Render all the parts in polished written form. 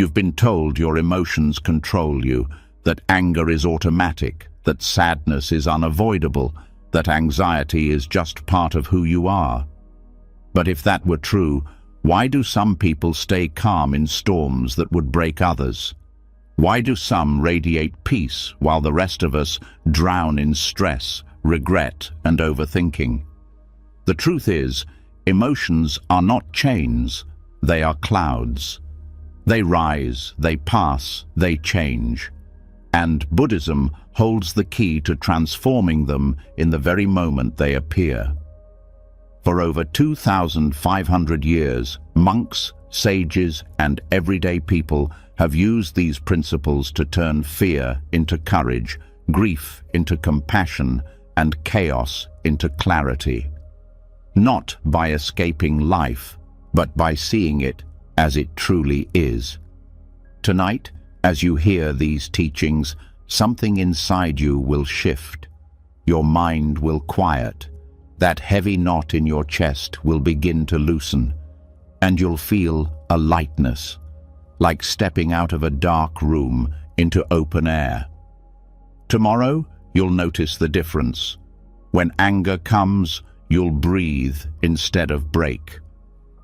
You've been told your emotions control you, that anger is automatic, that sadness is unavoidable, that anxiety is just part of who you are. But if that were true, why do some people stay calm in storms that would break others? Why do some radiate peace while the rest of us drown in stress, regret, and overthinking? The truth is, emotions are not chains, they are clouds. They rise, they pass, they change. And Buddhism holds the key to transforming them in the very moment they appear. For over 2,500 years, monks, sages, and everyday people have used these principles to turn fear into courage, grief into compassion, and chaos into clarity. Not by escaping life, but by seeing it as it truly is. Tonight, as you hear these teachings, something inside you will shift. Your mind will quiet. That heavy knot in your chest will begin to loosen, and you'll feel a lightness, like stepping out of a dark room into open air. Tomorrow, you'll notice the difference. When anger comes, you'll breathe instead of break.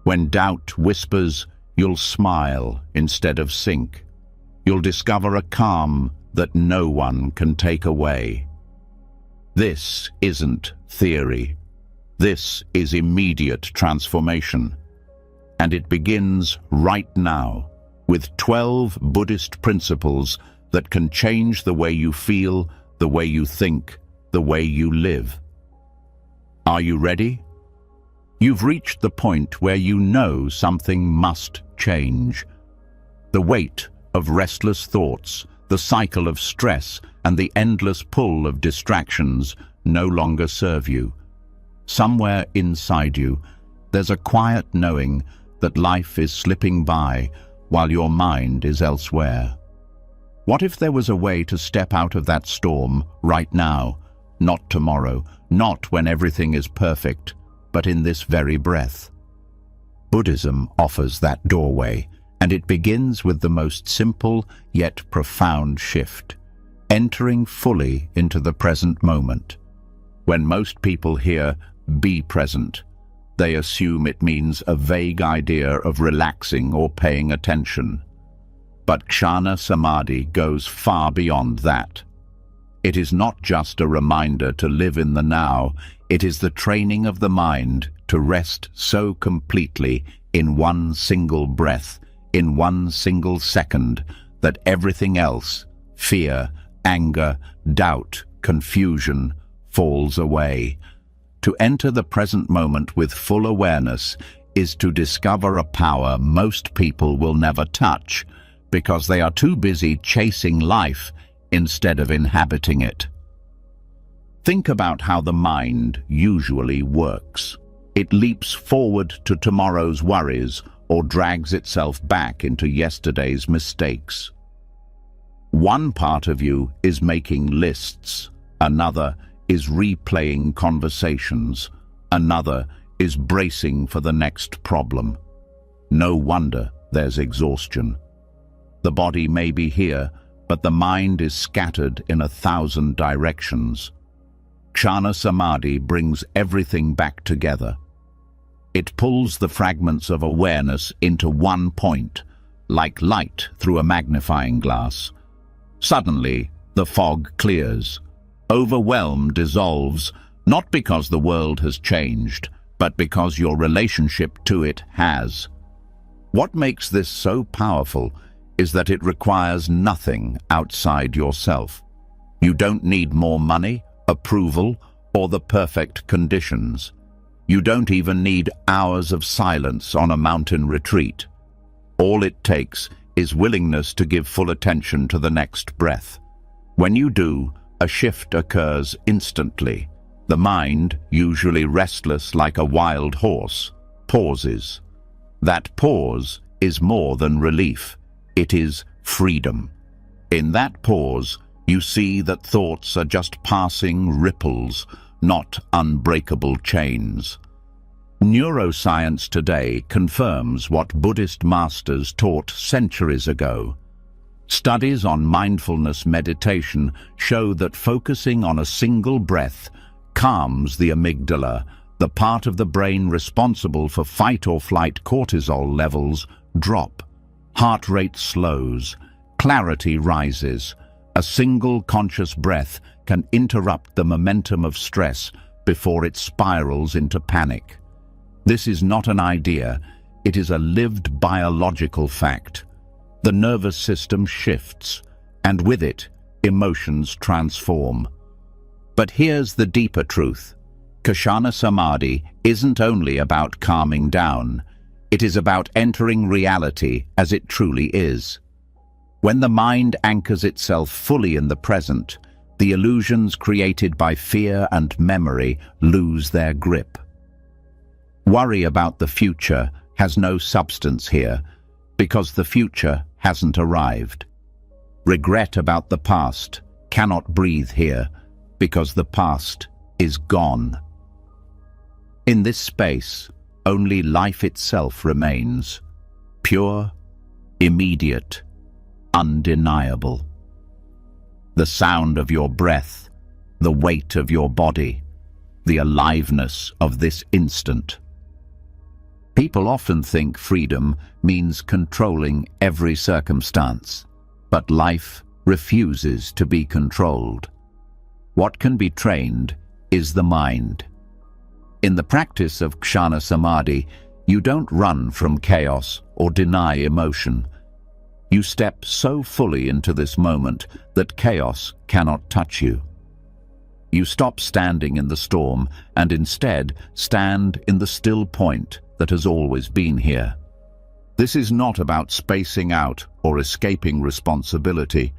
When doubt whispers, you'll smile instead of sink. You'll discover a calm that no one can take away. This isn't theory. This is immediate transformation. And it begins right now with 12 Buddhist principles that can change the way you feel, the way you think, the way you live. Are you ready? You've reached the point where you know something must change. The weight of restless thoughts, the cycle of stress, and the endless pull of distractions no longer serve you. Somewhere inside you, there's a quiet knowing that life is slipping by while your mind is elsewhere. What if there was a way to step out of that storm right now, not tomorrow, not when everything is perfect, but in this very breath? Buddhism offers that doorway, and it begins with the most simple yet profound shift, entering fully into the present moment. When most people hear "be present," they assume it means a vague idea of relaxing or paying attention. But Jhana Samadhi goes far beyond that. It is not just a reminder to live in the now, it is the training of the mind to rest so completely in one single breath, in one single second, that everything else, fear, anger, doubt, confusion, falls away. To enter the present moment with full awareness is to discover a power most people will never touch because they are too busy chasing life instead of inhabiting it. Think about how the mind usually works. It leaps forward to tomorrow's worries or drags itself back into yesterday's mistakes. One part of you is making lists, another is replaying conversations, another is bracing for the next problem. No wonder there's exhaustion. The body may be here, but the mind is scattered in 1,000 directions. Jhana Samadhi brings everything back together. It pulls the fragments of awareness into one point, like light through a magnifying glass. Suddenly, the fog clears. Overwhelm dissolves, not because the world has changed, but because your relationship to it has. What makes this so powerful is that it requires nothing outside yourself. You don't need more money, approval, or the perfect conditions. You don't even need hours of silence on a mountain retreat. All it takes is willingness to give full attention to the next breath. When you do, a shift occurs instantly. The mind, usually restless like a wild horse, pauses. That pause is more than relief. It is freedom. In that pause, you see that thoughts are just passing ripples, not unbreakable chains. Neuroscience today confirms what Buddhist masters taught centuries ago. Studies on mindfulness meditation show that focusing on a single breath calms the amygdala, the part of the brain responsible for fight-or-flight cortisol levels drop. Heart rate slows, clarity rises. A single conscious breath can interrupt the momentum of stress before it spirals into panic. This is not an idea, it is a lived biological fact. The nervous system shifts, and with it, emotions transform. But here's the deeper truth. Kshana Samadhi isn't only about calming down, it is about entering reality as it truly is. When the mind anchors itself fully in the present, the illusions created by fear and memory lose their grip. Worry about the future has no substance here, because the future hasn't arrived. Regret about the past cannot breathe here, because the past is gone. In this space, only life itself remains, pure, immediate, undeniable. The sound of your breath, the weight of your body, the aliveness of this instant. People often think freedom means controlling every circumstance, but life refuses to be controlled. What can be trained is the mind. In the practice of Kshana Samadhi, you don't run from chaos or deny emotion. You step so fully into this moment that chaos cannot touch you. You stop standing in the storm and instead stand in the still point that has always been here. This is not about spacing out or escaping responsibility.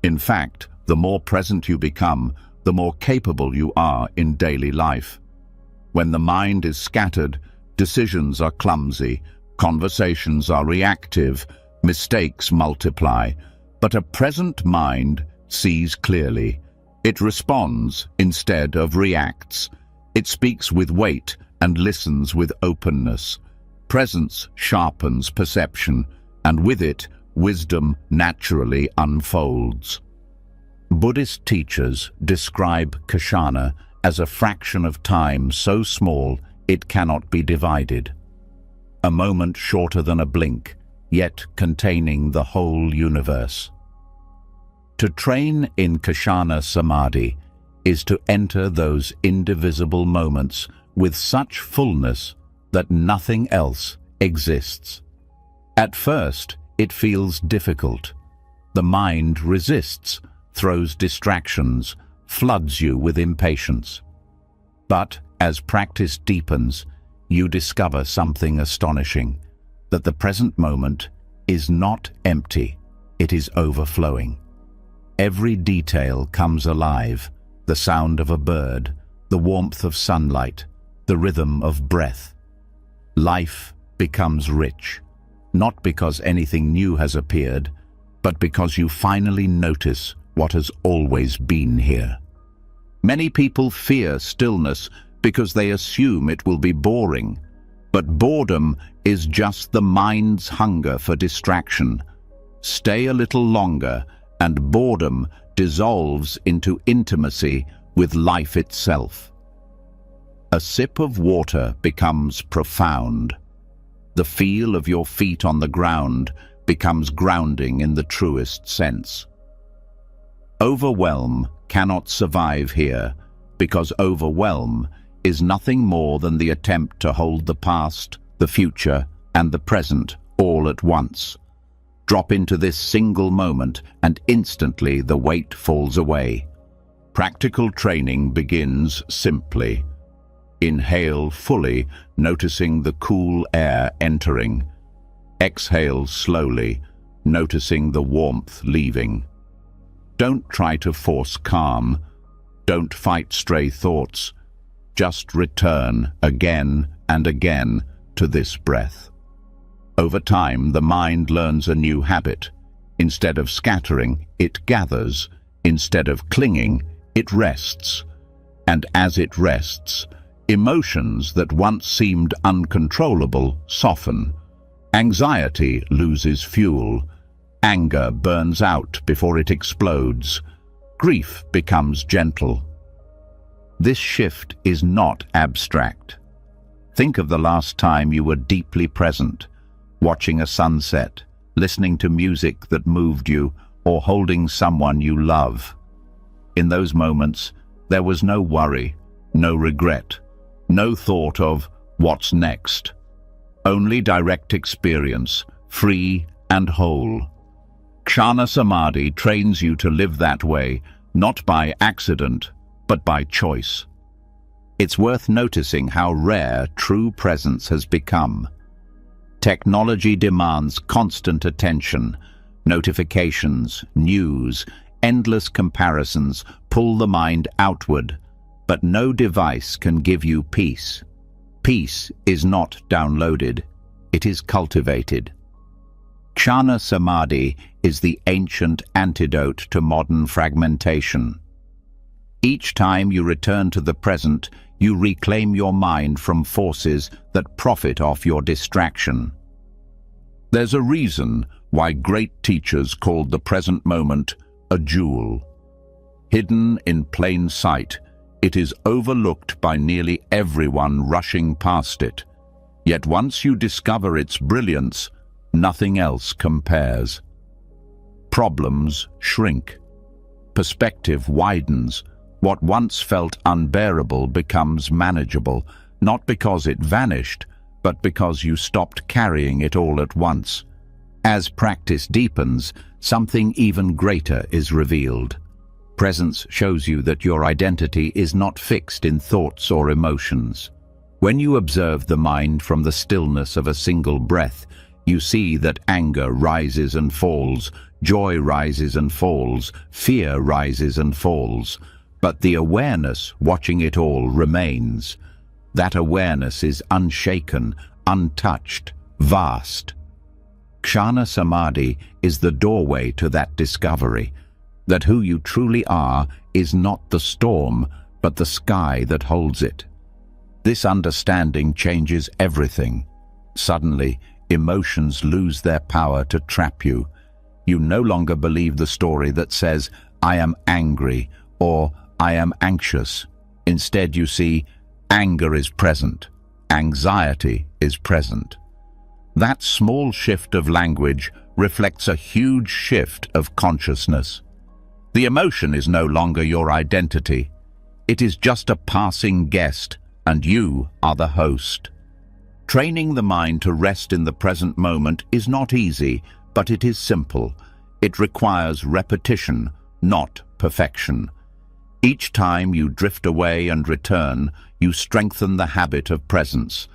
In fact, the more present you become, the more capable you are in daily life. When the mind is scattered, decisions are clumsy, conversations are reactive, mistakes multiply. But a present mind sees clearly. It responds instead of reacts. It speaks with weight and listens with openness. Presence sharpens perception, and with it, wisdom naturally unfolds. Buddhist teachers describe Kshana as a fraction of time so small it cannot be divided. A moment shorter than a blink, yet containing the whole universe. To train in Kshana Samadhi is to enter those indivisible moments with such fullness that nothing else exists. At first, it feels difficult. The mind resists, throws distractions, floods you with impatience. But as practice deepens, you discover something astonishing, that the present moment is not empty, it is overflowing. Every detail comes alive, the sound of a bird, the warmth of sunlight, the rhythm of breath. Life becomes rich, not because anything new has appeared, but because you finally notice what has always been here. Many people fear stillness because they assume it will be boring, but boredom is just the mind's hunger for distraction. Stay a little longer, and boredom dissolves into intimacy with life itself. A sip of water becomes profound. The feel of your feet on the ground becomes grounding in the truest sense. Overwhelm cannot survive here, because overwhelm is nothing more than the attempt to hold the past, the future, and the present all at once. Drop into this single moment, and instantly the weight falls away. Practical training begins simply. Inhale fully, noticing the cool air entering. Exhale slowly, noticing the warmth leaving. Don't try to force calm. Don't fight stray thoughts. Just return again and again to this breath. Over time, the mind learns a new habit. Instead of scattering, it gathers. Instead of clinging, it rests. And as it rests, Emotions that once seemed uncontrollable soften. Anxiety loses fuel. Anger burns out before it explodes. Grief becomes gentle. This shift is not abstract. Think of the last time you were deeply present, watching a sunset, listening to music that moved you, or holding someone you love. In those moments, there was no worry, no regret, no thought of what's next. Only direct experience, free and whole. Kshana Samadhi trains you to live that way, not by accident, but by choice. It's worth noticing how rare true presence has become. Technology demands constant attention. Notifications, news, endless comparisons pull the mind outward, but no device can give you peace. Peace is not downloaded, it is cultivated. Kshana Samadhi is the ancient antidote to modern fragmentation. Each time you return to the present, you reclaim your mind from forces that profit off your distraction. There's a reason why great teachers called the present moment a jewel. Hidden in plain sight, it is overlooked by nearly everyone rushing past it. Yet once you discover its brilliance, nothing else compares. Problems shrink. Perspective widens. What once felt unbearable becomes manageable, not because it vanished, but because you stopped carrying it all at once. As practice deepens, something even greater is revealed. Presence shows you that your identity is not fixed in thoughts or emotions. When you observe the mind from the stillness of a single breath, you see that anger rises and falls, joy rises and falls, fear rises and falls. But the awareness watching it all remains. That awareness is unshaken, untouched, vast. Kshana Samadhi is the doorway to that discovery, that who you truly are is not the storm, but the sky that holds it. This understanding changes everything. Suddenly, emotions lose their power to trap you. You no longer believe the story that says, "I am angry," or "I am anxious." Instead, you see, anger is present, anxiety is present. That small shift of language reflects a huge shift of consciousness. The emotion is no longer your identity. It is just a passing guest, and you are the host. Training the mind to rest in the present moment is not easy, but it is simple. It requires repetition, not perfection. Each time you drift away and return, you strengthen the habit of presence.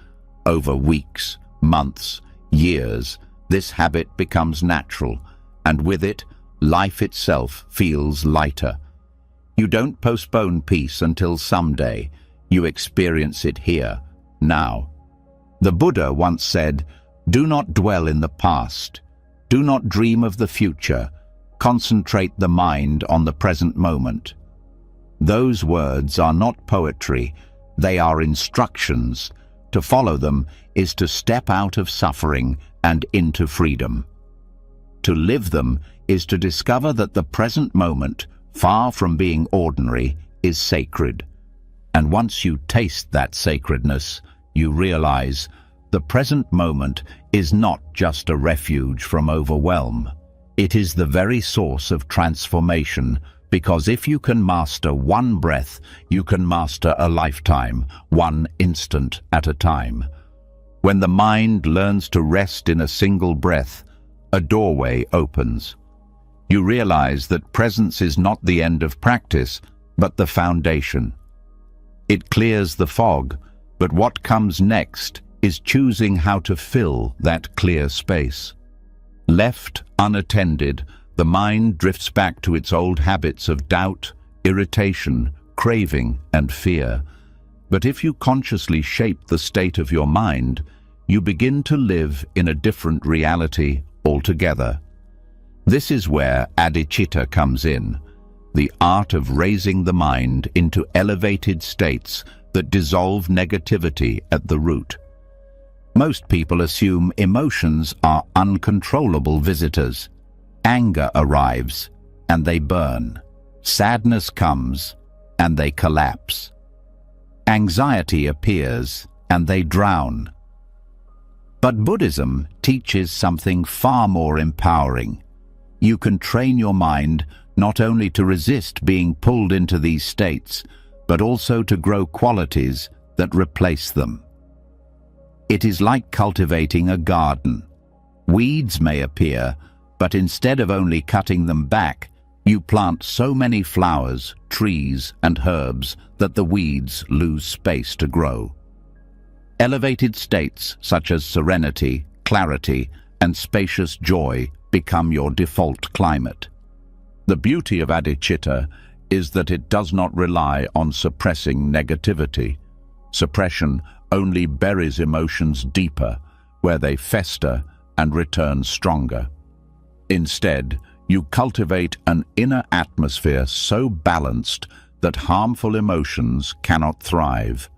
Over weeks, months, years, this habit becomes natural, and with it, life itself feels lighter. You don't postpone peace until someday. You experience it here, now. The Buddha once said, "Do not dwell in the past. Do not dream of the future. Concentrate the mind on the present moment." Those words are not poetry, they are instructions. To follow them is to step out of suffering and into freedom. To live them is to discover that the present moment, far from being ordinary, is sacred. And once you taste that sacredness, you realize the present moment is not just a refuge from overwhelm. It is the very source of transformation, because if you can master one breath, you can master a lifetime, one instant at a time. When the mind learns to rest in a single breath, a doorway opens. You realize that presence is not the end of practice, but the foundation. It clears the fog, but what comes next is choosing how to fill that clear space. Left unattended, the mind drifts back to its old habits of doubt, irritation, craving, and fear. But if you consciously shape the state of your mind, you begin to live in a different reality altogether. This is where adhicitta comes in, the art of raising the mind into elevated states that dissolve negativity at the root. Most people assume emotions are uncontrollable visitors. Anger arrives, and they burn. Sadness comes, and they collapse. Anxiety appears, and they drown. But Buddhism teaches something far more empowering. You can train your mind not only to resist being pulled into these states, but also to grow qualities that replace them. It is like cultivating a garden. Weeds may appear, but instead of only cutting them back, you plant so many flowers, trees, and herbs that the weeds lose space to grow. Elevated states such as serenity, clarity, and spacious joy become your default climate. The beauty of adhicitta is that it does not rely on suppressing negativity. Suppression only buries emotions deeper, where they fester and return stronger. Instead, you cultivate an inner atmosphere so balanced that harmful emotions cannot thrive.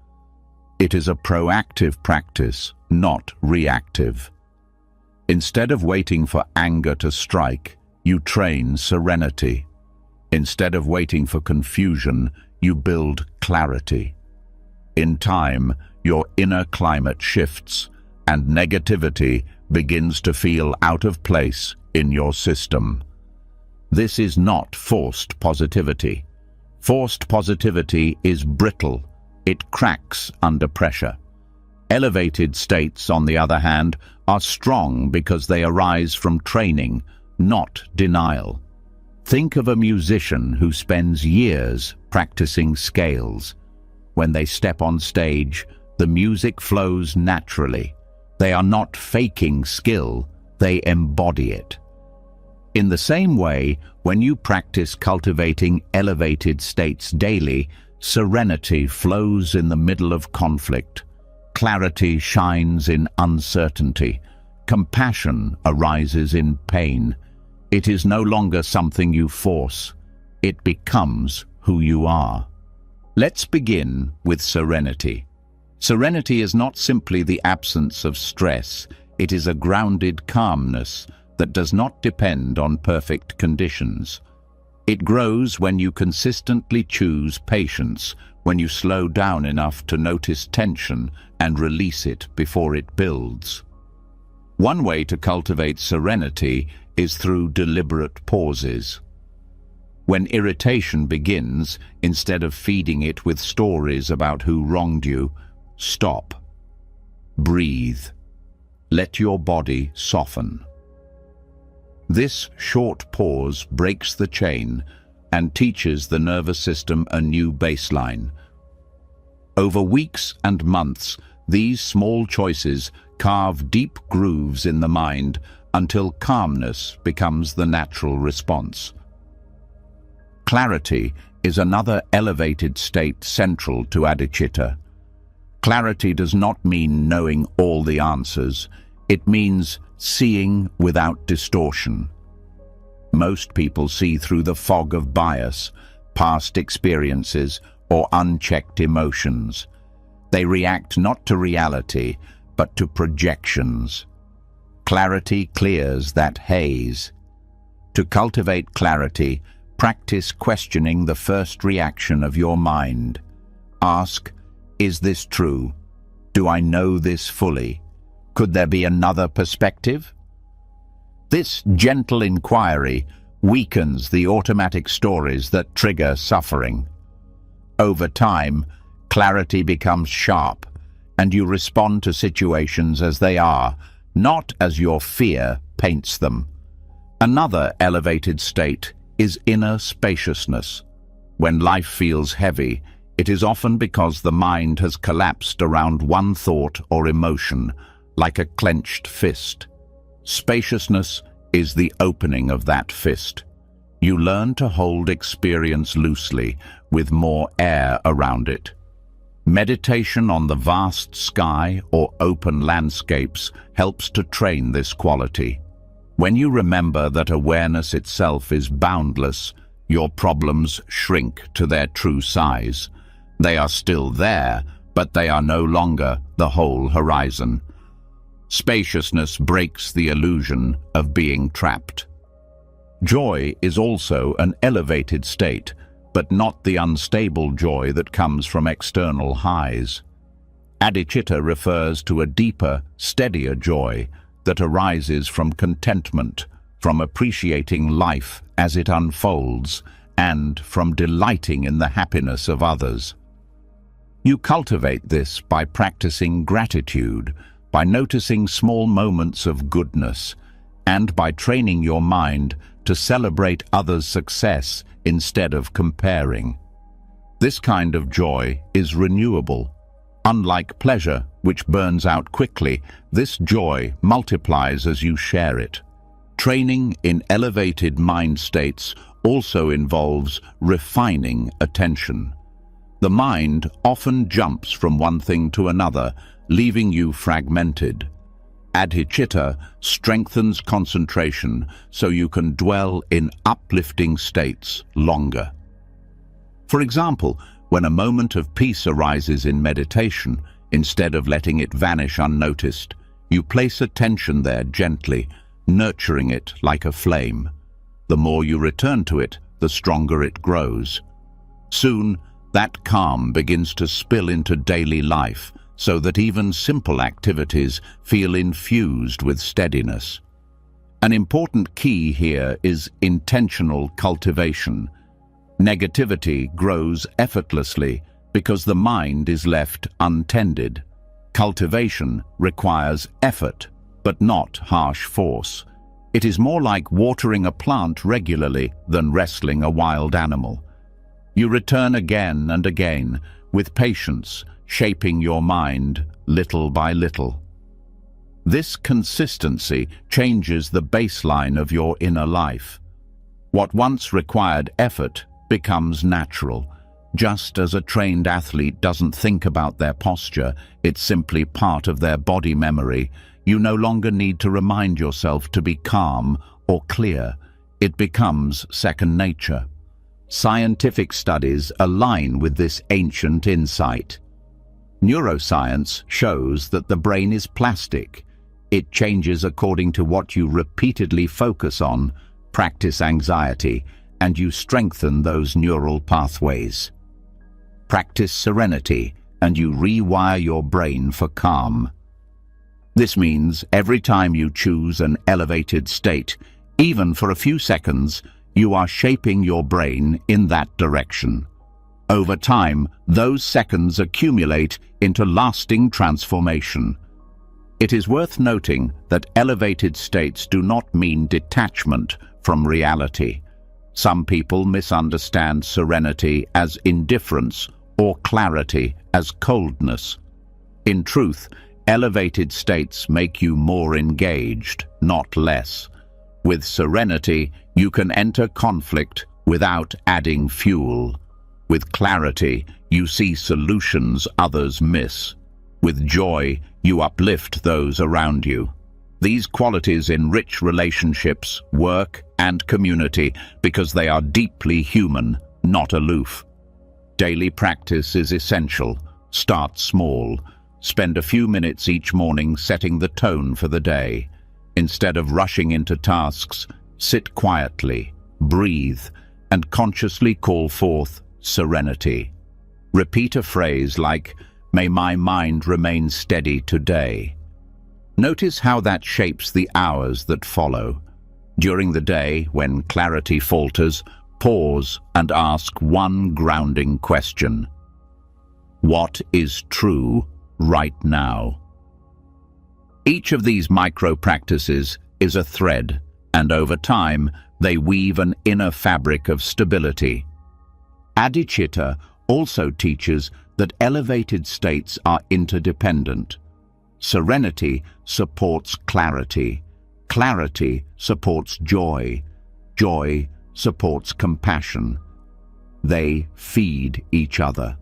It is a proactive practice, not reactive. Instead of waiting for anger to strike, you train serenity. Instead of waiting for confusion, you build clarity. In time, your inner climate shifts, and negativity begins to feel out of place in your system. This is not forced positivity. Forced positivity is brittle. It cracks under pressure. Elevated states, on the other hand, are strong because they arise from training, not denial. Think of a musician who spends years practicing scales. When they step on stage, the music flows naturally. They are not faking skill, they embody it. In the same way, when you practice cultivating elevated states daily, serenity flows in the middle of conflict. Clarity shines in uncertainty. Compassion arises in pain. It is no longer something you force. It becomes who you are. Let's begin with serenity. Serenity is not simply the absence of stress. It is a grounded calmness that does not depend on perfect conditions. It grows when you consistently choose patience, when you slow down enough to notice tension and release it before it builds. One way to cultivate serenity is through deliberate pauses. When irritation begins, instead of feeding it with stories about who wronged you, stop. Breathe. Let your body soften. This short pause breaks the chain and teaches the nervous system a new baseline. Over weeks and months, these small choices carve deep grooves in the mind until calmness becomes the natural response. Clarity is another elevated state central to adhicitta. Clarity does not mean knowing all the answers. It means seeing without distortion. Most people see through the fog of bias, past experiences, or unchecked emotions. They react not to reality, but to projections. Clarity clears that haze. To cultivate clarity, practice questioning the first reaction of your mind. Ask, is this true? Do I know this fully? Could there be another perspective? This gentle inquiry weakens the automatic stories that trigger suffering. Over time, clarity becomes sharp, and you respond to situations as they are, not as your fear paints them. Another elevated state is inner spaciousness. When life feels heavy, it is often because the mind has collapsed around one thought or emotion, like a clenched fist. Spaciousness is the opening of that fist. You learn to hold experience loosely, with more air around it. Meditation on the vast sky or open landscapes helps to train this quality. When you remember that awareness itself is boundless, your problems shrink to their true size. They are still there, but they are no longer the whole horizon. Spaciousness breaks the illusion of being trapped. Joy is also an elevated state, but not the unstable joy that comes from external highs. Adicitta refers to a deeper, steadier joy that arises from contentment, from appreciating life as it unfolds, and from delighting in the happiness of others. You cultivate this by practicing gratitude, by noticing small moments of goodness, and by training your mind to celebrate others' success instead of comparing. This kind of joy is renewable. Unlike pleasure, which burns out quickly, this joy multiplies as you share it. Training in elevated mind states also involves refining attention. The mind often jumps from one thing to another, leaving you fragmented. Adicitta strengthens concentration so you can dwell in uplifting states longer. For example, when a moment of peace arises in meditation, instead of letting it vanish unnoticed, you place attention there gently, nurturing it like a flame. The more you return to it, the stronger it grows. Soon, that calm begins to spill into daily life, so that even simple activities feel infused with steadiness. An important key here is intentional cultivation. Negativity grows effortlessly because the mind is left untended. Cultivation requires effort, but not harsh force. It is more like watering a plant regularly than wrestling a wild animal. You return again and again, with patience, shaping your mind little by little. This consistency changes the baseline of your inner life. What once required effort becomes natural. Just as a trained athlete doesn't think about their posture, it's simply part of their body memory. You no longer need to remind yourself to be calm or clear. It becomes second nature. Scientific studies align with this ancient insight. Neuroscience shows that the brain is plastic. It changes according to what you repeatedly focus on, practice anxiety, and you strengthen those neural pathways. Practice serenity, and you rewire your brain for calm. This means every time you choose an elevated state, even for a few seconds, you are shaping your brain in that direction. Over time, those seconds accumulate into lasting transformation. It is worth noting that elevated states do not mean detachment from reality. Some people misunderstand serenity as indifference or clarity as coldness. In truth, elevated states make you more engaged, not less. With serenity, you can enter conflict without adding fuel. With clarity, you see solutions others miss. With joy, you uplift those around you. These qualities enrich relationships, work, and community because they are deeply human, not aloof. Daily practice is essential. Start small. Spend a few minutes each morning setting the tone for the day. Instead of rushing into tasks, sit quietly, breathe, and consciously call forth serenity. Repeat a phrase like, "May my mind remain steady today." Notice how that shapes the hours that follow. During the day, when clarity falters, pause and ask one grounding question. What is true right now? Each of these micro-practices is a thread, and over time, they weave an inner fabric of stability. Adicitta also teaches that elevated states are interdependent. Serenity supports clarity. Clarity supports joy. Joy supports compassion. They feed each other.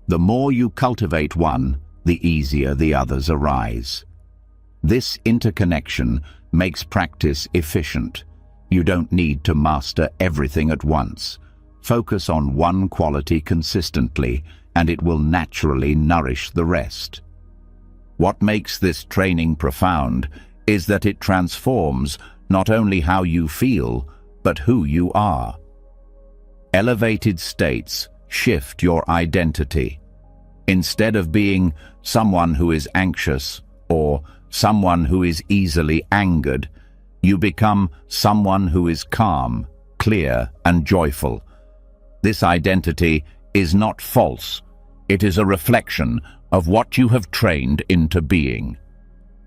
The more you cultivate one, the easier the others arise. This interconnection makes practice efficient. You don't need to master everything at once. Focus on one quality consistently, and it will naturally nourish the rest. What makes this training profound is that it transforms not only how you feel, but who you are. Elevated states shift your identity. Instead of being someone who is anxious or someone who is easily angered, you become someone who is calm, clear, and joyful. This identity is not false. It is a reflection of what you have trained into being.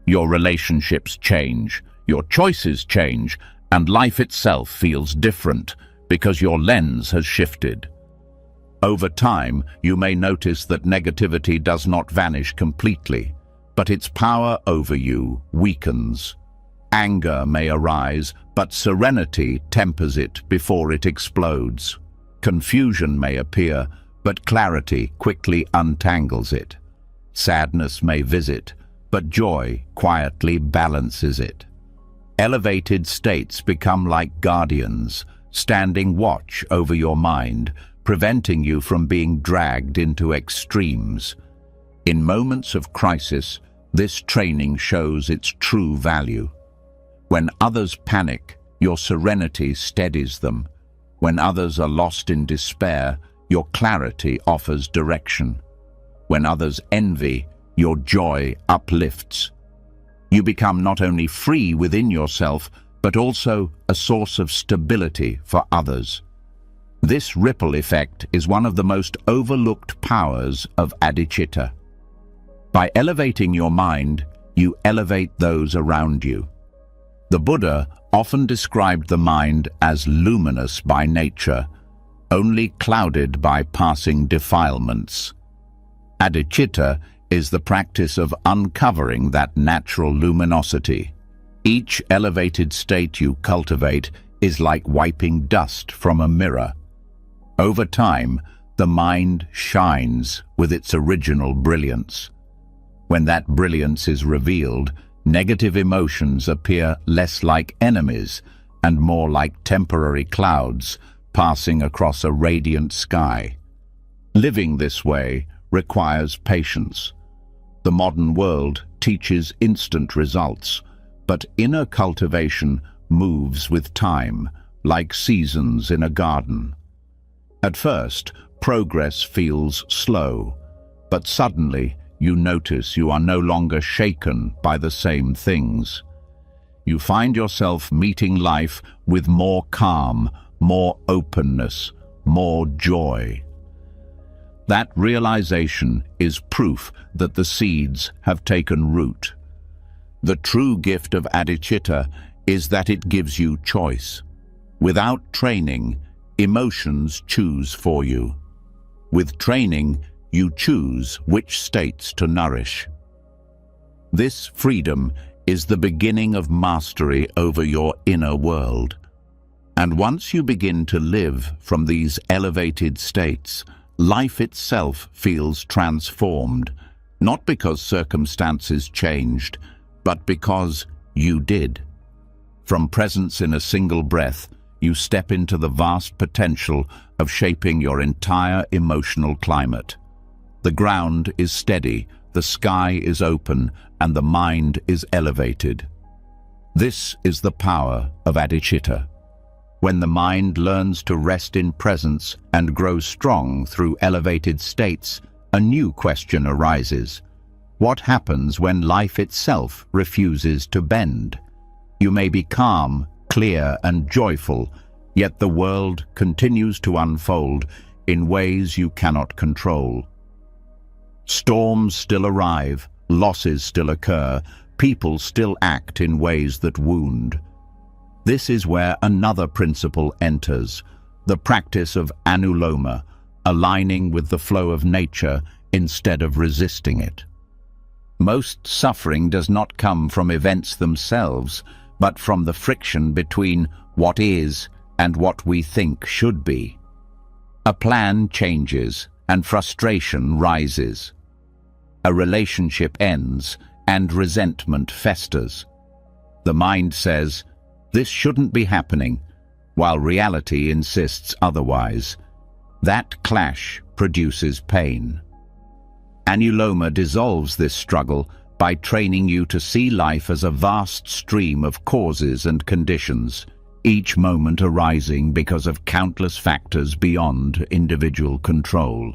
Your relationships change, your choices change, and life itself feels different because your lens has shifted. Over time, you may notice that negativity does not vanish completely, but its power over you weakens. Anger may arise, but serenity tempers it before it explodes. Confusion may appear, but clarity quickly untangles it. Sadness may visit, but joy quietly balances it. Elevated states become like guardians, standing watch over your mind, preventing you from being dragged into extremes. In moments of crisis, this training shows its true value. When others panic, your serenity steadies them. When others are lost in despair, your clarity offers direction. When others envy, your joy uplifts. You become not only free within yourself, but also a source of stability for others. This ripple effect is one of the most overlooked powers of bodhicitta. By elevating your mind, you elevate those around you. The Buddha often described the mind as luminous by nature, only clouded by passing defilements. Bodhicitta is the practice of uncovering that natural luminosity. Each elevated state you cultivate is like wiping dust from a mirror. Over time, the mind shines with its original brilliance. When that brilliance is revealed, negative emotions appear less like enemies and more like temporary clouds passing across a radiant sky. Living this way requires patience. The modern world teaches instant results, but inner cultivation moves with time, like seasons in a garden. At first, progress feels slow, but suddenly you notice you are no longer shaken by the same things. You find yourself meeting life with more calm, more openness, more joy. That realization is proof that the seeds have taken root. The true gift of bodhicitta is that it gives you choice. Without training, emotions choose for you. With training, you choose which states to nourish. This freedom is the beginning of mastery over your inner world. And once you begin to live from these elevated states, life itself feels transformed, not because circumstances changed, but because you did. From presence in a single breath, you step into the vast potential of shaping your entire emotional climate. The ground is steady, the sky is open, and the mind is elevated. This is the power of bodhicitta. When the mind learns to rest in presence and grows strong through elevated states, a new question arises. What happens when life itself refuses to bend? You may be calm, clear, and joyful, yet the world continues to unfold in ways you cannot control. Storms still arrive, losses still occur, people still act in ways that wound. This is where another principle enters, the practice of anuloma, aligning with the flow of nature instead of resisting it. Most suffering does not come from events themselves, but from the friction between what is and what we think should be. A plan changes and frustration rises. A relationship ends and resentment festers. The mind says, "This shouldn't be happening," while reality insists otherwise. That clash produces pain. Anuloma dissolves this struggle by training you to see life as a vast stream of causes and conditions, each moment arising because of countless factors beyond individual control.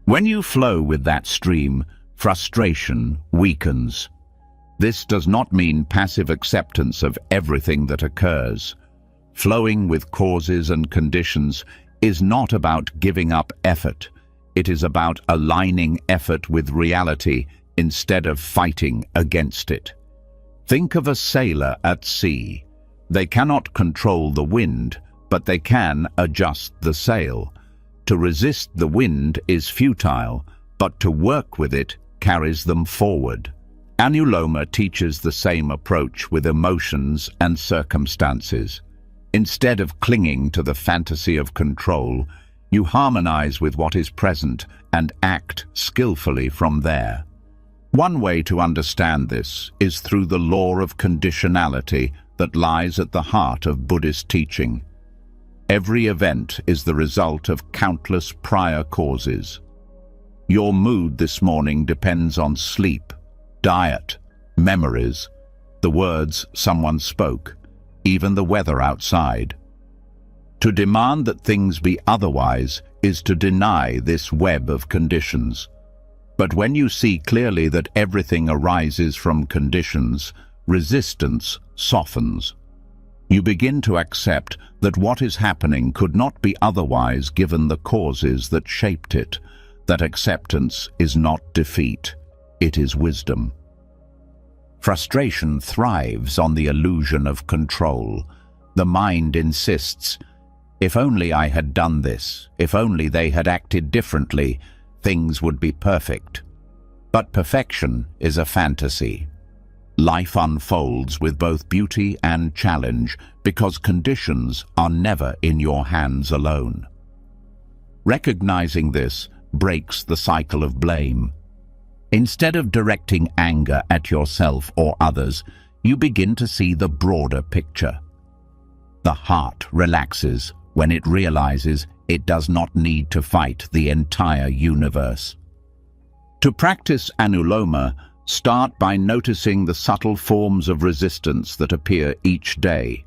When you flow with that stream, frustration weakens. This does not mean passive acceptance of everything that occurs. Flowing with causes and conditions is not about giving up effort. It is about aligning effort with reality instead of fighting against it. Think of a sailor at sea. They cannot control the wind, but they can adjust the sail. To resist the wind is futile, but to work with it carries them forward. Anuloma teaches the same approach with emotions and circumstances. Instead of clinging to the fantasy of control, you harmonize with what is present and act skillfully from there. One way to understand this is through the law of conditionality that lies at the heart of Buddhist teaching. Every event is the result of countless prior causes. Your mood this morning depends on sleep, diet, memories, the words someone spoke, even the weather outside. To demand that things be otherwise is to deny this web of conditions. But when you see clearly that everything arises from conditions, resistance softens. You begin to accept that what is happening could not be otherwise given the causes that shaped it. That acceptance is not defeat, it is wisdom. Frustration thrives on the illusion of control. The mind insists, if only I had done this, if only they had acted differently, things would be perfect. But perfection is a fantasy. Life unfolds with both beauty and challenge because conditions are never in your hands alone. Recognizing this breaks the cycle of blame. Instead of directing anger at yourself or others, you begin to see the broader picture. The heart relaxes when it realizes it does not need to fight the entire universe. To practice anuloma, start by noticing the subtle forms of resistance that appear each day.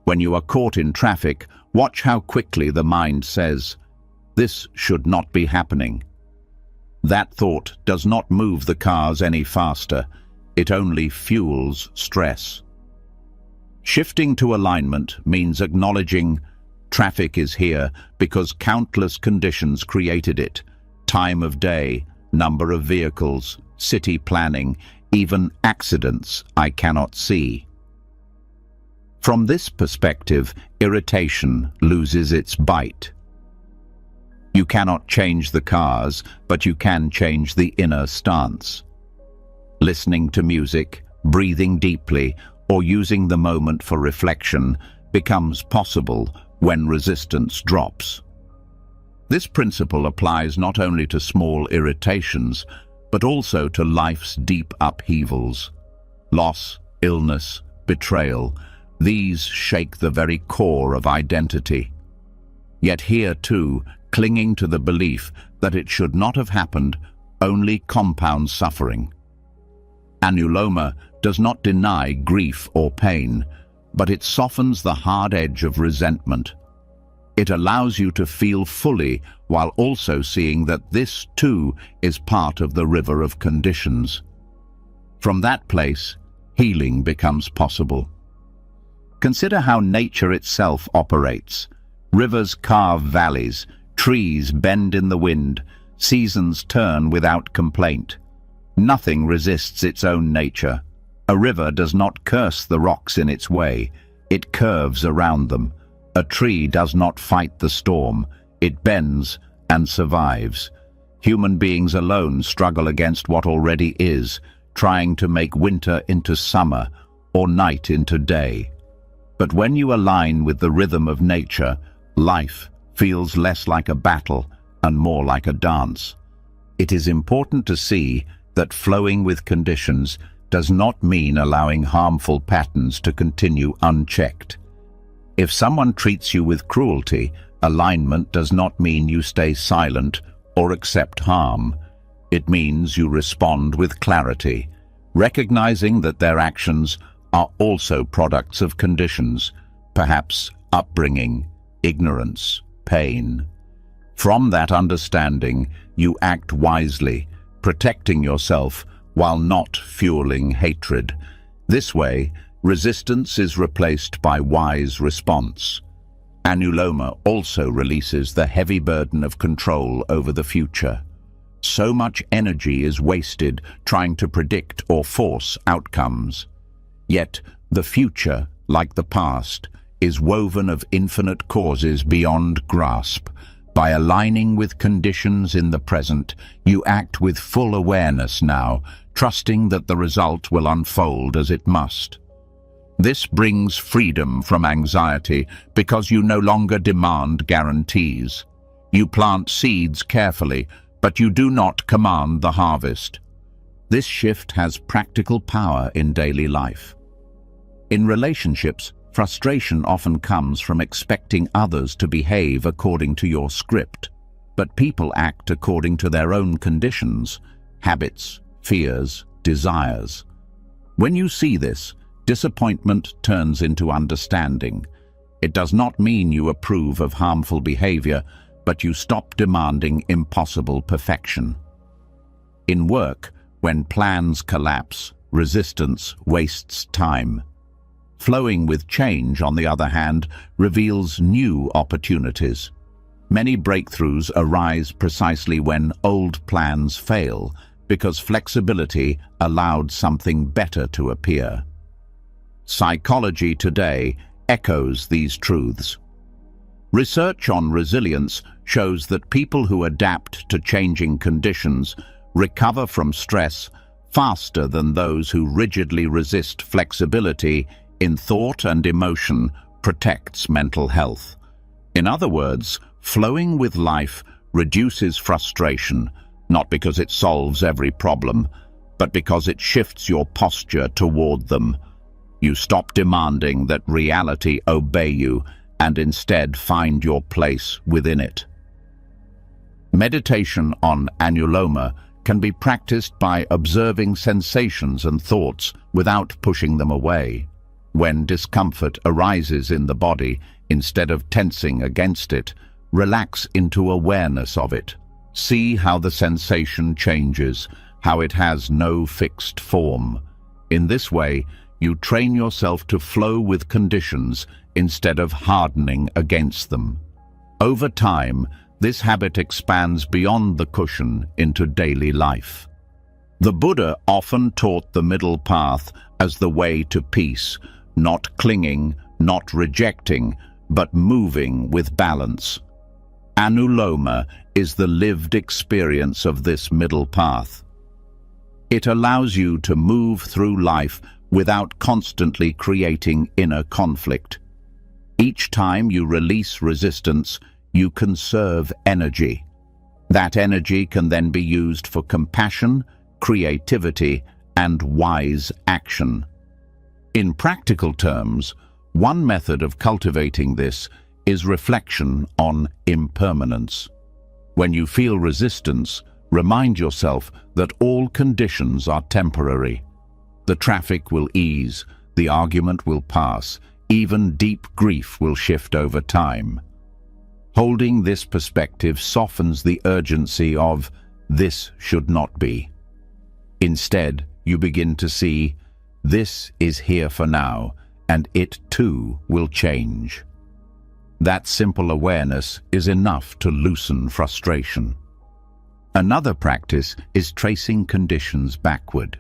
When you are caught in traffic, watch how quickly the mind says, "This should not be happening." That thought does not move the cars any faster, it only fuels stress. Shifting to alignment means acknowledging traffic is here because countless conditions created it. Time of day, number of vehicles, city planning, even accidents I cannot see. From this perspective, irritation loses its bite. You cannot change the cars, but you can change the inner stance. Listening to music, breathing deeply, or using the moment for reflection becomes possible when resistance drops. This principle applies not only to small irritations, but also to life's deep upheavals. Loss, illness, betrayal, these shake the very core of identity. Yet here too, clinging to the belief that it should not have happened only compounds suffering. Anuloma does not deny grief or pain, but it softens the hard edge of resentment. It allows you to feel fully while also seeing that this too is part of the river of conditions. From that place, healing becomes possible. Consider how nature itself operates. Rivers carve valleys, trees bend in the wind, seasons turn without complaint. Nothing resists its own nature. A river does not curse the rocks in its way, it curves around them. A tree does not fight the storm, it bends and survives. Human beings alone struggle against what already is, trying to make winter into summer or night into day. But when you align with the rhythm of nature, life feels less like a battle and more like a dance. It is important to see that flowing with conditions does not mean allowing harmful patterns to continue unchecked. If someone treats you with cruelty, Alignment does not mean you stay silent or accept harm. It means you respond with clarity, recognizing that their actions are also products of conditions, perhaps upbringing, ignorance, pain. From that understanding, you act wisely, protecting yourself while not fueling hatred. This way, resistance is replaced by wise response. Anuloma also releases the heavy burden of control over the future. So much energy is wasted trying to predict or force outcomes. Yet, the future, like the past, is woven of infinite causes beyond grasp. By aligning with conditions in the present, you act with full awareness now, trusting that the result will unfold as it must. This brings freedom from anxiety because you no longer demand guarantees. You plant seeds carefully, but you do not command the harvest. This shift has practical power in daily life. In relationships, frustration often comes from expecting others to behave according to your script, but people act according to their own conditions, habits, fears, desires. When you see this, disappointment turns into understanding. It does not mean you approve of harmful behavior, but you stop demanding impossible perfection. In work, when plans collapse, resistance wastes time. Flowing with change, on the other hand, reveals new opportunities. Many breakthroughs arise precisely when old plans fail, because flexibility allowed something better to appear. Psychology today echoes these truths. Research on resilience shows that people who adapt to changing conditions recover from stress faster than those who rigidly resist. Flexibility in thought and emotion protects mental health. In other words, flowing with life reduces frustration, not because it solves every problem, but because it shifts your posture toward them. You stop demanding that reality obey you and instead find your place within it. Meditation on anuloma can be practiced by observing sensations and thoughts without pushing them away. When discomfort arises in the body, instead of tensing against it, relax into awareness of it. See how the sensation changes, how it has no fixed form. In this way, you train yourself to flow with conditions instead of hardening against them. Over time, this habit expands beyond the cushion into daily life. The Buddha often taught the middle path as the way to peace, not clinging, not rejecting, but moving with balance. Anuloma is the lived experience of this middle path. It allows you to move through life without constantly creating inner conflict. Each time you release resistance, you conserve energy. That energy can then be used for compassion, creativity, and wise action. In practical terms, one method of cultivating this is reflection on impermanence. When you feel resistance, remind yourself that all conditions are temporary. The traffic will ease, the argument will pass, even deep grief will shift over time. Holding this perspective softens the urgency of "this should not be." Instead, you begin to see, "This is here for now, and it too will change." That simple awareness is enough to loosen frustration. Another practice is tracing conditions backward.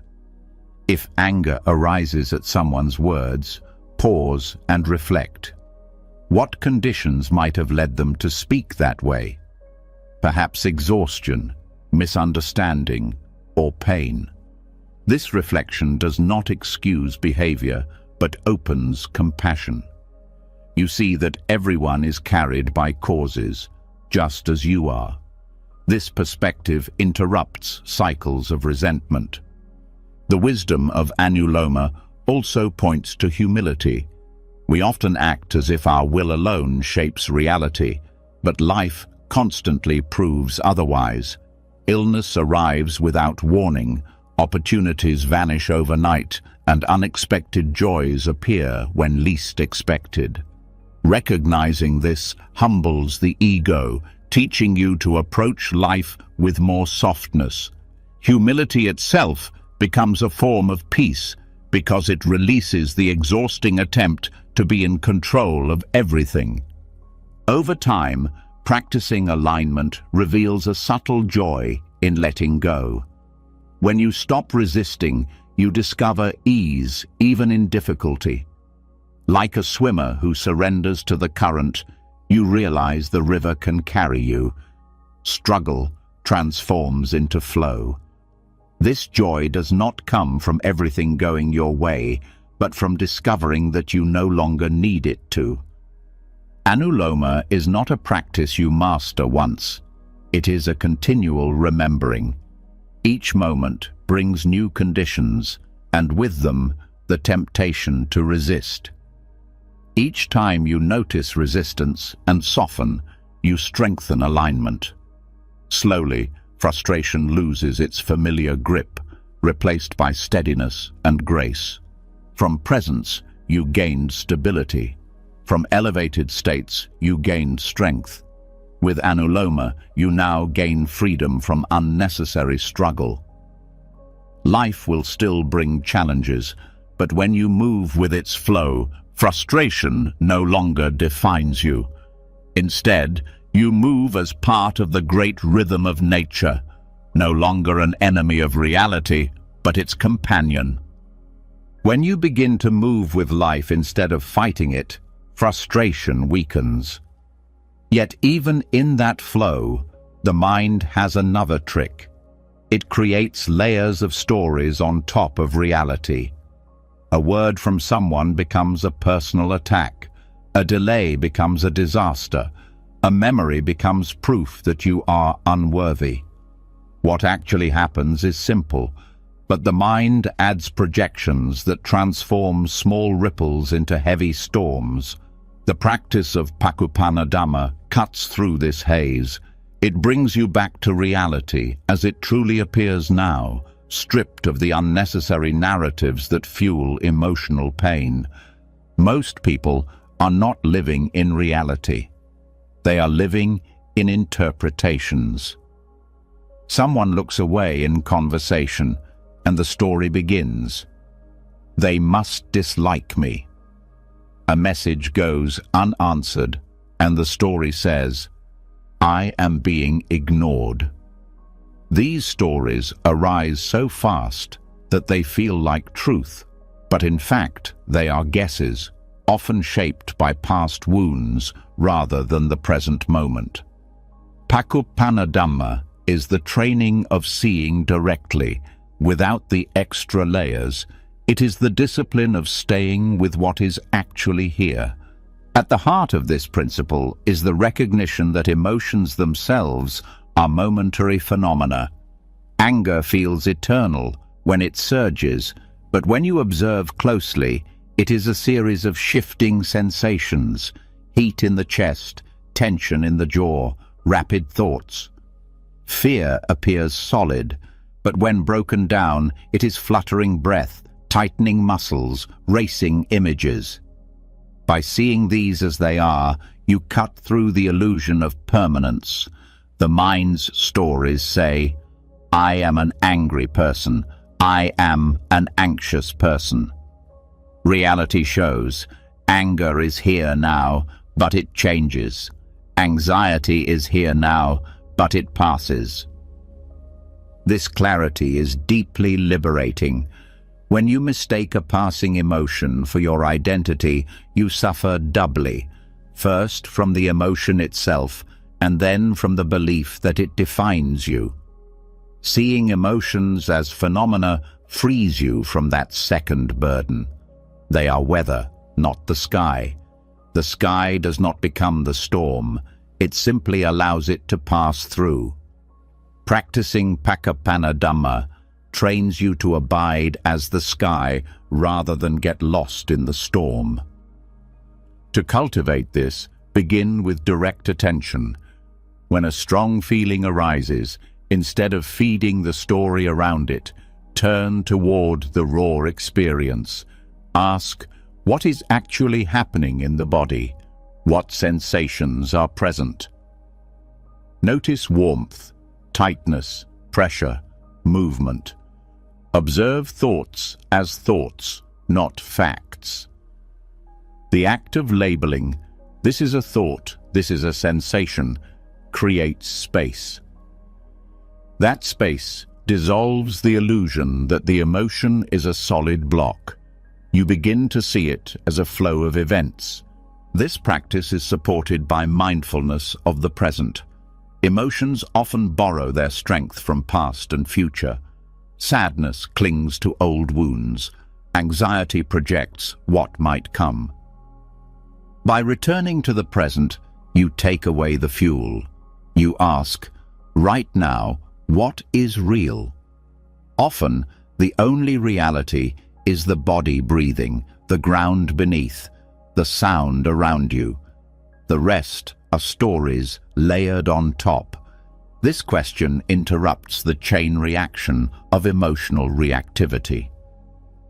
If anger arises at someone's words, pause and reflect. What conditions might have led them to speak that way? Perhaps exhaustion, misunderstanding, or pain. This reflection does not excuse behavior, but opens compassion. You see that everyone is carried by causes, just as you are. This perspective interrupts cycles of resentment. The wisdom of anuloma also points to humility. We often act as if our will alone shapes reality, But life constantly proves otherwise. Illness arrives without warning, opportunities vanish overnight, and unexpected joys appear when least expected. Recognizing this humbles the ego, teaching you to approach life with more softness. Humility itself becomes a form of peace because it releases the exhausting attempt to be in control of everything. Over time, practicing alignment reveals a subtle joy in letting go. When you stop resisting, you discover ease even in difficulty. Like a swimmer who surrenders to the current, you realize the river can carry you. Struggle transforms into flow. This joy does not come from everything going your way, but from discovering that you no longer need it to. Anuloma is not a practice you master once. It is a continual remembering. Each moment brings new conditions, and with them, the temptation to resist. Each time you notice resistance and soften, you strengthen alignment. Slowly, frustration loses its familiar grip, replaced by steadiness and grace. From presence, you gained stability. From elevated states, you gained strength. With Anuloma, you now gain freedom from unnecessary struggle. Life will still bring challenges, but when you move with its flow, frustration no longer defines you. Instead, you move as part of the great rhythm of nature, no longer an enemy of reality, but its companion. When you begin to move with life instead of fighting it, frustration weakens. Yet even in that flow, the mind has another trick. It creates layers of stories on top of reality. A word from someone becomes a personal attack. A delay becomes a disaster. A memory becomes proof that you are unworthy. What actually happens is simple, but the mind adds projections that transform small ripples into heavy storms. The practice of Pakupanadhamma cuts through this haze. It brings you back to reality as it truly appears now, stripped of the unnecessary narratives that fuel emotional pain. Most people are not living in reality. They are living in interpretations. Someone looks away in conversation, and the story begins. They must dislike me. A message goes unanswered, and the story says, I am being ignored. These stories arise so fast that they feel like truth, but in fact they are guesses, often shaped by past wounds rather than the present moment. Pakupanadhamma is the training of seeing directly, without the extra layers. It is the discipline of staying with what is actually here. At the heart of this principle is the recognition that emotions themselves are momentary phenomena. Anger feels eternal when it surges, but when you observe closely, it is a series of shifting sensations: heat in the chest, tension in the jaw, rapid thoughts. Fear appears solid, but when broken down, it is fluttering breath, tightening muscles, racing images. By seeing these as they are, you cut through the illusion of permanence. The mind's stories say, I am an angry person. I am an anxious person. Reality shows, anger is here now, but it changes. Anxiety is here now, but it passes. This clarity is deeply liberating. When you mistake a passing emotion for your identity, you suffer doubly, first from the emotion itself, and then from the belief that it defines you. Seeing emotions as phenomena frees you from that second burden. They are weather, not the sky. The sky does not become the storm. It simply allows it to pass through. Practicing Pakupanadhamma trains you to abide as the sky rather than get lost in the storm. To cultivate this, Begin with direct attention. When a strong feeling arises, instead of feeding the story around it, turn toward the raw experience. Ask, what is actually happening in the body? What sensations are present? Notice warmth, tightness, pressure, movement. Observe thoughts as thoughts, not facts. The act of labeling, this is a thought, this is a sensation, creates space. That space dissolves the illusion that the emotion is a solid block. You begin to see it as a flow of events. This practice is supported by mindfulness of the present. Emotions often borrow their strength from past and future. Sadness clings to old wounds. Anxiety projects what might come. By returning to the present, you take away the fuel. You ask, right now, what is real? Often, the only reality is the body breathing, the ground beneath, the sound around you. The rest are stories layered on top. This question interrupts the chain reaction of emotional reactivity.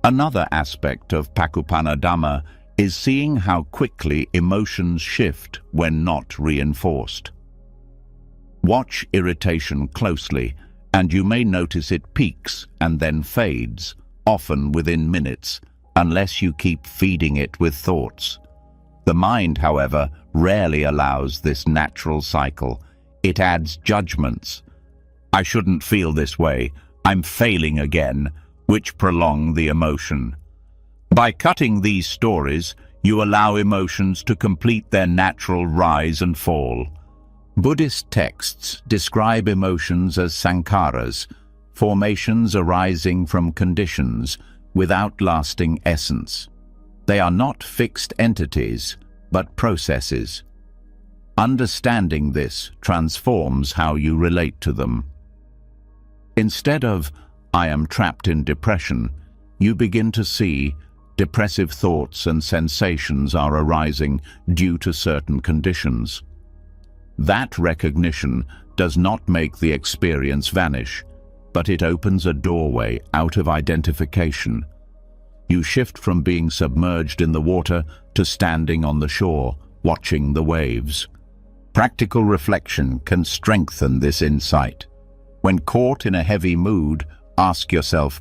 Another aspect of Pakupanadhamma is seeing how quickly emotions shift when not reinforced. Watch irritation closely, and you may notice it peaks and then fades, often within minutes, unless you keep feeding it with thoughts. The mind, however, rarely allows this natural cycle. It adds judgments. I shouldn't feel this way. I'm failing again, which prolong the emotion. By cutting these stories, you allow emotions to complete their natural rise and fall. Buddhist texts describe emotions as sankharas, formations arising from conditions without lasting essence. They are not fixed entities, but processes. Understanding this transforms how you relate to them. Instead of, I am trapped in depression, you begin to see depressive thoughts and sensations are arising due to certain conditions. That recognition does not make the experience vanish, but it opens a doorway out of identification. You shift from being submerged in the water to standing on the shore, watching the waves. Practical reflection can strengthen this insight. When caught in a heavy mood, ask yourself,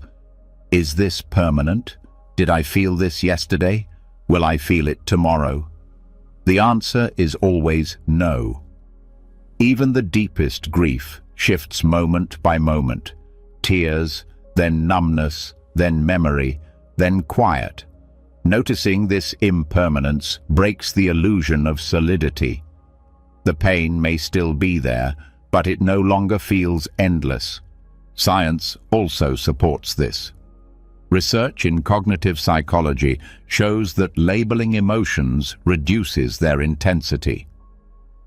is this permanent? Did I feel this yesterday? Will I feel it tomorrow? The answer is always no. Even the deepest grief shifts moment by moment. Tears, then numbness, then memory, then quiet. Noticing this impermanence breaks the illusion of solidity. The pain may still be there, but it no longer feels endless. Science also supports this. Research in cognitive psychology shows that labeling emotions reduces their intensity.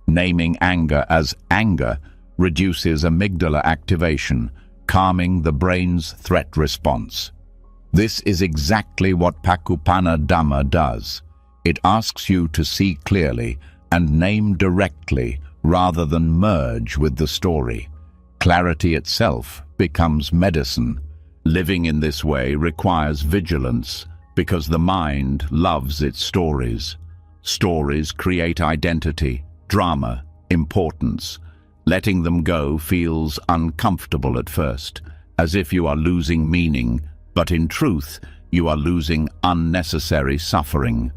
Naming anger as anger reduces amygdala activation, calming the brain's threat response. This is exactly what Pakupanadhamma does. It asks you to see clearly and name directly rather than merge with the story. Clarity itself becomes medicine. Living in this way requires vigilance because the mind loves its stories. Stories create identity, drama, importance. Letting them go feels uncomfortable at first, as if you are losing meaning, but in truth, you are losing unnecessary suffering.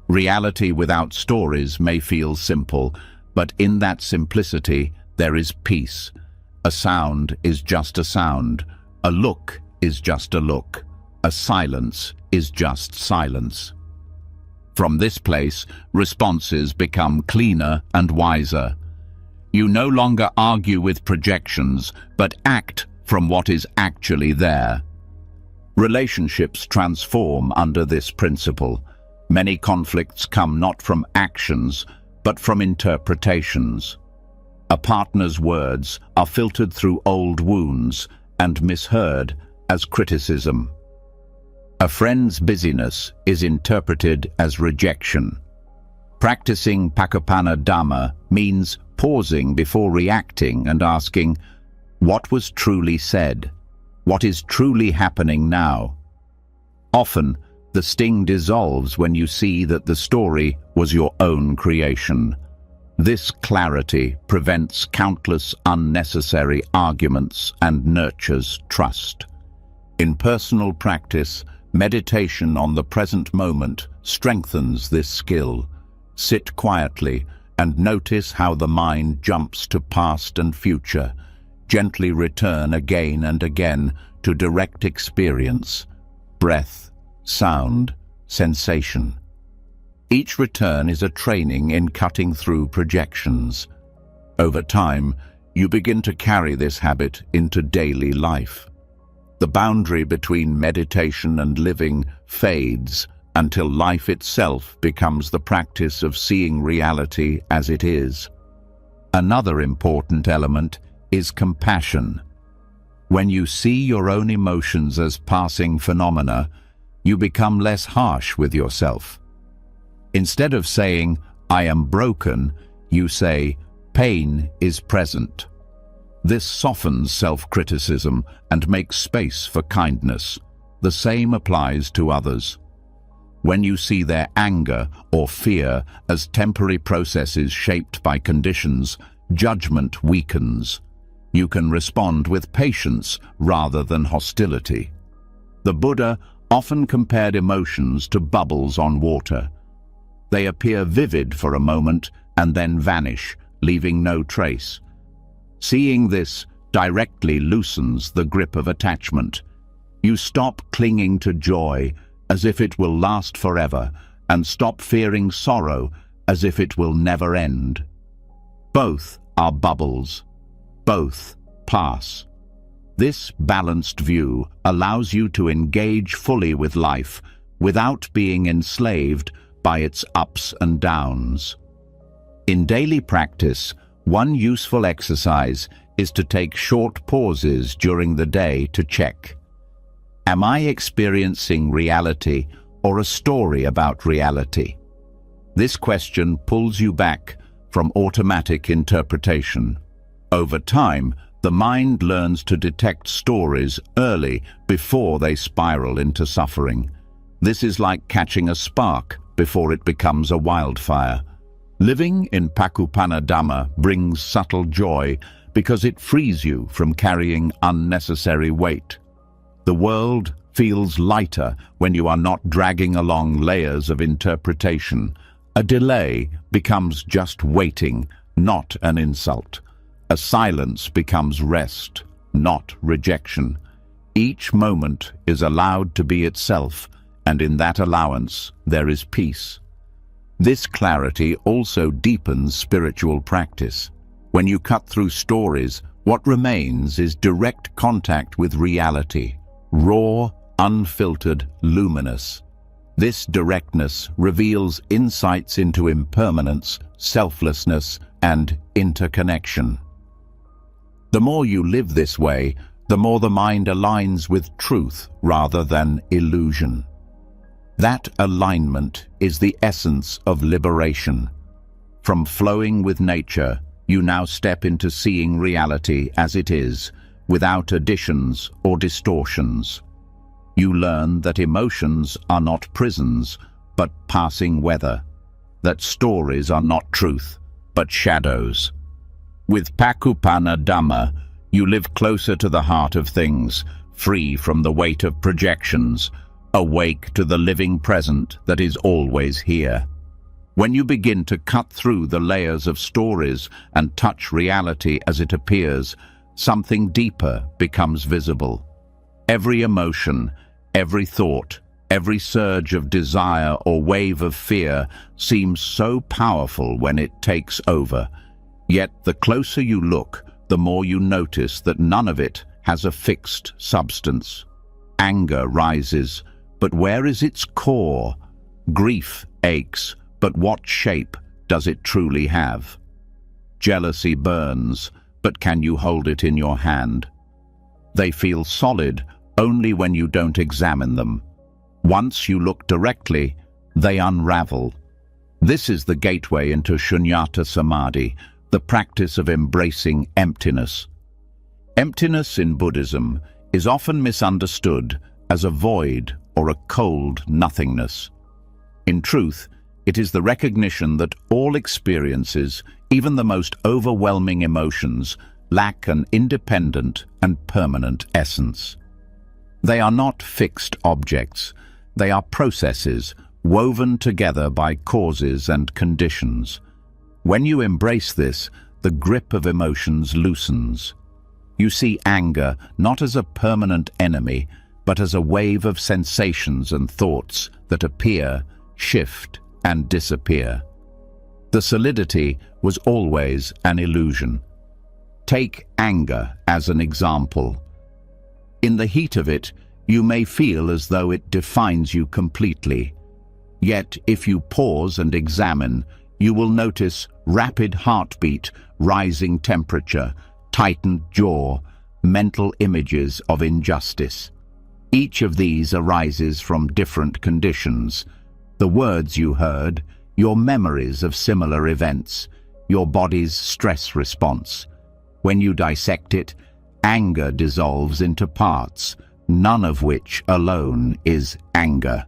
Reality without stories may feel simple, but in that simplicity there is peace. A sound is just a sound. A look is just a look. A silence is just silence. From this place, responses become cleaner and wiser. You no longer argue with projections, but act from what is actually there. Relationships transform under this principle. Many conflicts come not from actions, but from interpretations. A partner's words are filtered through old wounds and misheard as criticism. A friend's busyness is interpreted as rejection. Practicing Pakupana Dhamma means pausing before reacting and asking, what was truly said? What is truly happening now? Often, the sting dissolves when you see that the story was your own creation. This clarity prevents countless unnecessary arguments and nurtures trust. In personal practice, meditation on the present moment strengthens this skill. Sit quietly and notice how the mind jumps to past and future. Gently return again and again to direct experience, breath, sound, sensation. Each return is a training in cutting through projections. Over time, you begin to carry this habit into daily life. The boundary between meditation and living fades until life itself becomes the practice of seeing reality as it is. Another important element is compassion. When you see your own emotions as passing phenomena, you become less harsh with yourself. Instead of saying, I am broken, you say, pain is present. This softens self-criticism and makes space for kindness. The same applies to others. When you see their anger or fear as temporary processes shaped by conditions, judgment weakens. You can respond with patience rather than hostility. The Buddha often compared emotions to bubbles on water. They appear vivid for a moment and then vanish, leaving no trace. Seeing this directly loosens the grip of attachment. You stop clinging to joy as if it will last forever, and stop fearing sorrow as if it will never end. Both are bubbles. Both pass. This balanced view allows you to engage fully with life without being enslaved by its ups and downs. In daily practice, one useful exercise is to take short pauses during the day to check. Am I experiencing reality or a story about reality? This question pulls you back from automatic interpretation. Over time, the mind learns to detect stories early before they spiral into suffering. This is like catching a spark before it becomes a wildfire. Living in Pakupana Dhamma brings subtle joy because it frees you from carrying unnecessary weight. The world feels lighter when you are not dragging along layers of interpretation. A delay becomes just waiting, not an insult. A silence becomes rest, not rejection. Each moment is allowed to be itself, and in that allowance there is peace. This clarity also deepens spiritual practice. When you cut through stories, what remains is direct contact with reality, raw, unfiltered, luminous. This directness reveals insights into impermanence, selflessness, and interconnection. The more you live this way, the more the mind aligns with truth rather than illusion. That alignment is the essence of liberation. From flowing with nature, you now step into seeing reality as it is, without additions or distortions. You learn that emotions are not prisons, but passing weather. That stories are not truth, but shadows. With Pakupana Dhamma, you live closer to the heart of things, free from the weight of projections, awake to the living present that is always here. When you begin to cut through the layers of stories and touch reality as it appears, something deeper becomes visible. Every emotion, every thought, every surge of desire or wave of fear seems so powerful when it takes over. Yet the closer you look, the more you notice that none of it has a fixed substance. Anger rises, but where is its core? Grief aches, but what shape does it truly have? Jealousy burns, but can you hold it in your hand? They feel solid only when you don't examine them. Once you look directly, they unravel. This is the gateway into Shunyata Samadhi, the practice of embracing emptiness. Emptiness in Buddhism is often misunderstood as a void or a cold nothingness. In truth, it is the recognition that all experiences, even the most overwhelming emotions, lack an independent and permanent essence. They are not fixed objects. They are processes woven together by causes and conditions. When you embrace this, the grip of emotions loosens. You see anger not as a permanent enemy, but as a wave of sensations and thoughts that appear, shift, and disappear. The solidity was always an illusion. Take anger as an example. In the heat of it, you may feel as though it defines you completely. Yet, if you pause and examine, you will notice rapid heartbeat, rising temperature, tightened jaw, mental images of injustice. Each of these arises from different conditions. The words you heard, your memories of similar events, your body's stress response. When you dissect it, anger dissolves into parts, none of which alone is anger.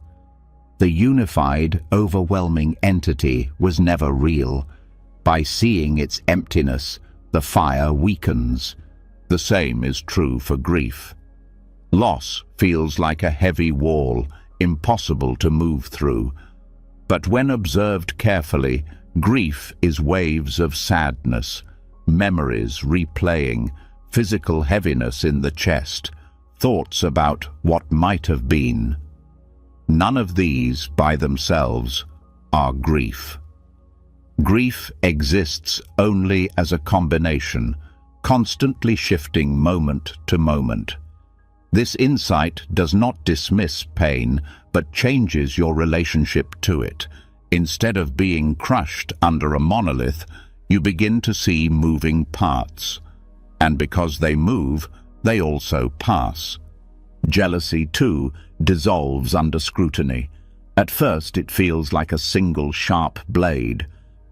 The unified, overwhelming entity was never real. By seeing its emptiness, the fire weakens. The same is true for grief. Loss feels like a heavy wall, impossible to move through. But when observed carefully, grief is waves of sadness, memories replaying, physical heaviness in the chest, thoughts about what might have been. None of these, by themselves, are grief. Grief exists only as a combination, constantly shifting moment to moment. This insight does not dismiss pain, but changes your relationship to it. Instead of being crushed under a monolith, you begin to see moving parts. And because they move, they also pass. Jealousy, too, dissolves under scrutiny. At first it feels like a single sharp blade,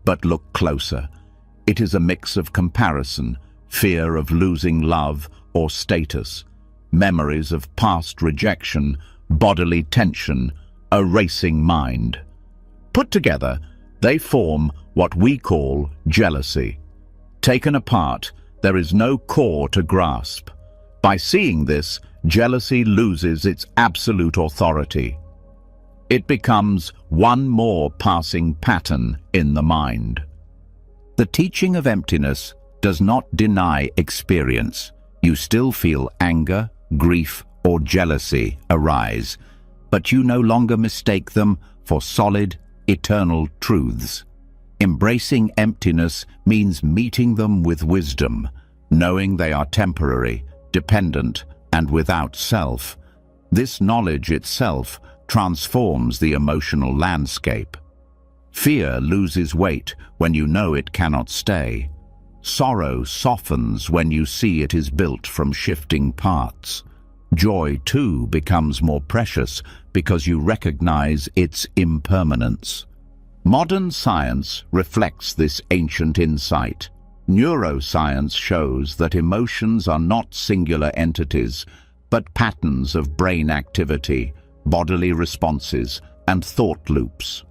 but look closer. It is a mix of comparison, fear of losing love or status, memories of past rejection, bodily tension, a racing mind. Put together, they form what we call jealousy. Taken apart, there is no core to grasp. By seeing this, jealousy loses its absolute authority. It becomes one more passing pattern in the mind. The teaching of emptiness does not deny experience. You still feel anger, grief, or jealousy arise, but you no longer mistake them for solid, eternal truths. Embracing emptiness means meeting them with wisdom, knowing they are temporary, dependent, and without self. This knowledge itself transforms the emotional landscape. Fear loses weight when you know it cannot stay. Sorrow softens when you see it is built from shifting parts. Joy, too, becomes more precious because you recognize its impermanence. Modern science reflects this ancient insight. Neuroscience shows that emotions are not singular entities, but patterns of brain activity, bodily responses, and thought loops.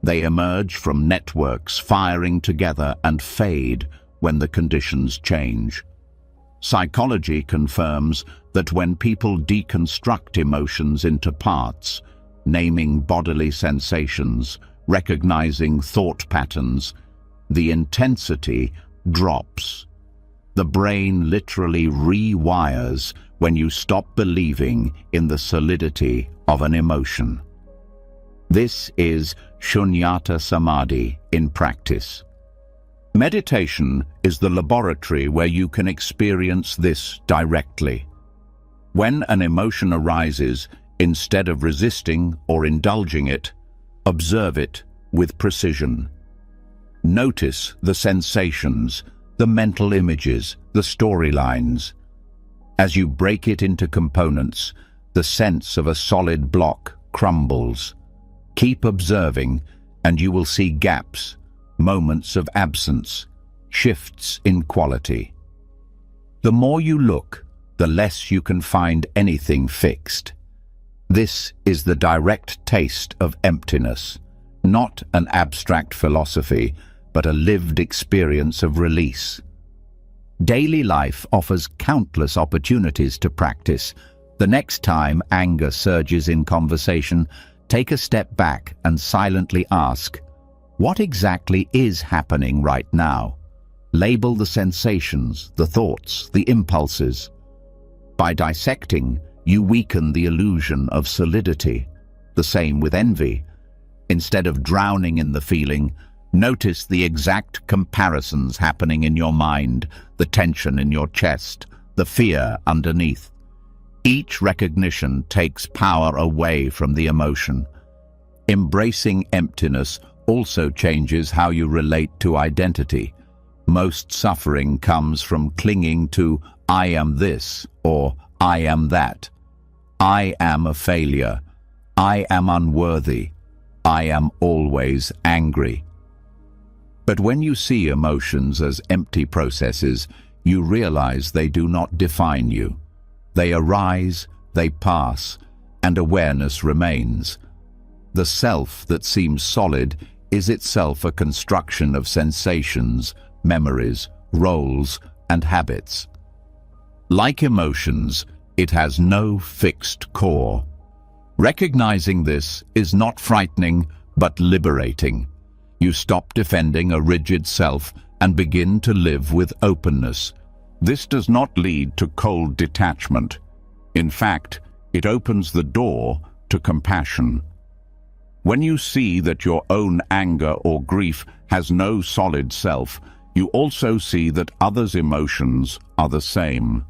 They emerge from networks firing together and fade when the conditions change. Psychology confirms that when people deconstruct emotions into parts, naming bodily sensations, recognizing thought patterns, the intensity drops. The brain literally rewires when you stop believing in the solidity of an emotion. This is Shunyata Samadhi in practice. Meditation is the laboratory where you can experience this directly. When an emotion arises, instead of resisting or indulging it, observe it with precision. Notice the sensations, the mental images, the storylines. As you break it into components, the sense of a solid block crumbles. Keep observing, and you will see gaps, moments of absence, shifts in quality. The more you look, the less you can find anything fixed. This is the direct taste of emptiness, not an abstract philosophy, but a lived experience of release. Daily life offers countless opportunities to practice. The next time anger surges in conversation, take a step back and silently ask, what exactly is happening right now? Label the sensations, the thoughts, the impulses. By dissecting, you weaken the illusion of solidity. The same with envy. Instead of drowning in the feeling, notice the exact comparisons happening in your mind, the tension in your chest, the fear underneath. Each recognition takes power away from the emotion. Embracing emptiness also changes how you relate to identity. Most suffering comes from clinging to "I am this" or "I am that." I am a failure. I am unworthy. I am always angry. But when you see emotions as empty processes, you realize they do not define you. They arise, they pass, and awareness remains. The self that seems solid is itself a construction of sensations, memories, roles, and habits. Like emotions, it has no fixed core. Recognizing this is not frightening, but liberating. You stop defending a rigid self and begin to live with openness. This does not lead to cold detachment. In fact, it opens the door to compassion. When you see that your own anger or grief has no solid self, you also see that others' emotions are the same.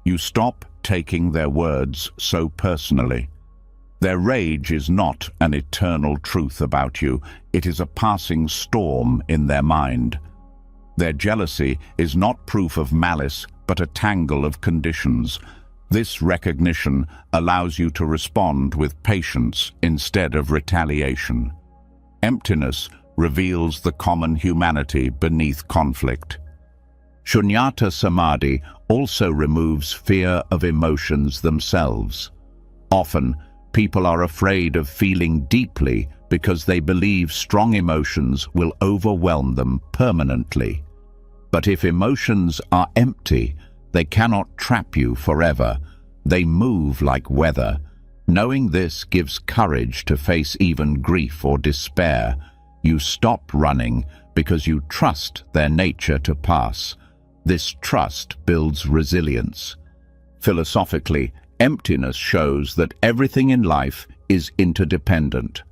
You stop taking their words so personally. Their rage is not an eternal truth about you. It is a passing storm in their mind. Their jealousy is not proof of malice, but a tangle of conditions. This recognition allows you to respond with patience instead of retaliation. Emptiness reveals the common humanity beneath conflict. Shunyata Samadhi also removes fear of emotions themselves. Often, people are afraid of feeling deeply because they believe strong emotions will overwhelm them permanently. But if emotions are empty, they cannot trap you forever. They move like weather. Knowing this gives courage to face even grief or despair. You stop running because you trust their nature to pass. This trust builds resilience. Philosophically, emptiness shows that everything in life is interdependent.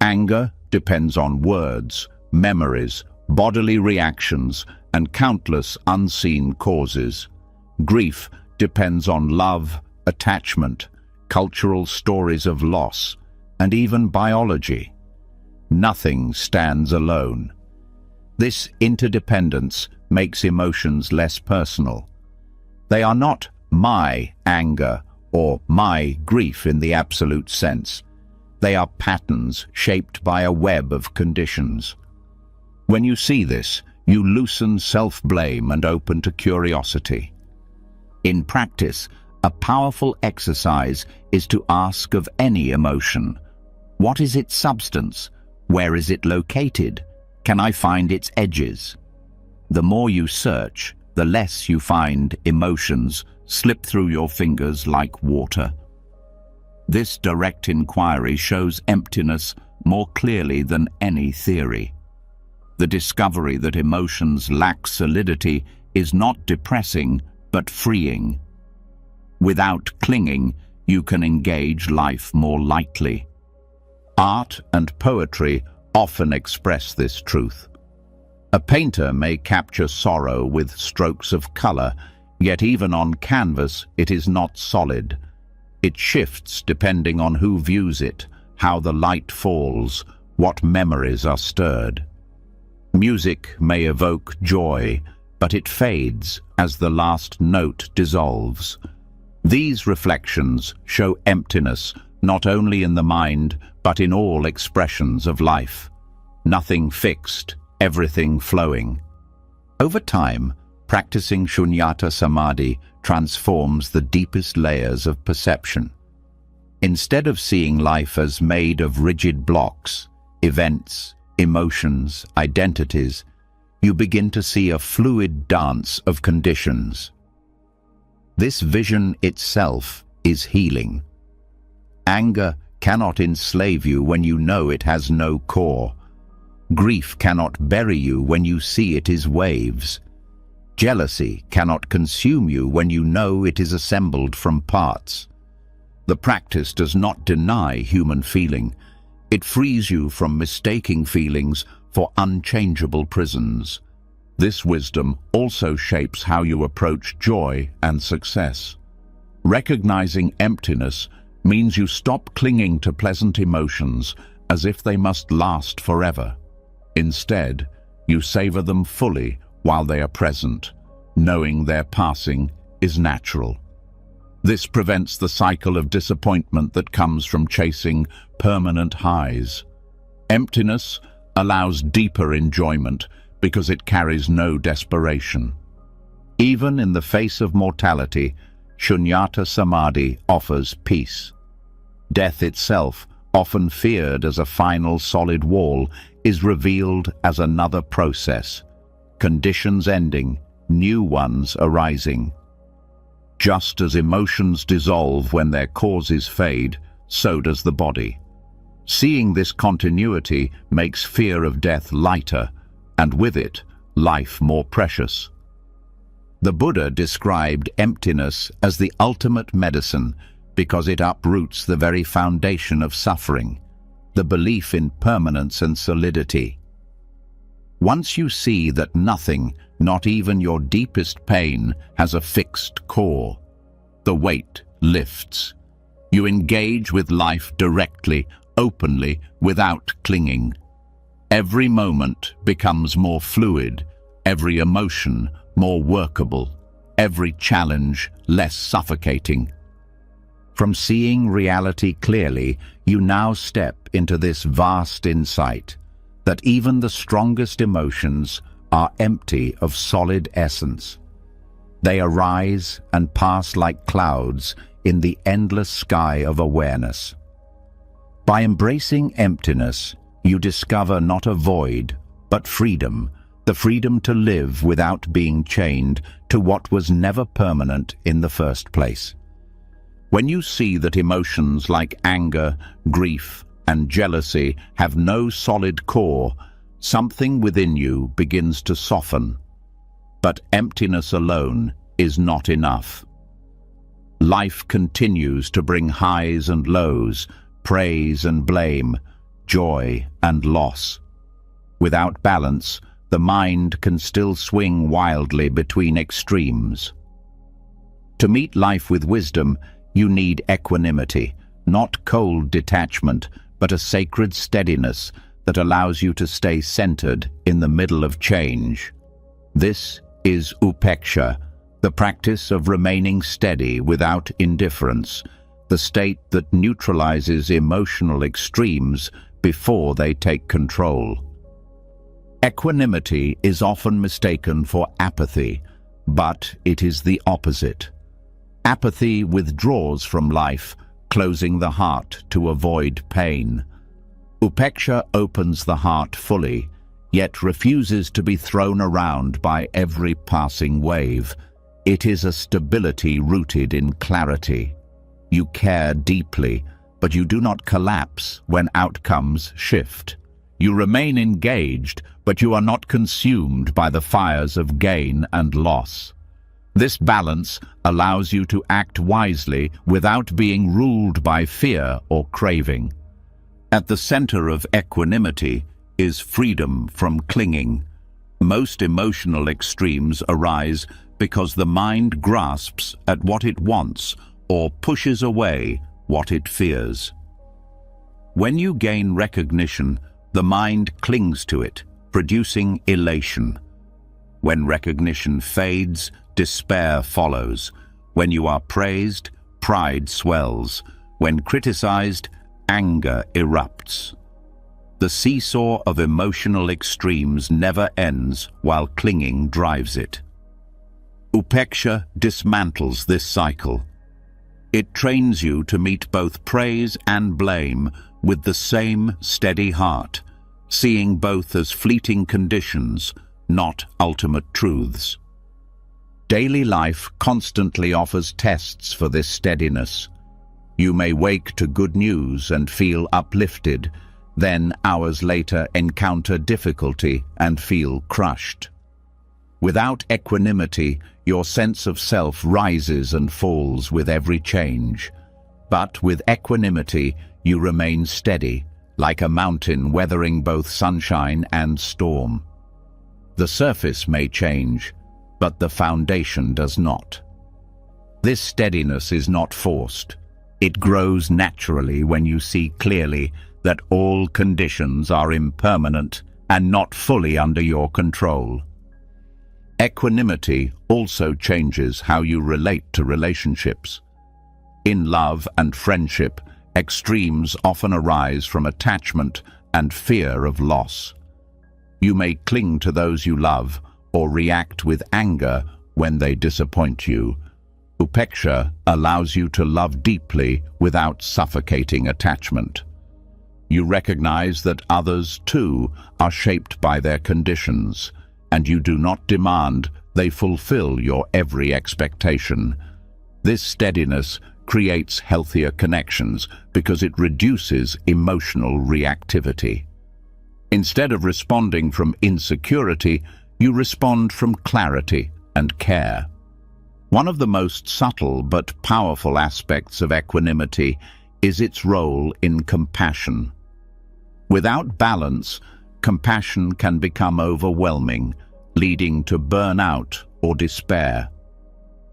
Anger depends on words, memories, bodily reactions, and countless unseen causes. Grief depends on love, attachment, cultural stories of loss, and even biology. Nothing stands alone. This interdependence makes emotions less personal. They are not my anger or my grief in the absolute sense. They are patterns shaped by a web of conditions. When you see this, you loosen self-blame and open to curiosity. In practice, a powerful exercise is to ask of any emotion, what is its substance? Where is it located? Can I find its edges? The more you search, the less you find emotions slip through your fingers like water. This direct inquiry shows emptiness more clearly than any theory. The discovery that emotions lack solidity is not depressing, but freeing. Without clinging, you can engage life more lightly. Art and poetry often express this truth. A painter may capture sorrow with strokes of color, yet even on canvas it is not solid. It shifts depending on who views it, how the light falls, what memories are stirred. Music may evoke joy, but it fades as the last note dissolves. These reflections show emptiness not only in the mind, but in all expressions of life. nothing fixed, everything flowing. Over time, practicing shunyata samadhi transforms the deepest layers of perception. Instead of seeing life as made of rigid blocks, events, emotions, identities, you begin to see a fluid dance of conditions. This vision itself is healing. Anger cannot enslave you when you know it has no core. Grief cannot bury you when you see it is waves. Jealousy cannot consume you when you know it is assembled from parts. The practice does not deny human feeling. It frees you from mistaking feelings for unchangeable prisons. This wisdom also shapes how you approach joy and success. Recognizing emptiness means you stop clinging to pleasant emotions as if they must last forever. Instead, you savor them fully while they are present, knowing their passing is natural. This prevents the cycle of disappointment that comes from chasing permanent highs. Emptiness allows deeper enjoyment because it carries no desperation. Even in the face of mortality, shunyata samadhi offers peace. Death itself, often feared as a final solid wall, is revealed as another process. Conditions ending, new ones arising. Just as emotions dissolve when their causes fade, so does the body. Seeing this continuity makes fear of death lighter, and with it, life more precious. The Buddha described emptiness as the ultimate medicine because it uproots the very foundation of suffering, the belief in permanence and solidity. Once you see that nothing, not even your deepest pain, has a fixed core, the weight lifts. You engage with life directly, openly, without clinging. Every moment becomes more fluid, every emotion more workable, every challenge less suffocating. From seeing reality clearly, you now step into this vast insight that even the strongest emotions are empty of solid essence. They arise and pass like clouds in the endless sky of awareness. By embracing emptiness, you discover not a void, but freedom, the freedom to live without being chained to what was never permanent in the first place. When you see that emotions like anger, grief, and jealousy have no solid core, something within you begins to soften. But emptiness alone is not enough. Life continues to bring highs and lows, praise and blame, joy and loss. Without balance, the mind can still swing wildly between extremes. To meet life with wisdom, you need equanimity, not cold detachment, but a sacred steadiness that allows you to stay centered in the middle of change. This is upeksha, the practice of remaining steady without indifference, the state that neutralizes emotional extremes before they take control. Equanimity is often mistaken for apathy, but it is the opposite. Apathy withdraws from life, closing the heart to avoid pain. Upeksha opens the heart fully, yet refuses to be thrown around by every passing wave. It is a stability rooted in clarity. You care deeply, but you do not collapse when outcomes shift. You remain engaged, but you are not consumed by the fires of gain and loss. This balance allows you to act wisely without being ruled by fear or craving. At the center of equanimity is freedom from clinging. Most emotional extremes arise because the mind grasps at what it wants or pushes away what it fears. When you gain recognition, the mind clings to it, producing elation. When recognition fades, despair follows. When you are praised, pride swells. When criticized, anger erupts. The seesaw of emotional extremes never ends while clinging drives it. Upeksha dismantles this cycle. It trains you to meet both praise and blame with the same steady heart, seeing both as fleeting conditions, not ultimate truths. Daily life constantly offers tests for this steadiness. You may wake to good news and feel uplifted, then hours later encounter difficulty and feel crushed. Without equanimity, your sense of self rises and falls with every change. But with equanimity, you remain steady, like a mountain weathering both sunshine and storm. The surface may change, but the foundation does not. This steadiness is not forced. It grows naturally when you see clearly that all conditions are impermanent and not fully under your control. Equanimity also changes how you relate to relationships. In love and friendship, extremes often arise from attachment and fear of loss. You may cling to those you love or react with anger when they disappoint you. Upeksha allows you to love deeply without suffocating attachment. You recognize that others, too, are shaped by their conditions, and you do not demand they fulfill your every expectation. This steadiness creates healthier connections because it reduces emotional reactivity. Instead of responding from insecurity, you respond from clarity and care. One of the most subtle but powerful aspects of equanimity is its role in compassion. Without balance, compassion can become overwhelming, leading to burnout or despair.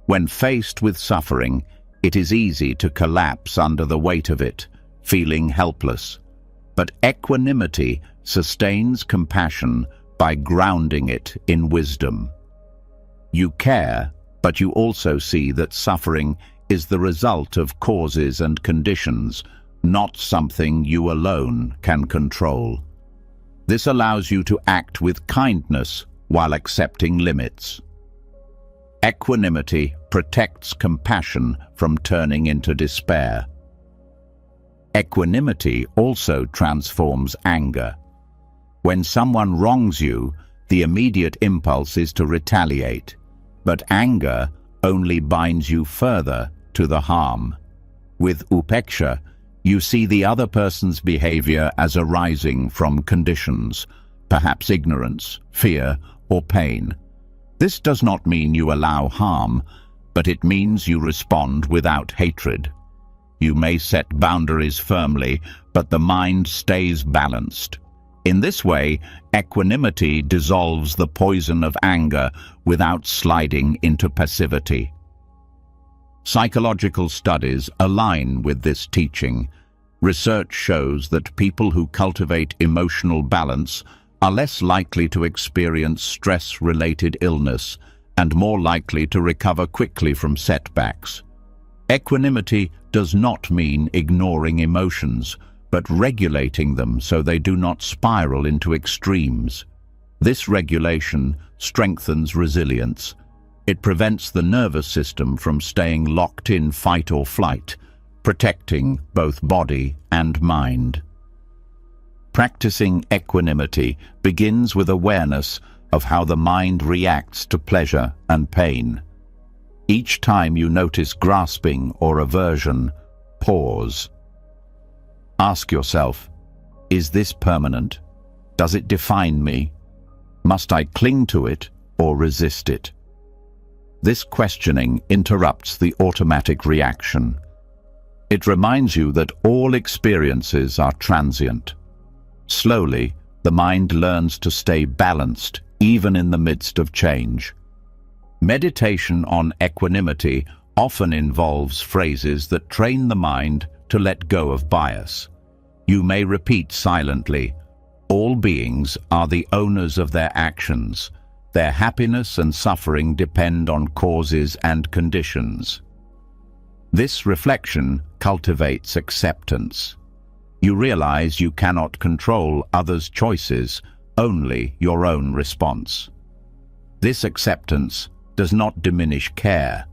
When faced with suffering, it is easy to collapse under the weight of it, feeling helpless. But equanimity sustains compassion by grounding it in wisdom. You care, but you also see that suffering is the result of causes and conditions, not something you alone can control. This allows you to act with kindness while accepting limits. Equanimity protects compassion from turning into despair. Equanimity also transforms anger. When someone wrongs you, the immediate impulse is to retaliate, but anger only binds you further to the harm. With upeksha, you see the other person's behavior as arising from conditions, perhaps ignorance, fear, or pain. This does not mean you allow harm, but it means you respond without hatred. You may set boundaries firmly, but the mind stays balanced. In this way, equanimity dissolves the poison of anger without sliding into passivity. Psychological studies align with this teaching. Research shows that people who cultivate emotional balance are less likely to experience stress-related illness and more likely to recover quickly from setbacks. Equanimity does not mean ignoring emotions, but regulating them so they do not spiral into extremes. This regulation strengthens resilience. It prevents the nervous system from staying locked in fight or flight, protecting both body and mind. Practicing equanimity begins with awareness of how the mind reacts to pleasure and pain. Each time you notice grasping or aversion, pause. Ask yourself, is this permanent? Does it define me? Must I cling to it or resist it? This questioning interrupts the automatic reaction. It reminds you that all experiences are transient. Slowly, the mind learns to stay balanced even in the midst of change. Meditation on equanimity often involves phrases that train the mind to let go of bias. You may repeat silently, "All beings are the owners of their actions. Their happiness and suffering depend on causes and conditions." This reflection cultivates acceptance. You realize you cannot control others' choices, only your own response. This acceptance does not diminish care.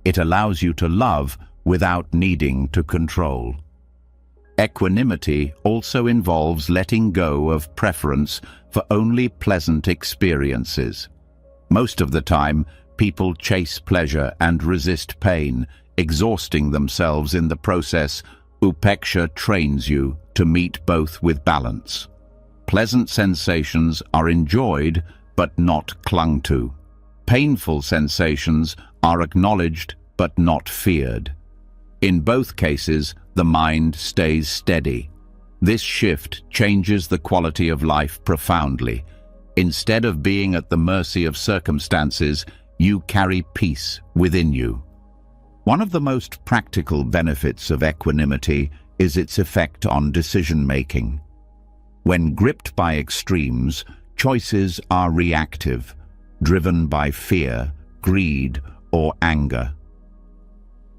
It allows you to love without needing to control. Equanimity also involves letting go of preference for only pleasant experiences. Most of the time, people chase pleasure and resist pain, exhausting themselves in the process. Upeksha trains you to meet both with balance. Pleasant sensations are enjoyed but not clung to. Painful sensations are acknowledged but not feared. In both cases, the mind stays steady. This shift changes the quality of life profoundly. Instead of being at the mercy of circumstances, you carry peace within you. One of the most practical benefits of equanimity is its effect on decision-making. When gripped by extremes, choices are reactive, driven by fear, greed, or anger.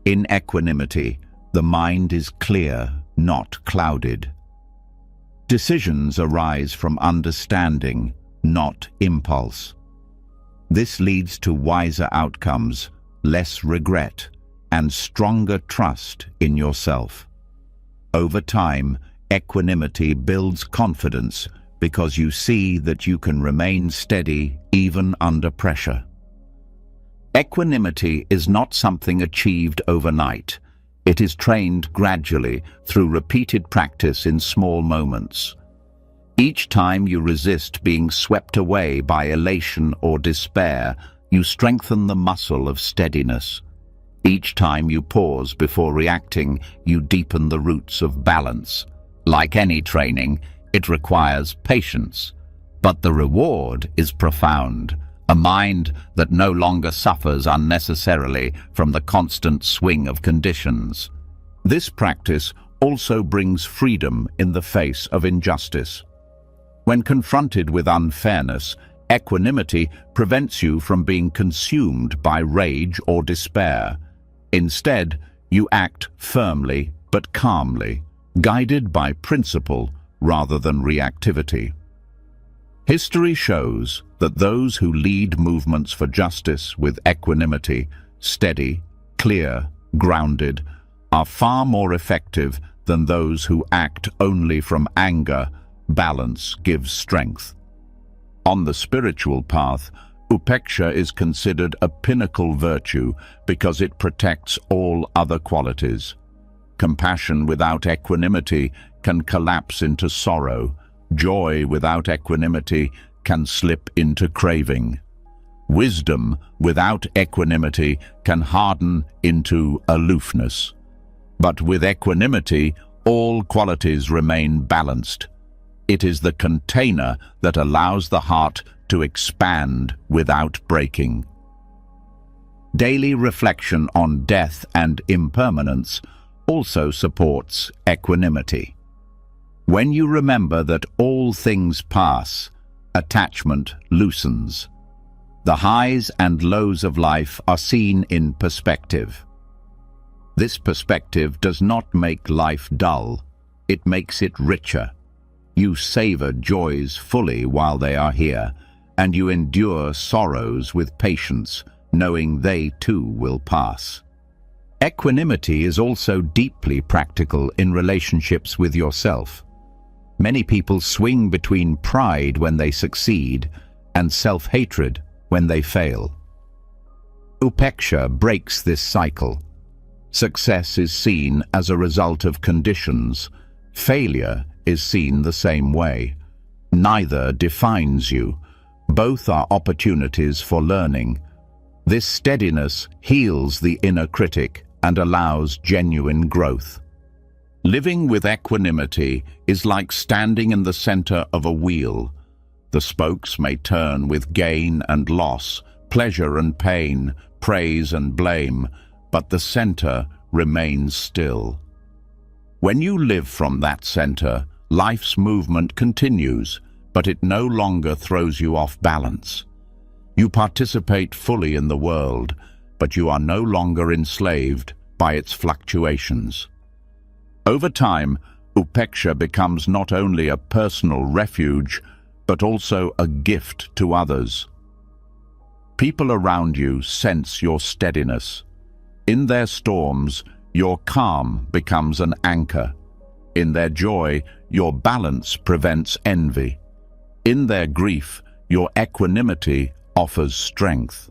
In equanimity, the mind is clear, not clouded. Decisions arise from understanding, not impulse. This leads to wiser outcomes, less regret, and stronger trust in yourself. Over time, equanimity builds confidence because you see that you can remain steady even under pressure. Equanimity is not something achieved overnight. It is trained gradually through repeated practice in small moments. Each time you resist being swept away by elation or despair, you strengthen the muscle of steadiness. Each time you pause before reacting, you deepen the roots of balance. Like any training, it requires patience, but the reward is profound. A mind that no longer suffers unnecessarily from the constant swing of conditions. This practice also brings freedom in the face of injustice. When confronted with unfairness, equanimity prevents you from being consumed by rage or despair. Instead, you act firmly but calmly, guided by principle rather than reactivity. History shows that those who lead movements for justice with equanimity, steady, clear, grounded, are far more effective than those who act only from anger. Balance gives strength. On the spiritual path, upeksha is considered a pinnacle virtue because it protects all other qualities. Compassion without equanimity can collapse into sorrow. Joy without equanimity can slip into craving. Wisdom without equanimity can harden into aloofness. But with equanimity, all qualities remain balanced. It is the container that allows the heart to expand without breaking. Daily reflection on death and impermanence also supports equanimity. When you remember that all things pass, attachment loosens. The highs and lows of life are seen in perspective. This perspective does not make life dull, it makes it richer. You savor joys fully while they are here, and you endure sorrows with patience, knowing they too will pass. Equanimity is also deeply practical in relationships with yourself. Many people swing between pride when they succeed and self-hatred when they fail. Upeksha breaks this cycle. Success is seen as a result of conditions. Failure is seen the same way. Neither defines you. Both are opportunities for learning. This steadiness heals the inner critic and allows genuine growth. Living with equanimity is like standing in the center of a wheel. The spokes may turn with gain and loss, pleasure and pain, praise and blame, but the center remains still. When you live from that center, life's movement continues, but it no longer throws you off balance. You participate fully in the world, but you are no longer enslaved by its fluctuations. Over time, Upeksha becomes not only a personal refuge, but also a gift to others. People around you sense your steadiness. In their storms, your calm becomes an anchor. In their joy, your balance prevents envy. In their grief, your equanimity offers strength.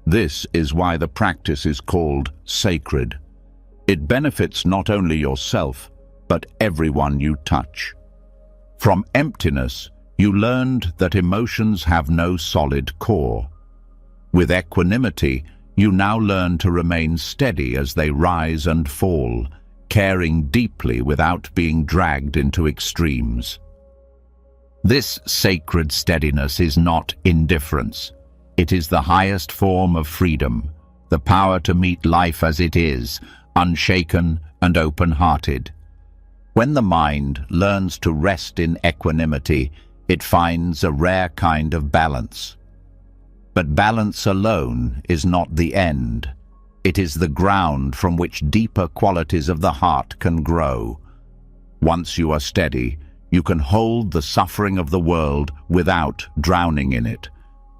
This is why the practice is called sacred. It benefits not only yourself, but everyone you touch. From emptiness, you learned that emotions have no solid core. With equanimity, you now learn to remain steady as they rise and fall, caring deeply without being dragged into extremes. This sacred steadiness is not indifference. It is the highest form of freedom, the power to meet life as it is, unshaken and open-hearted. When the mind learns to rest in equanimity, it finds a rare kind of balance. But balance alone is not the end. It is the ground from which deeper qualities of the heart can grow. Once you are steady, you can hold the suffering of the world without drowning in it,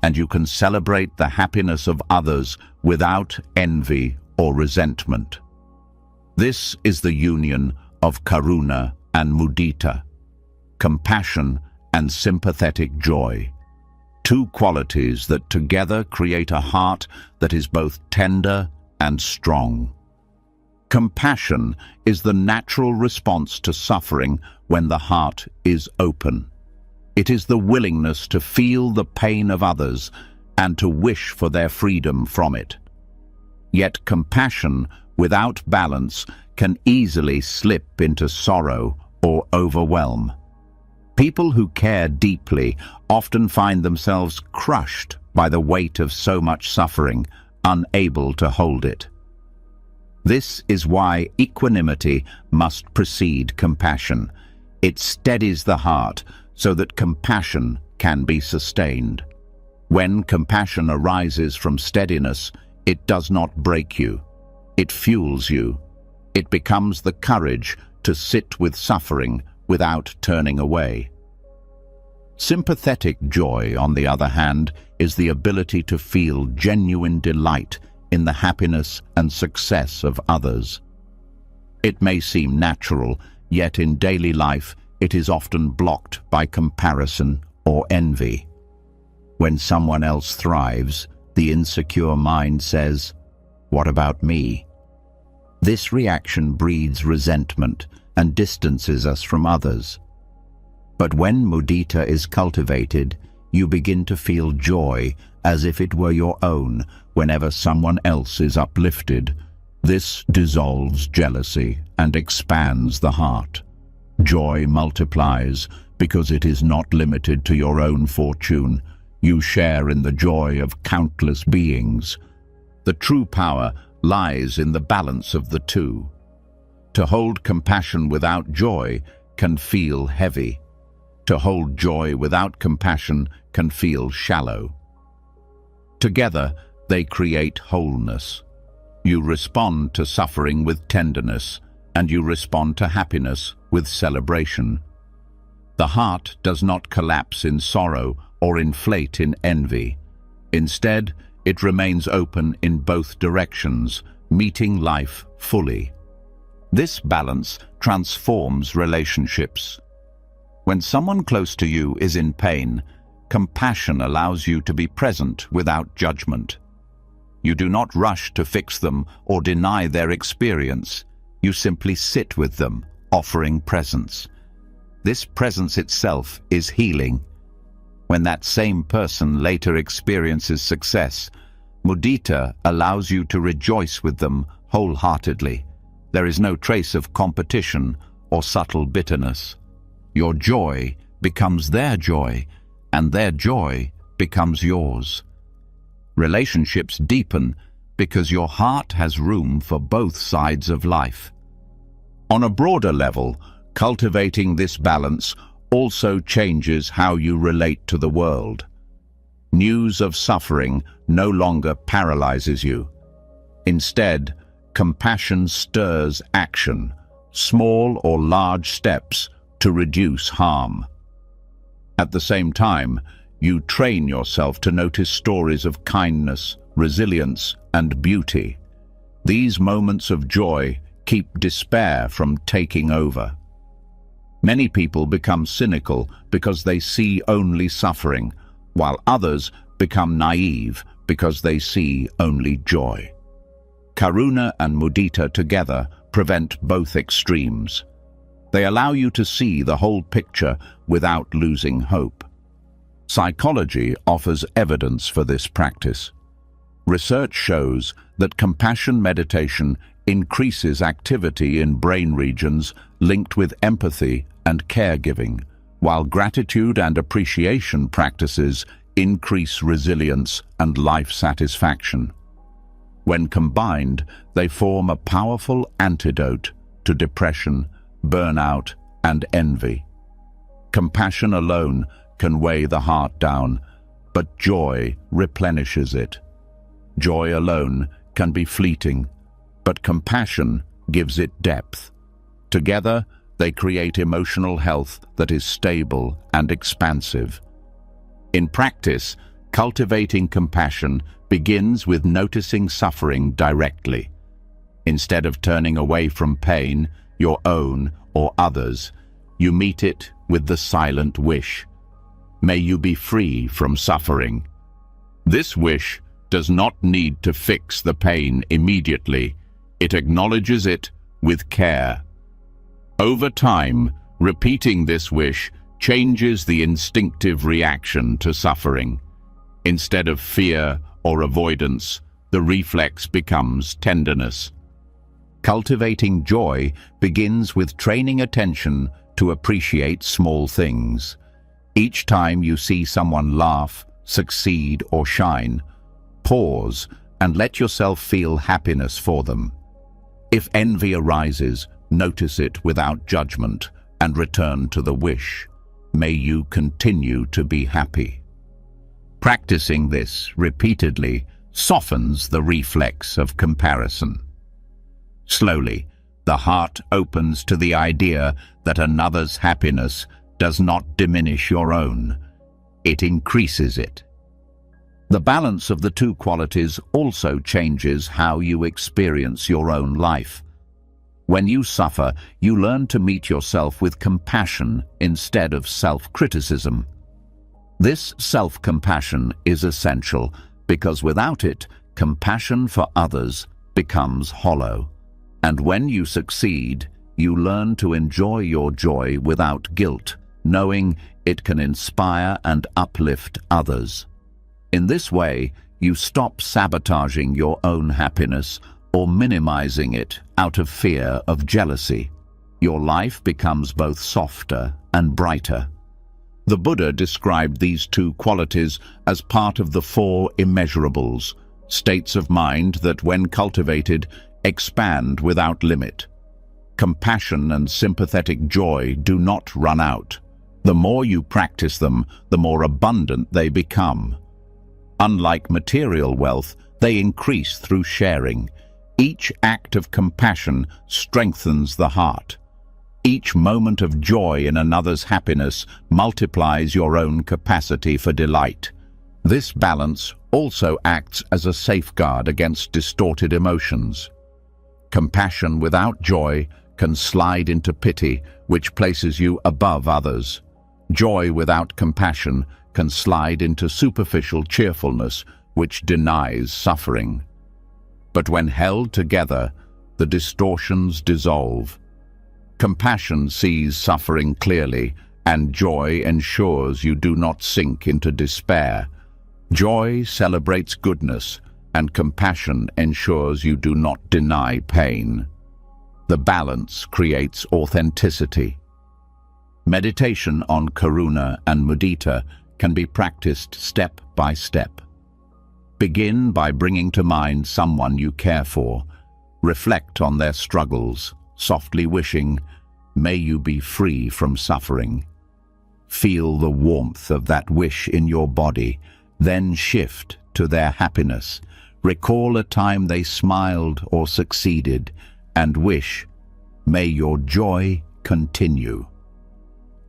and you can celebrate the happiness of others without envy or resentment. This is the union of karuna and mudita, compassion and sympathetic joy, two qualities that together create a heart that is both tender and strong. Compassion is the natural response to suffering when the heart is open. It is the willingness to feel the pain of others and to wish for their freedom from it. Yet compassion without balance can easily slip into sorrow or overwhelm. People who care deeply often find themselves crushed by the weight of so much suffering, unable to hold it. This is why equanimity must precede compassion. It steadies the heart so that compassion can be sustained. When compassion arises from steadiness, it does not break you. It fuels you. It becomes the courage to sit with suffering without turning away. Sympathetic joy, on the other hand, is the ability to feel genuine delight in the happiness and success of others. It may seem natural, yet in daily life it is often blocked by comparison or envy. When someone else thrives, the insecure mind says, "What about me?" This reaction breeds resentment and distances us from others. But when mudita is cultivated, you begin to feel joy as if it were your own whenever someone else is uplifted. This dissolves jealousy and expands the heart. Joy multiplies because it is not limited to your own fortune. You share in the joy of countless beings. The true power lies in the balance of the two. To hold compassion without joy can feel heavy. To hold joy without compassion can feel shallow. Together, they create wholeness. You respond to suffering with tenderness, and you respond to happiness with celebration. The heart does not collapse in sorrow or inflate in envy. Instead, it remains open in both directions, meeting life fully. This balance transforms relationships. When someone close to you is in pain, compassion allows you to be present without judgment. You do not rush to fix them or deny their experience. You simply sit with them, offering presence. This presence itself is healing. When that same person later experiences success, mudita allows you to rejoice with them wholeheartedly. There is no trace of competition or subtle bitterness. Your joy becomes their joy, and their joy becomes yours. Relationships deepen because your heart has room for both sides of life. On a broader level, cultivating this balance also changes how you relate to the world. News of suffering no longer paralyzes you. Instead, compassion stirs action, small or large steps to reduce harm. At the same time, you train yourself to notice stories of kindness, resilience, and beauty. These moments of joy keep despair from taking over. Many people become cynical because they see only suffering, while others become naive because they see only joy. Karuna and mudita together prevent both extremes. They allow you to see the whole picture without losing hope. Psychology offers evidence for this practice. Research shows that compassion meditation increases activity in brain regions linked with empathy and caregiving, while gratitude and appreciation practices increase resilience and life satisfaction. When combined, they form a powerful antidote to depression, burnout, and envy. Compassion alone can weigh the heart down, but joy replenishes it. Joy alone can be fleeting, but compassion gives it depth. Together, they create emotional health that is stable and expansive. In practice, cultivating compassion begins with noticing suffering directly. Instead of turning away from pain, your own or others, you meet it with the silent wish. May you be free from suffering. This wish does not need to fix the pain immediately. It acknowledges it with care. Over time, repeating this wish changes the instinctive reaction to suffering. Instead of fear or avoidance, the reflex becomes tenderness. Cultivating joy begins with training attention to appreciate small things. Each time you see someone laugh, succeed, or shine, pause and let yourself feel happiness for them. If envy arises, notice it without judgment and return to the wish. May you continue to be happy. Practicing this repeatedly softens the reflex of comparison. Slowly, the heart opens to the idea that another's happiness does not diminish your own. It increases it. The balance of the two qualities also changes how you experience your own life. When you suffer, you learn to meet yourself with compassion instead of self-criticism. This self-compassion is essential because without it, compassion for others becomes hollow. And when you succeed, you learn to enjoy your joy without guilt, knowing it can inspire and uplift others. In this way, you stop sabotaging your own happiness or minimizing it out of fear of jealousy. Your life becomes both softer and brighter. The Buddha described these two qualities as part of the four immeasurables, states of mind that, when cultivated, expand without limit. Compassion and sympathetic joy do not run out. The more you practice them, the more abundant they become. Unlike material wealth, they increase through sharing. Each act of compassion strengthens the heart. Each moment of joy in another's happiness multiplies your own capacity for delight. This balance also acts as a safeguard against distorted emotions. Compassion without joy can slide into pity, which places you above others. Joy without compassion can slide into superficial cheerfulness, which denies suffering. But when held together, the distortions dissolve. Compassion sees suffering clearly, and joy ensures you do not sink into despair. Joy celebrates goodness, and compassion ensures you do not deny pain. The balance creates authenticity. Meditation on karuna and mudita can be practiced step by step. Begin by bringing to mind someone you care for. Reflect on their struggles, softly wishing, "May you be free from suffering." Feel the warmth of that wish in your body, then shift to their happiness. Recall a time they smiled or succeeded, and wish, May your joy continue.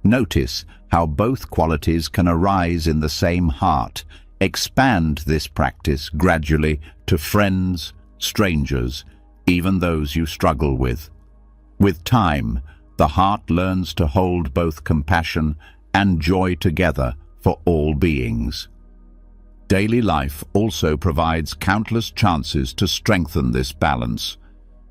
Notice how both qualities can arise in the same heart. Expand this practice gradually to friends, strangers, even those you struggle with. With time, the heart learns to hold both compassion and joy together for all beings. Daily life also provides countless chances to strengthen this balance.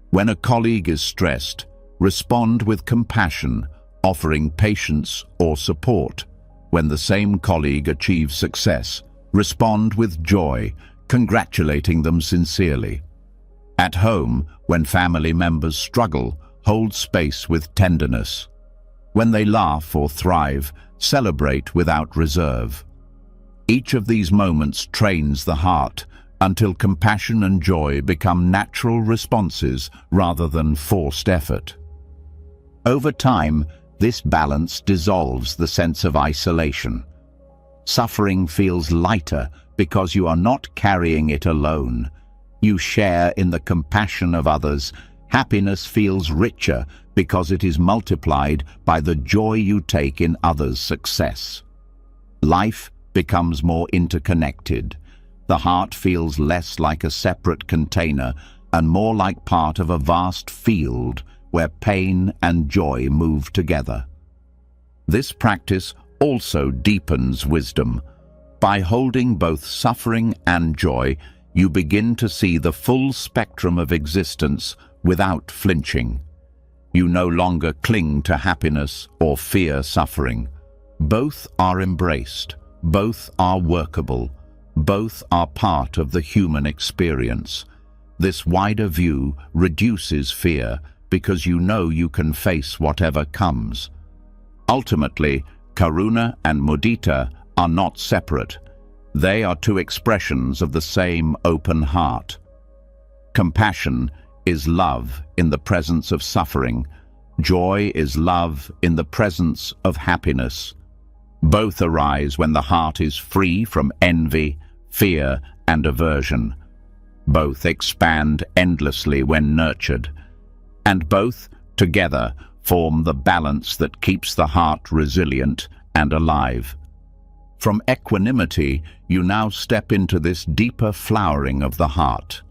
When a colleague is stressed, respond with compassion, offering patience or support. When the same colleague achieves success, respond with joy, congratulating them sincerely. At home, when family members struggle, hold space with tenderness. When they laugh or thrive, celebrate without reserve. Each of these moments trains the heart until compassion and joy become natural responses rather than forced effort. Over time, this balance dissolves the sense of isolation. Suffering feels lighter because you are not carrying it alone. You share in the compassion of others. Happiness feels richer because it is multiplied by the joy you take in others' success. Life becomes more interconnected. The heart feels less like a separate container and more like part of a vast field where pain and joy move together. This practice also deepens wisdom. By holding both suffering and joy, you begin to see the full spectrum of existence without flinching. You no longer cling to happiness or fear suffering. Both are embraced, both are workable, both are part of the human experience. This wider view reduces fear because you know you can face whatever comes. Ultimately, karuna and mudita are not separate. They are two expressions of the same open heart. Compassion is love in the presence of suffering. Joy is love in the presence of happiness. Both arise when the heart is free from envy, fear, and aversion. Both expand endlessly when nurtured. And both, together, form the balance that keeps the heart resilient and alive. From equanimity, you now step into this deeper flowering of the heart.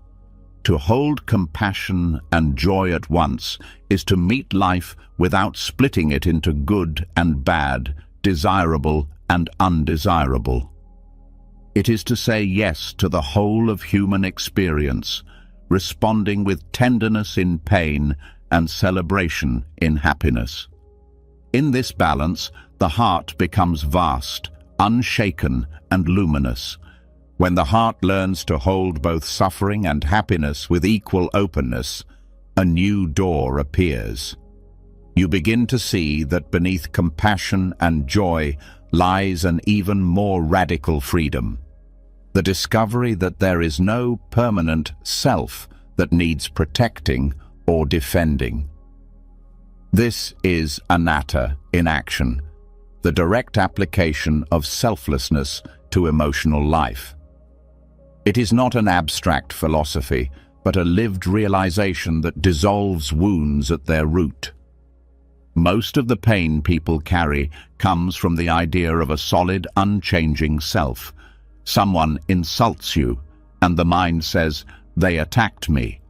To hold compassion and joy at once is to meet life without splitting it into good and bad, desirable and undesirable. It is to say yes to the whole of human experience, responding with tenderness in pain and celebration in happiness. In this balance, the heart becomes vast, unshaken and luminous. When the heart learns to hold both suffering and happiness with equal openness, a new door appears. You begin to see that beneath compassion and joy lies an even more radical freedom. The discovery that there is no permanent self that needs protecting or defending. This is anatta in action, the direct application of selflessness to emotional life. It is not an abstract philosophy, but a lived realization that dissolves wounds at their root. Most of the pain people carry comes from the idea of a solid, unchanging self. Someone insults you, and the mind says, "They attacked me."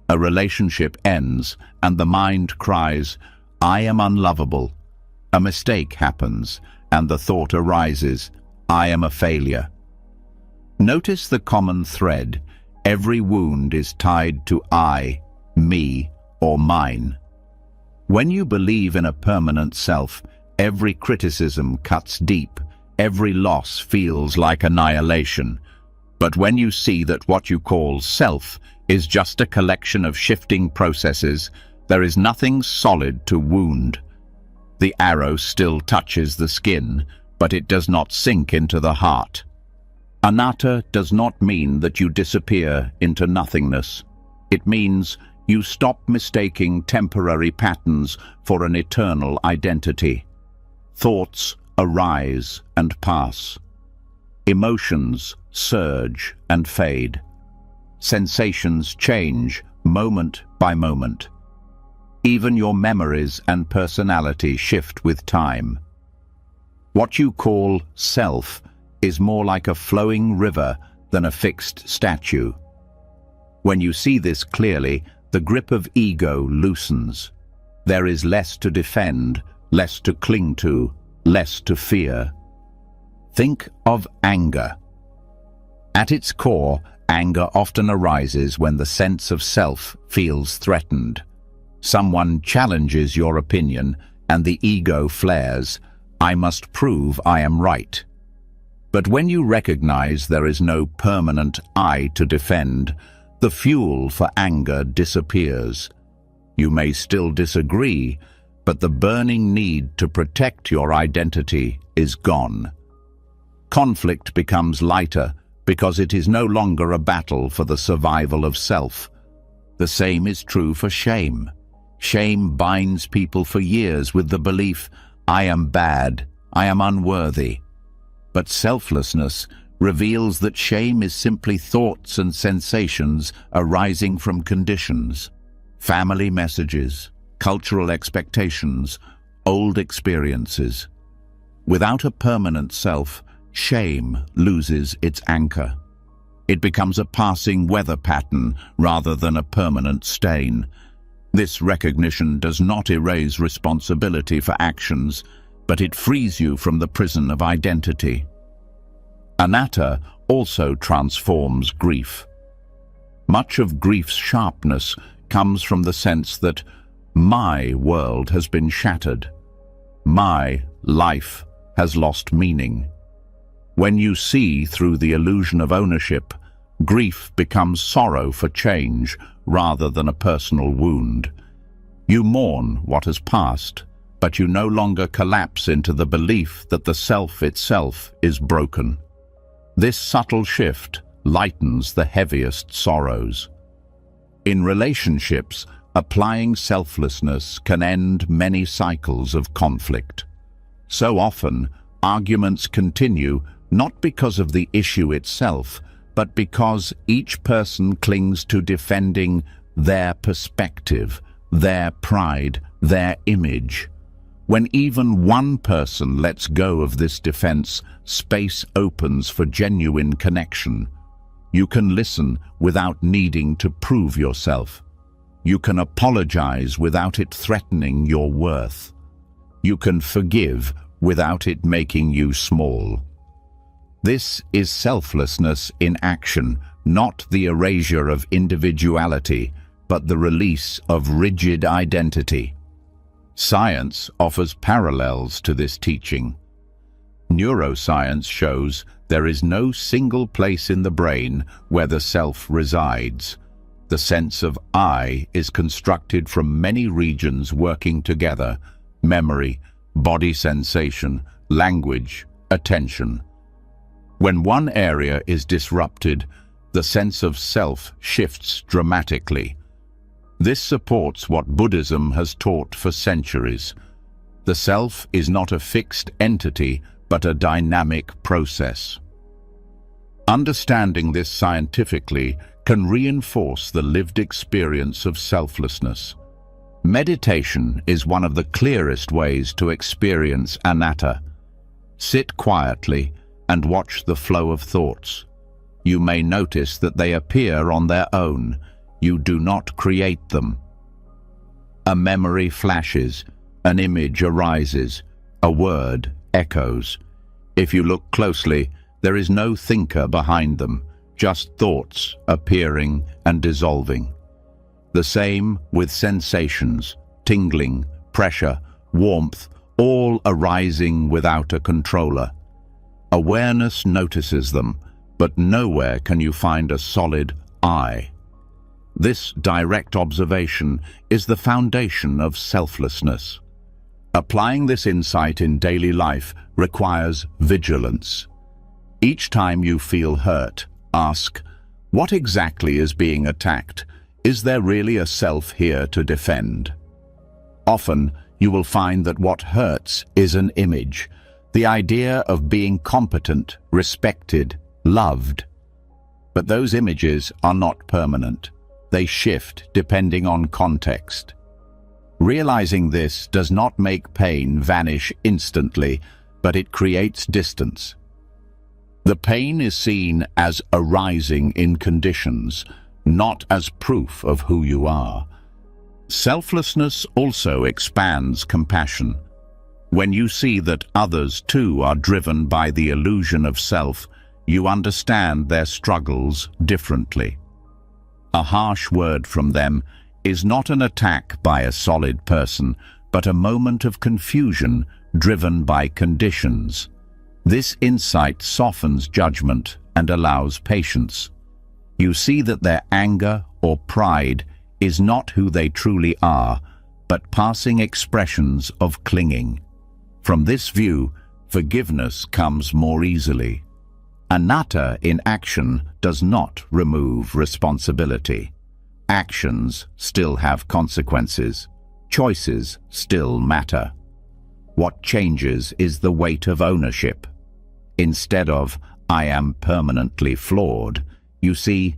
A relationship ends, and the mind cries, "I am unlovable." A mistake happens, and the thought arises, "I am a failure." Notice the common thread. Every wound is tied to I, me, or mine. When you believe in a permanent self, every criticism cuts deep, every loss feels like annihilation. But when you see that what you call self is just a collection of shifting processes, there is nothing solid to wound. The arrow still touches the skin, but it does not sink into the heart. Anatta does not mean that you disappear into nothingness. It means you stop mistaking temporary patterns for an eternal identity. Thoughts arise and pass. Emotions surge and fade. Sensations change moment by moment. Even your memories and personality shift with time. What you call self is more like a flowing river than a fixed statue. When you see this clearly, the grip of ego loosens. There is less to defend, less to cling to, less to fear. Think of anger. At its core, anger often arises when the sense of self feels threatened. Someone challenges your opinion and the ego flares. I must prove I am right. But when you recognize there is no permanent I to defend, the fuel for anger disappears. You may still disagree, but the burning need to protect your identity is gone. Conflict becomes lighter because it is no longer a battle for the survival of self. The same is true for shame. Shame binds people for years with the belief, I am bad, I am unworthy. But selflessness reveals that shame is simply thoughts and sensations arising from conditions, family messages, cultural expectations, old experiences. Without a permanent self, shame loses its anchor. It becomes a passing weather pattern rather than a permanent stain. This recognition does not erase responsibility for actions, but it frees you from the prison of identity. Anatta also transforms grief. Much of grief's sharpness comes from the sense that my world has been shattered. My life has lost meaning. When you see through the illusion of ownership, grief becomes sorrow for change rather than a personal wound. You mourn what has passed, but you no longer collapse into the belief that the self itself is broken. This subtle shift lightens the heaviest sorrows. In relationships, applying selflessness can end many cycles of conflict. So often, arguments continue not because of the issue itself, but because each person clings to defending their perspective, their pride, their image. When even one person lets go of this defense, space opens for genuine connection. You can listen without needing to prove yourself. You can apologize without it threatening your worth. You can forgive without it making you small. This is selflessness in action, not the erasure of individuality, but the release of rigid identity. Science offers parallels to this teaching. Neuroscience shows there is no single place in the brain where the self resides. The sense of I is constructed from many regions working together: memory, body sensation, language, attention. When one area is disrupted, the sense of self shifts dramatically. This supports what Buddhism has taught for centuries. The self is not a fixed entity, but a dynamic process. Understanding this scientifically can reinforce the lived experience of selflessness. Meditation is one of the clearest ways to experience anatta. Sit quietly and watch the flow of thoughts. You may notice that they appear on their own. You do not create them. A memory flashes, an image arises, a word echoes. If you look closely, there is no thinker behind them, just thoughts appearing and dissolving. The same with sensations, tingling, pressure, warmth, all arising without a controller. Awareness notices them, but nowhere can you find a solid I. This direct observation is the foundation of selflessness. Applying this insight in daily life requires vigilance. Each time you feel hurt, ask, what exactly is being attacked? Is there really a self here to defend? Often, you will find that what hurts is an image, the idea of being competent, respected, loved. But those images are not permanent. They shift depending on context. Realizing this does not make pain vanish instantly, but it creates distance. The pain is seen as arising in conditions, not as proof of who you are. Selflessness also expands compassion. When you see that others too are driven by the illusion of self, you understand their struggles differently. A harsh word from them is not an attack by a solid person, but a moment of confusion driven by conditions. This insight softens judgment and allows patience. You see that their anger or pride is not who they truly are, but passing expressions of clinging. From this view, forgiveness comes more easily. Anatta in action does not remove responsibility. Actions still have consequences. Choices still matter. What changes is the weight of ownership. Instead of, "I am permanently flawed," you see,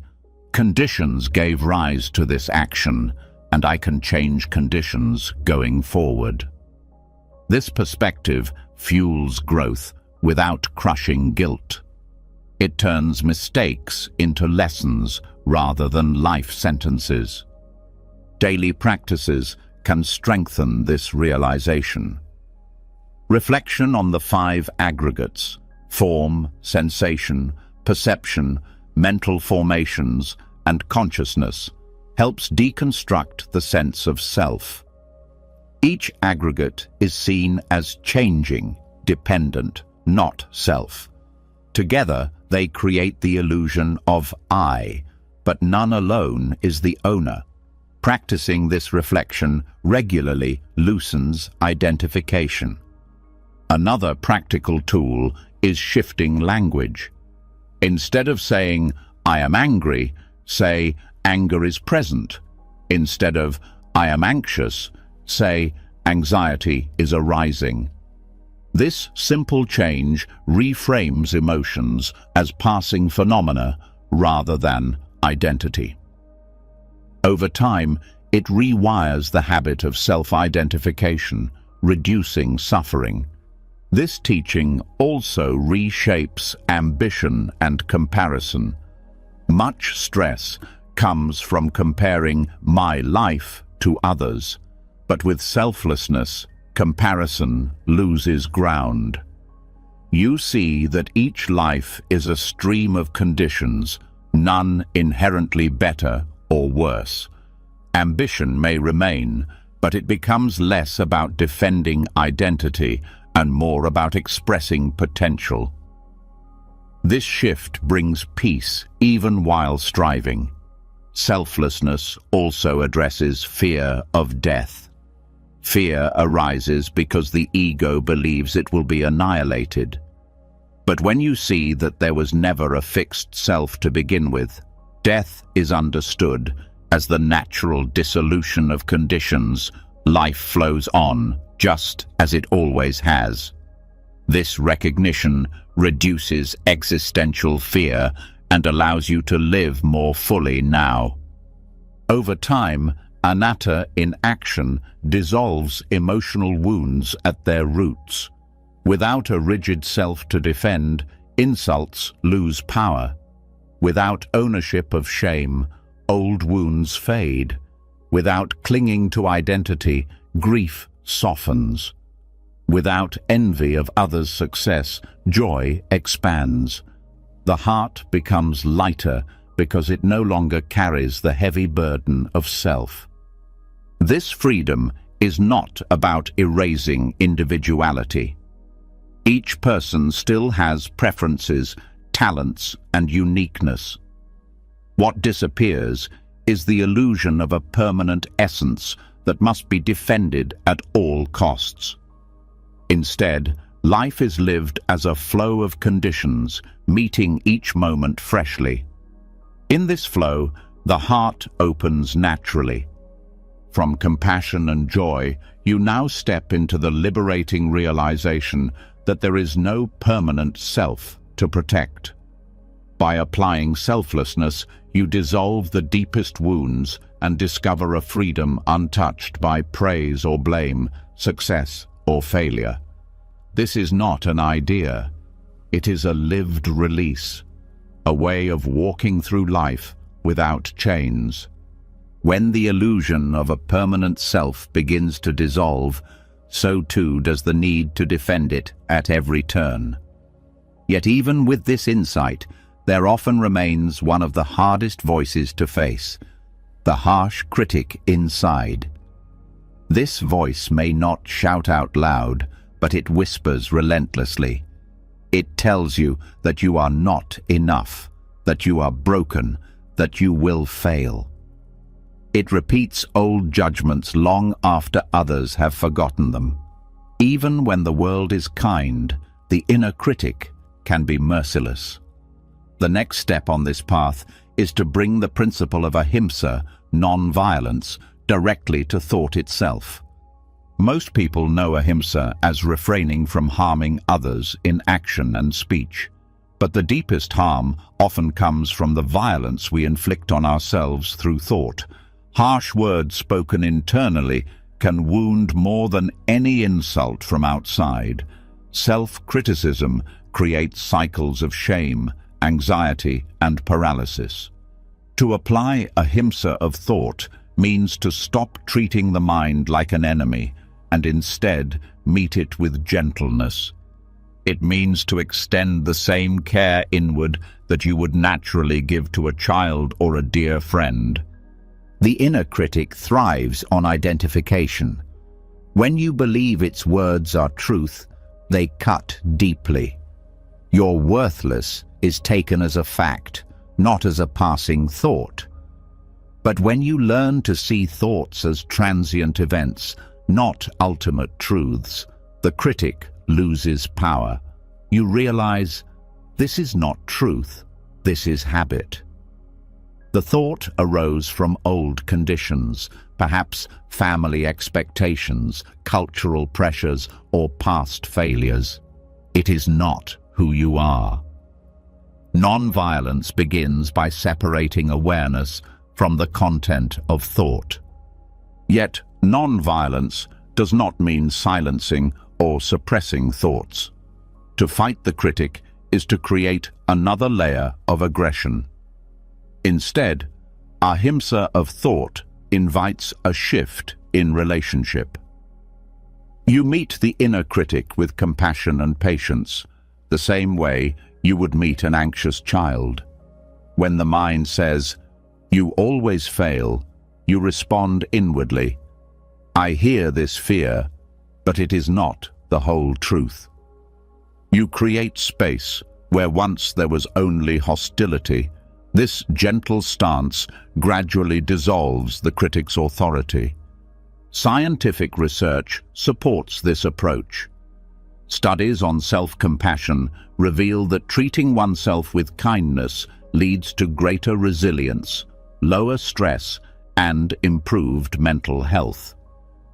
conditions gave rise to this action, and I can change conditions going forward. This perspective fuels growth without crushing guilt. It turns mistakes into lessons rather than life sentences. Daily practices can strengthen this realization. Reflection on the 5 aggregates: form, sensation, perception, mental formations, and consciousness helps deconstruct the sense of self. Each aggregate is seen as changing, dependent, not self. Together, they create the illusion of I, but none alone is the owner. Practicing this reflection regularly loosens identification. Another practical tool is shifting language. Instead of saying, "I am angry," say, "Anger is present." Instead of, "I am anxious," say, "Anxiety is arising." This simple change reframes emotions as passing phenomena rather than identity. Over time, it rewires the habit of self-identification, reducing suffering. This teaching also reshapes ambition and comparison. Much stress comes from comparing my life to others, but with selflessness, comparison loses ground. You see that each life is a stream of conditions, none inherently better or worse. Ambition may remain, but it becomes less about defending identity and more about expressing potential. This shift brings peace even while striving. Selflessness also addresses fear of death. Fear arises because the ego believes it will be annihilated. But when you see that there was never a fixed self to begin with, death is understood as the natural dissolution of conditions. Life flows on, just as it always has. This recognition reduces existential fear and allows you to live more fully now. Over time, anatta in action dissolves emotional wounds at their roots. Without a rigid self to defend, insults lose power. Without ownership of shame, old wounds fade. Without clinging to identity, grief softens. Without envy of others' success, joy expands. The heart becomes lighter because it no longer carries the heavy burden of self. This freedom is not about erasing individuality. Each person still has preferences, talents, and uniqueness. What disappears is the illusion of a permanent essence that must be defended at all costs. Instead, life is lived as a flow of conditions, meeting each moment freshly. In this flow, the heart opens naturally. From compassion and joy, you now step into the liberating realization that there is no permanent self to protect. By applying selflessness, you dissolve the deepest wounds and discover a freedom untouched by praise or blame, success or failure. This is not an idea. It is a lived release, a way of walking through life without chains. When the illusion of a permanent self begins to dissolve, so too does the need to defend it at every turn. Yet even with this insight, there often remains one of the hardest voices to face, the harsh critic inside. This voice may not shout out loud, but it whispers relentlessly. It tells you that you are not enough, that you are broken, that you will fail. It repeats old judgments long after others have forgotten them. Even when the world is kind, the inner critic can be merciless. The next step on this path is to bring the principle of ahimsa, non-violence, directly to thought itself. Most people know ahimsa as refraining from harming others in action and speech. But the deepest harm often comes from the violence we inflict on ourselves through thought. Harsh words spoken internally can wound more than any insult from outside. Self-criticism creates cycles of shame, anxiety, and paralysis. To apply ahimsa of thought means to stop treating the mind like an enemy and instead meet it with gentleness. It means to extend the same care inward that you would naturally give to a child or a dear friend. The inner critic thrives on identification. When you believe its words are truth, they cut deeply. Your worthless is taken as a fact, not as a passing thought. But when you learn to see thoughts as transient events, not ultimate truths, the critic loses power. You realize, this is not truth, this is habit. The thought arose from old conditions, perhaps family expectations, cultural pressures, or past failures. It is not who you are. Non-violence begins by separating awareness from the content of thought. Yet, non-violence does not mean silencing or suppressing thoughts. To fight the critic is to create another layer of aggression. Instead, ahimsa of thought invites a shift in relationship. You meet the inner critic with compassion and patience, the same way you would meet an anxious child. When the mind says, "You always fail," you respond inwardly, "I hear this fear, but it is not the whole truth." You create space where once there was only hostility. This gentle stance gradually dissolves the critic's authority. Scientific research supports this approach. Studies on self-compassion reveal that treating oneself with kindness leads to greater resilience, lower stress, and improved mental health.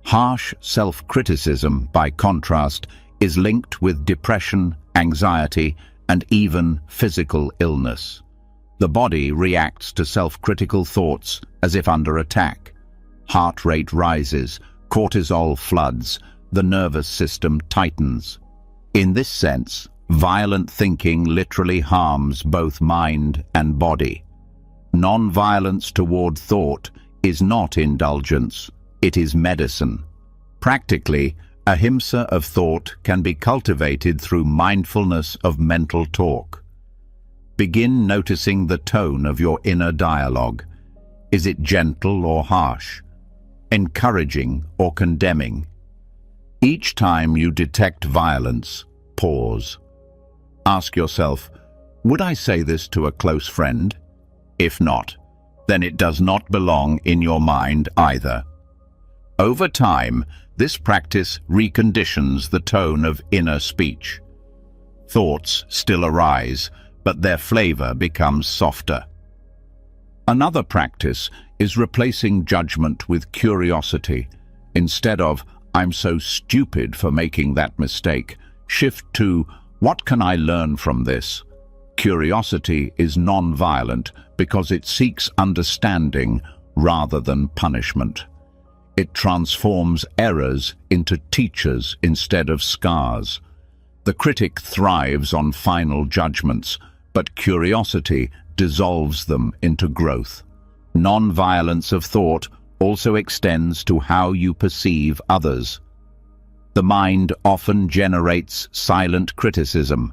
Harsh self-criticism, by contrast, is linked with depression, anxiety, and even physical illness. The body reacts to self-critical thoughts as if under attack. Heart rate rises, cortisol floods, the nervous system tightens. In this sense, violent thinking literally harms both mind and body. Non-violence toward thought is not indulgence, it is medicine. Practically, ahimsa of thought can be cultivated through mindfulness of mental talk. Begin noticing the tone of your inner dialogue. Is it gentle or harsh? Encouraging or condemning? Each time you detect violence, pause. Ask yourself, would I say this to a close friend? If not, then it does not belong in your mind either. Over time, this practice reconditions the tone of inner speech. Thoughts still arise, but their flavor becomes softer. Another practice is replacing judgment with curiosity. Instead of, "I'm so stupid for making that mistake," shift to, "What can I learn from this?" Curiosity is non-violent because it seeks understanding rather than punishment. It transforms errors into teachers instead of scars. The critic thrives on final judgments, but curiosity dissolves them into growth. Non-violence of thought also extends to how you perceive others. The mind often generates silent criticism,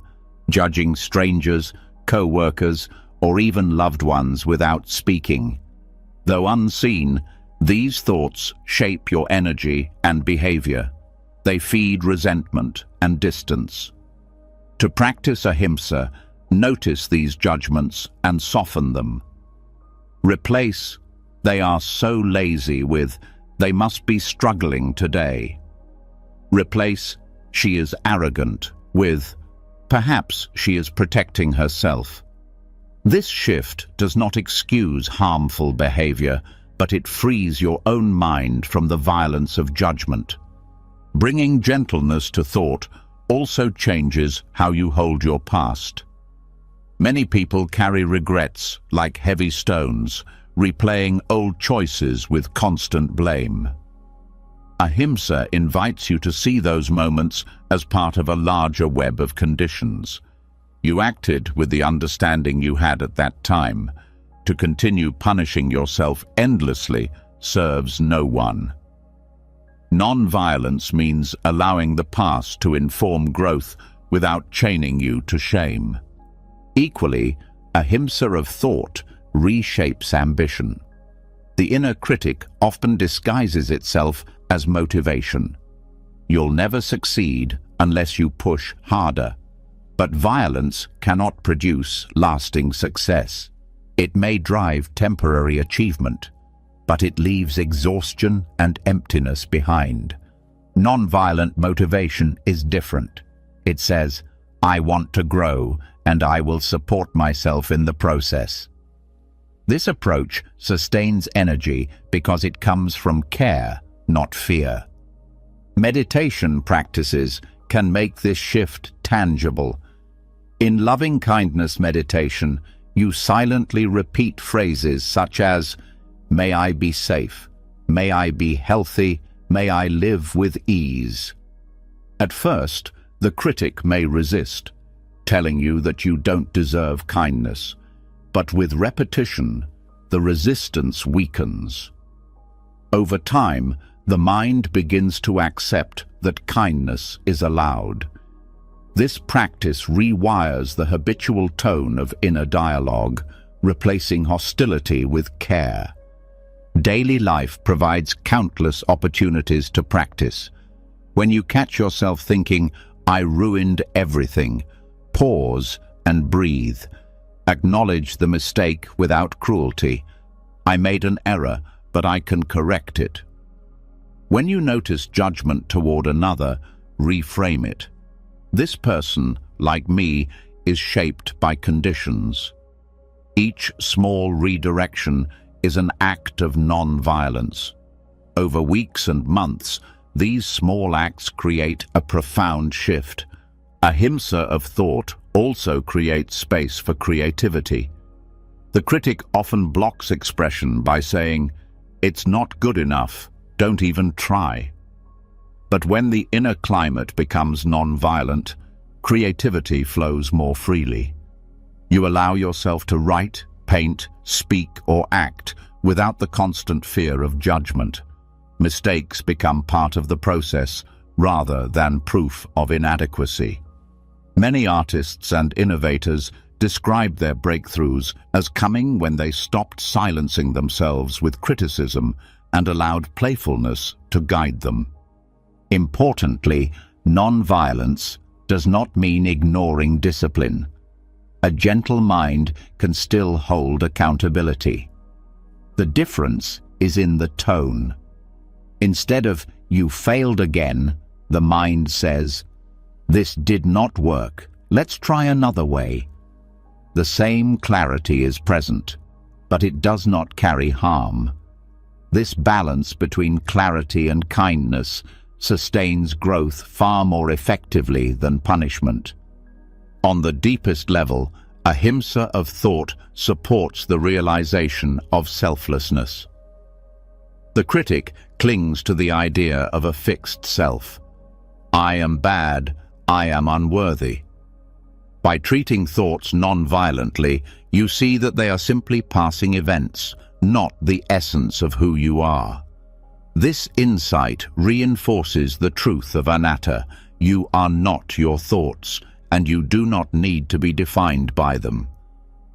judging strangers, co-workers, or even loved ones without speaking. Though unseen, these thoughts shape your energy and behavior. They feed resentment and distance. To practice ahimsa, notice these judgments and soften them. Replace "they are so lazy" with "they must be struggling today." Replace "she is arrogant" with "perhaps she is protecting herself." This shift does not excuse harmful behavior, but it frees your own mind from the violence of judgment. Bringing gentleness to thought also changes how you hold your past. Many people carry regrets like heavy stones, replaying old choices with constant blame. Ahimsa invites you to see those moments as part of a larger web of conditions. You acted with the understanding you had at that time. To continue punishing yourself endlessly serves no one. Non-violence means allowing the past to inform growth without chaining you to shame. Equally, ahimsa of thought reshapes ambition. The inner critic often disguises itself as motivation. You'll never succeed unless you push harder. But violence cannot produce lasting success. It may drive temporary achievement, but it leaves exhaustion and emptiness behind. Non-violent motivation is different. It says, "I want to grow, and I will support myself in the process." This approach sustains energy because it comes from care, not fear. Meditation practices can make this shift tangible. In loving-kindness meditation, you silently repeat phrases such as, "May I be safe, may I be healthy, may I live with ease." At first, the critic may resist, telling you that you don't deserve kindness. But with repetition, the resistance weakens. Over time, the mind begins to accept that kindness is allowed. This practice rewires the habitual tone of inner dialogue, replacing hostility with care. Daily life provides countless opportunities to practice. When you catch yourself thinking, "I ruined everything," pause and breathe. Acknowledge the mistake without cruelty. "I made an error, but I can correct it." When you notice judgment toward another, reframe it. This person, like me, is shaped by conditions. Each small redirection is an act of non-violence. Over weeks and months, these small acts create a profound shift. Ahimsa of thought also creates space for creativity. The critic often blocks expression by saying, "It's not good enough, don't even try." But when the inner climate becomes non-violent, creativity flows more freely. You allow yourself to write, paint, speak, or act without the constant fear of judgment. Mistakes become part of the process rather than proof of inadequacy. Many artists and innovators describe their breakthroughs as coming when they stopped silencing themselves with criticism and allowed playfulness to guide them. Importantly, non-violence does not mean ignoring discipline. A gentle mind can still hold accountability. The difference is in the tone. Instead of "you failed again," the mind says, "This did not work. Let's try another way." The same clarity is present, but it does not carry harm. This balance between clarity and kindness sustains growth far more effectively than punishment. On the deepest level, Ahimsa of thought supports the realization of selflessness. The critic clings to the idea of a fixed self. I am bad, I am unworthy. By treating thoughts non-violently, you see that they are simply passing events, not the essence of who you are. This insight reinforces the truth of anatta. You are not your thoughts, and you do not need to be defined by them.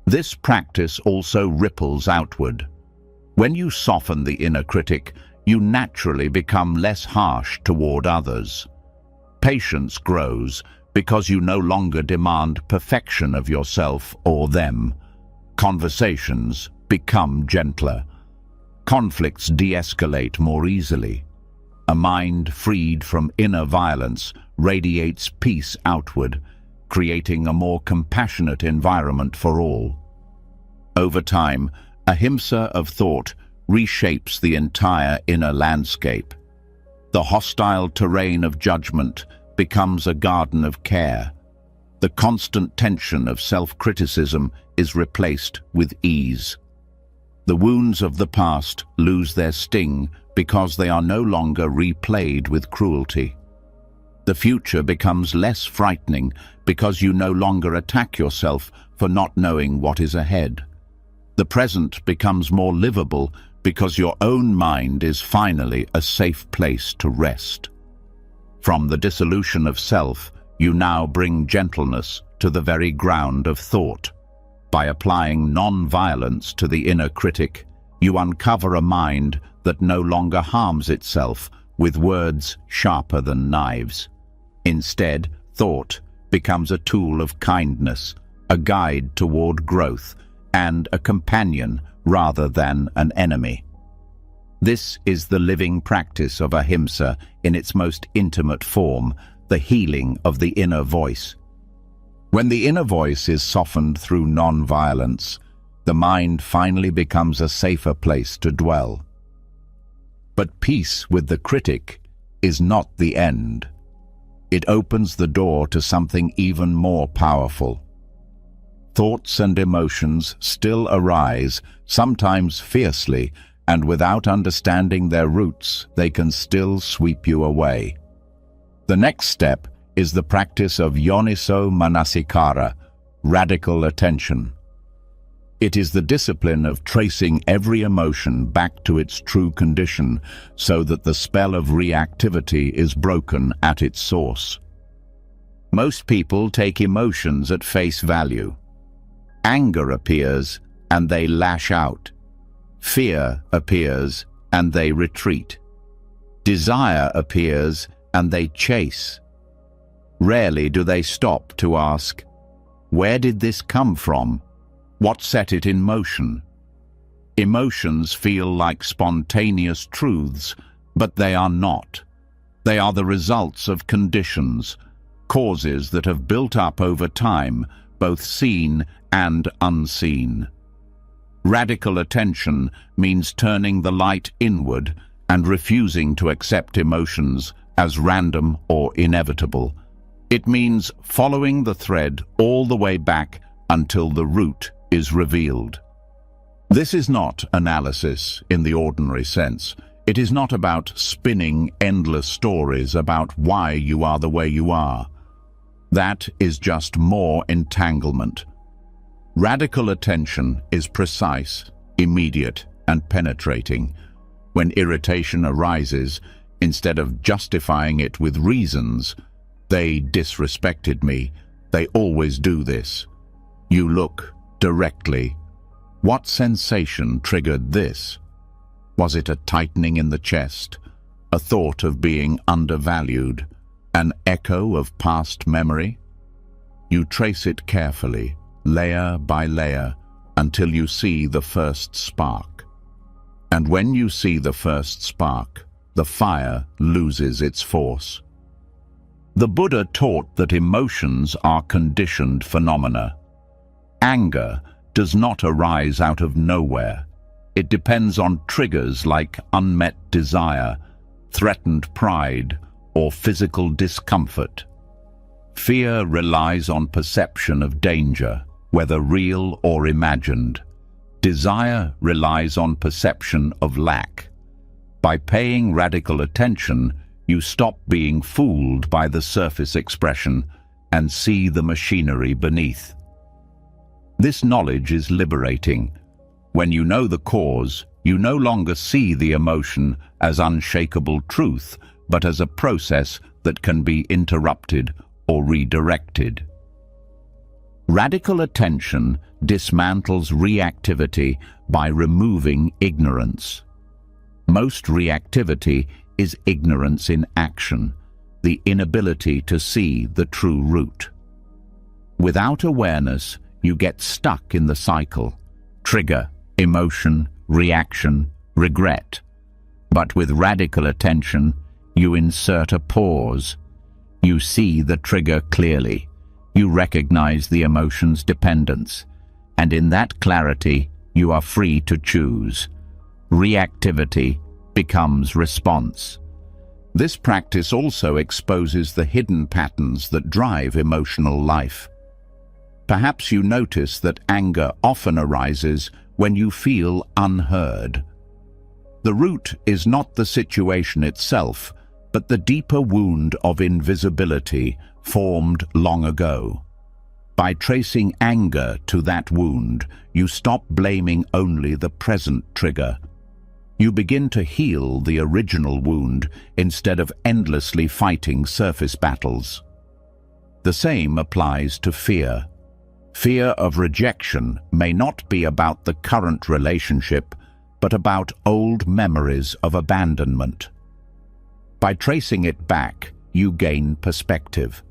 This practice also ripples outward. When you soften the inner critic, you naturally become less harsh toward others. Patience grows because you no longer demand perfection of yourself or them. Conversations become gentler. Conflicts de-escalate more easily. A mind freed from inner violence radiates peace outward, creating a more compassionate environment for all. Over time, ahimsa of thought reshapes the entire inner landscape. The hostile terrain of judgment becomes a garden of care. The constant tension of self-criticism is replaced with ease. The wounds of the past lose their sting because they are no longer replayed with cruelty. The future becomes less frightening because you no longer attack yourself for not knowing what is ahead. The present becomes more livable because your own mind is finally a safe place to rest. From the dissolution of self, you now bring gentleness to the very ground of thought. By applying non-violence to the inner critic, you uncover a mind that no longer harms itself with words sharper than knives. Instead, thought becomes a tool of kindness, a guide toward growth, and a companion rather than an enemy. This is the living practice of ahimsa in its most intimate form, the healing of the inner voice. When the inner voice is softened through non-violence, the mind finally becomes a safer place to dwell. But peace with the critic is not the end. It opens the door to something even more powerful. Thoughts and emotions still arise, sometimes fiercely, and without understanding their roots, they can still sweep you away. The next step is the practice of yoniso manasikara, radical attention. It is the discipline of tracing every emotion back to its true condition so that the spell of reactivity is broken at its source. Most people take emotions at face value. Anger appears and they lash out. Fear appears and they retreat. Desire appears and they chase. Rarely do they stop to ask, where did this come from? What set it in motion? Emotions feel like spontaneous truths, but they are not. They are the results of conditions, causes that have built up over time, both seen and unseen. Radical attention means turning the light inward and refusing to accept emotions as random or inevitable. It means following the thread all the way back until the root is revealed. This is not analysis in the ordinary sense. It is not about spinning endless stories about why you are the way you are. That is just more entanglement. Radical attention is precise, immediate, and penetrating. When irritation arises, instead of justifying it with reasons, they disrespected me, they always do this. You look directly. What sensation triggered this? Was it a tightening in the chest, a thought of being undervalued, an echo of past memory? You trace it carefully, layer by layer, until you see the first spark. And when you see the first spark, the fire loses its force. The Buddha taught that emotions are conditioned phenomena. Anger does not arise out of nowhere. It depends on triggers like unmet desire, threatened pride, or physical discomfort. Fear relies on perception of danger, whether real or imagined. Desire relies on perception of lack. By paying radical attention, you stop being fooled by the surface expression and see the machinery beneath. This knowledge is liberating. When you know the cause, you no longer see the emotion as unshakable truth, but as a process that can be interrupted or redirected. Radical attention dismantles reactivity by removing ignorance. Most reactivity is ignorance in action, the inability to see the true root. Without awareness, you get stuck in the cycle: trigger, emotion, reaction, regret. But with radical attention, you insert a pause. You see the trigger clearly. You recognize the emotion's dependence, and in that clarity, you are free to choose. Reactivity becomes response. This practice also exposes the hidden patterns that drive emotional life. Perhaps you notice that anger often arises when you feel unheard. The root is not the situation itself, but the deeper wound of invisibility formed long ago. By tracing anger to that wound, you stop blaming only the present trigger. You begin to heal the original wound instead of endlessly fighting surface battles. The same applies to fear. Fear of rejection may not be about the current relationship, but about old memories of abandonment. By tracing it back, you gain perspective.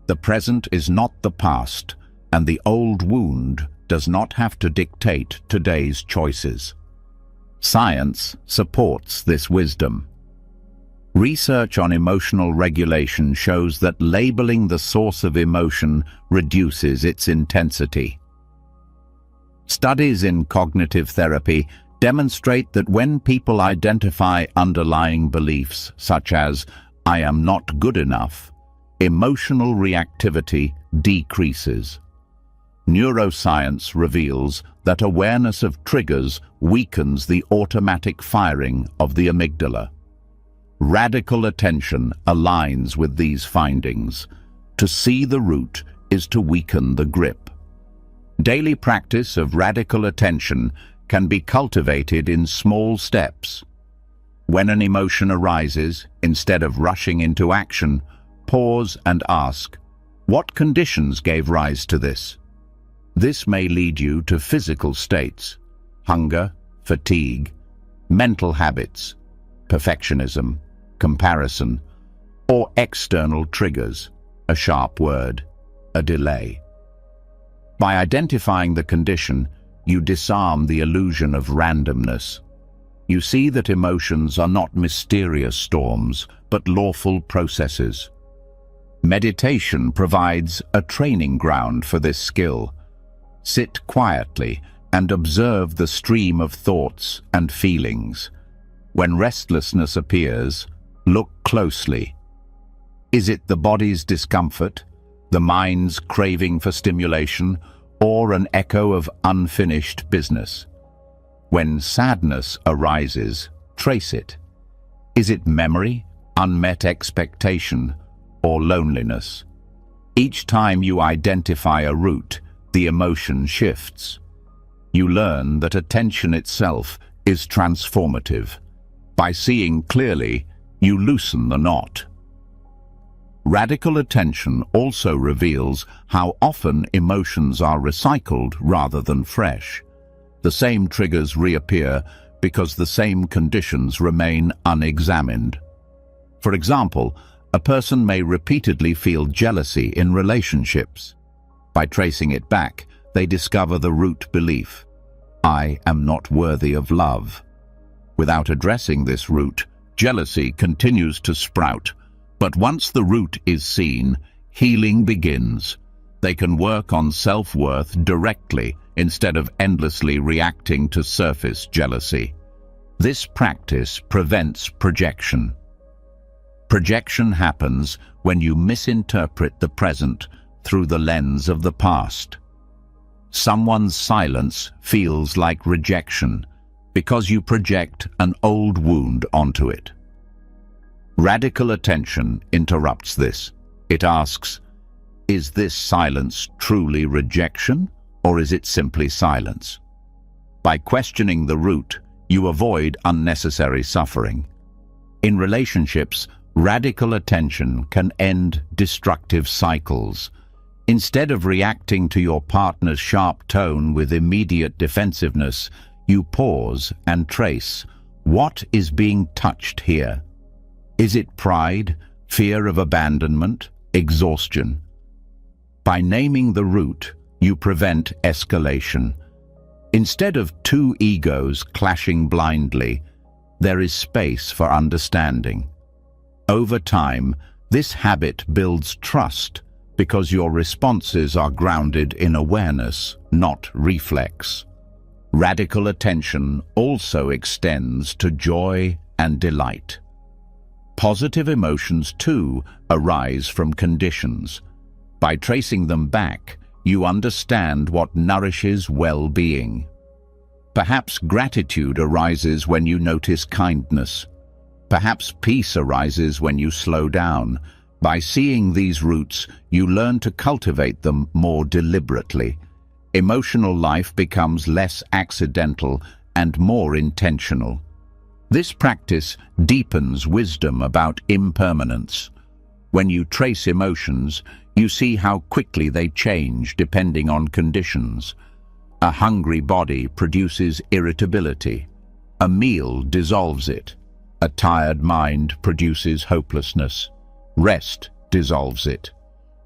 The present is not the past, and the old wound does not have to dictate today's choices. Science supports this wisdom. Research on emotional regulation shows that labeling the source of emotion reduces its intensity. Studies in cognitive therapy demonstrate that when people identify underlying beliefs such as "I am not good enough," emotional reactivity decreases. Neuroscience reveals that awareness of triggers weakens the automatic firing of the amygdala. Radical attention aligns with these findings. To see the root is to weaken the grip. Daily practice of radical attention can be cultivated in small steps. When an emotion arises, instead of rushing into action, pause and ask, "What conditions gave rise to this?" This may lead you to physical states: hunger, fatigue, mental habits, perfectionism, comparison, or external triggers, a sharp word, a delay. By identifying the condition, you disarm the illusion of randomness. You see that emotions are not mysterious storms, but lawful processes. Meditation provides a training ground for this skill. Sit quietly and observe the stream of thoughts and feelings. When restlessness appears, look closely. Is it the body's discomfort, the mind's craving for stimulation, or an echo of unfinished business? When sadness arises, trace it. Is it memory, unmet expectation, or loneliness? Each time you identify a root, the emotion shifts. You learn that attention itself is transformative. By seeing clearly, you loosen the knot. Radical attention also reveals how often emotions are recycled rather than fresh. The same triggers reappear because the same conditions remain unexamined. For example, a person may repeatedly feel jealousy in relationships. By tracing it back, they discover the root belief: "I am not worthy of love." Without addressing this root, jealousy continues to sprout. But once the root is seen, healing begins. They can work on self-worth directly instead of endlessly reacting to surface jealousy. This practice prevents projection. Projection happens when you misinterpret the present through the lens of the past. Someone's silence feels like rejection because you project an old wound onto it. Radical attention interrupts this. It asks, is this silence truly rejection, or is it simply silence? By questioning the root, you avoid unnecessary suffering. In relationships, radical attention can end destructive cycles. Instead of reacting to your partner's sharp tone with immediate defensiveness, you pause and trace, what is being touched here? Is it pride, fear of abandonment, exhaustion? By naming the root, you prevent escalation. Instead of two egos clashing blindly, there is space for understanding. Over time, this habit builds trust because your responses are grounded in awareness, not reflex. Radical attention also extends to joy and delight. Positive emotions, too, arise from conditions. By tracing them back, you understand what nourishes well-being. Perhaps gratitude arises when you notice kindness. Perhaps peace arises when you slow down. By seeing these roots, you learn to cultivate them more deliberately. Emotional life becomes less accidental and more intentional. This practice deepens wisdom about impermanence. When you trace emotions, you see how quickly they change depending on conditions. A hungry body produces irritability. A meal dissolves it. A tired mind produces hopelessness. Rest dissolves it.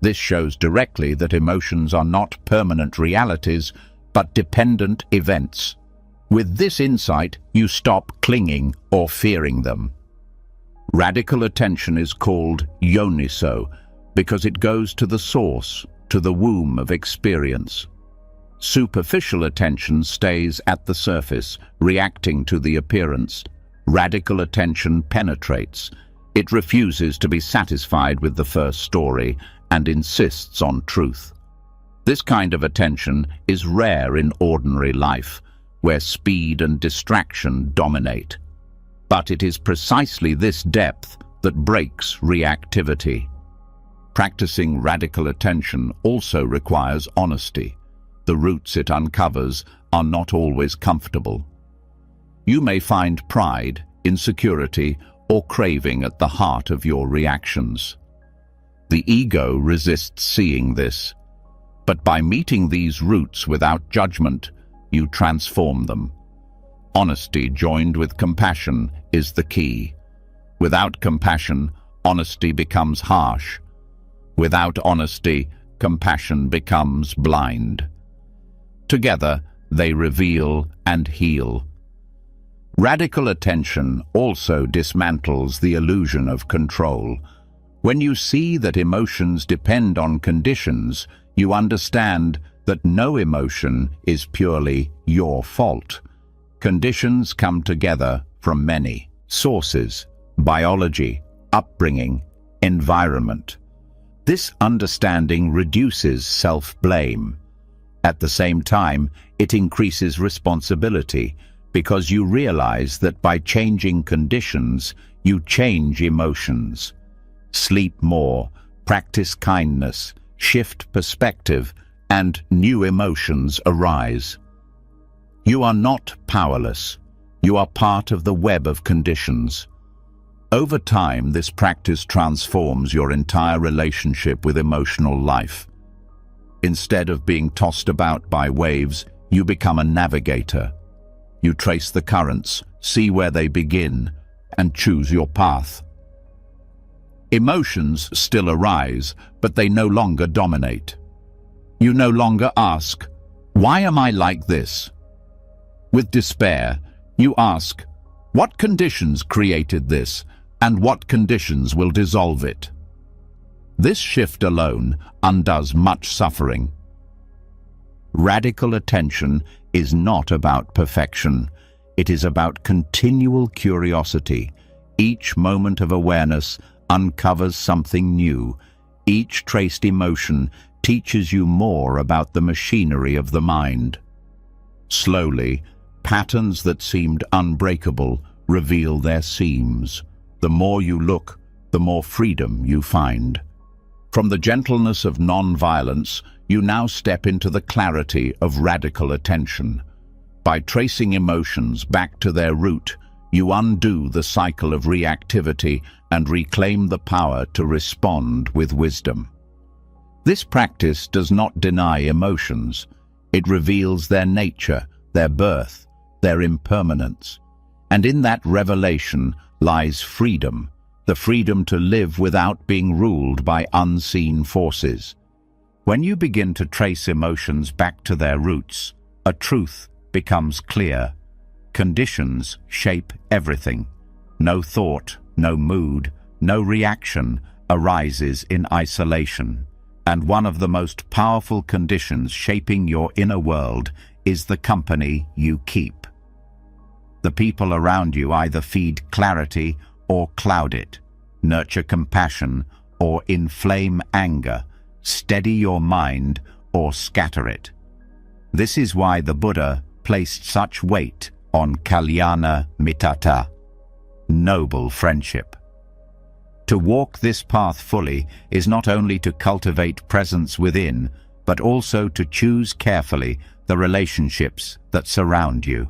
This shows directly that emotions are not permanent realities, but dependent events. With this insight, you stop clinging or fearing them. Radical attention is called yoniso because it goes to the source, to the womb of experience. Superficial attention stays at the surface, reacting to the appearance. Radical attention penetrates. It refuses to be satisfied with the first story and insists on truth. This kind of attention is rare in ordinary life, where speed and distraction dominate. But it is precisely this depth that breaks reactivity. Practicing radical attention also requires honesty. The roots it uncovers are not always comfortable. You may find pride, insecurity, or craving at the heart of your reactions. The ego resists seeing this, but by meeting these roots without judgment, you transform them. Honesty joined with compassion is the key. Without compassion, honesty becomes harsh. Without honesty, compassion becomes blind. Together, they reveal and heal. Radical attention also dismantles the illusion of control. When you see that emotions depend on conditions, you understand that no emotion is purely your fault. Conditions come together from many sources: biology, upbringing, environment. This understanding reduces self-blame. At the same time, it increases responsibility because you realize that by changing conditions, you change emotions. Sleep more, practice kindness, shift perspective, and new emotions arise. You are not powerless. You are part of the web of conditions. Over time, this practice transforms your entire relationship with emotional life. Instead of being tossed about by waves, you become a navigator. You trace the currents, see where they begin, and choose your path. Emotions still arise, but they no longer dominate. You no longer ask, "Why am I like this?" With despair, you ask, "What conditions created this, and what conditions will dissolve it?" This shift alone undoes much suffering. Radical attention is not about perfection. It is about continual curiosity. Each moment of awareness uncovers something new. Each traced emotion teaches you more about the machinery of the mind. Slowly, patterns that seemed unbreakable reveal their seams. The more you look, the more freedom you find. From the gentleness of non-violence, you now step into the clarity of radical attention. By tracing emotions back to their root, you undo the cycle of reactivity and reclaim the power to respond with wisdom. This practice does not deny emotions. It reveals their nature, their birth, their impermanence. And in that revelation lies freedom, the freedom to live without being ruled by unseen forces. When you begin to trace emotions back to their roots, a truth becomes clear. Conditions shape everything. No thought, no mood, no reaction arises in isolation. And one of the most powerful conditions shaping your inner world is the company you keep. The people around you either feed clarity or cloud it, nurture compassion or inflame anger, steady your mind or scatter it. This is why the Buddha placed such weight on kalyana mittata, noble friendship. To walk this path fully is not only to cultivate presence within, but also to choose carefully the relationships that surround you.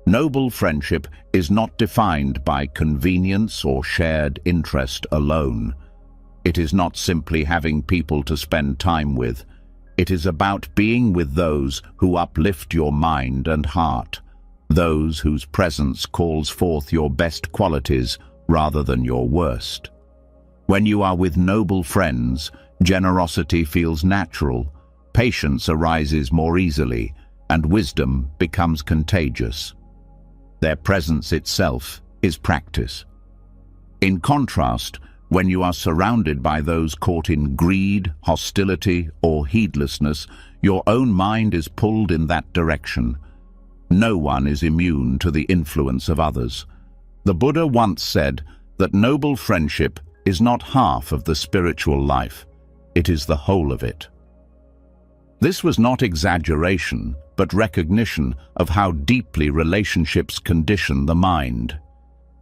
Noble friendship is not defined by convenience or shared interest alone. It is not simply having people to spend time with. It is about being with those who uplift your mind and heart, those whose presence calls forth your best qualities rather than your worst. When you are with noble friends, generosity feels natural, patience arises more easily, and wisdom becomes contagious. Their presence itself is practice. In contrast, when you are surrounded by those caught in greed, hostility, or heedlessness, your own mind is pulled in that direction. No one is immune to the influence of others. The Buddha once said that noble friendship is not half of the spiritual life, it is the whole of it. This was not exaggeration, but recognition of how deeply relationships condition the mind.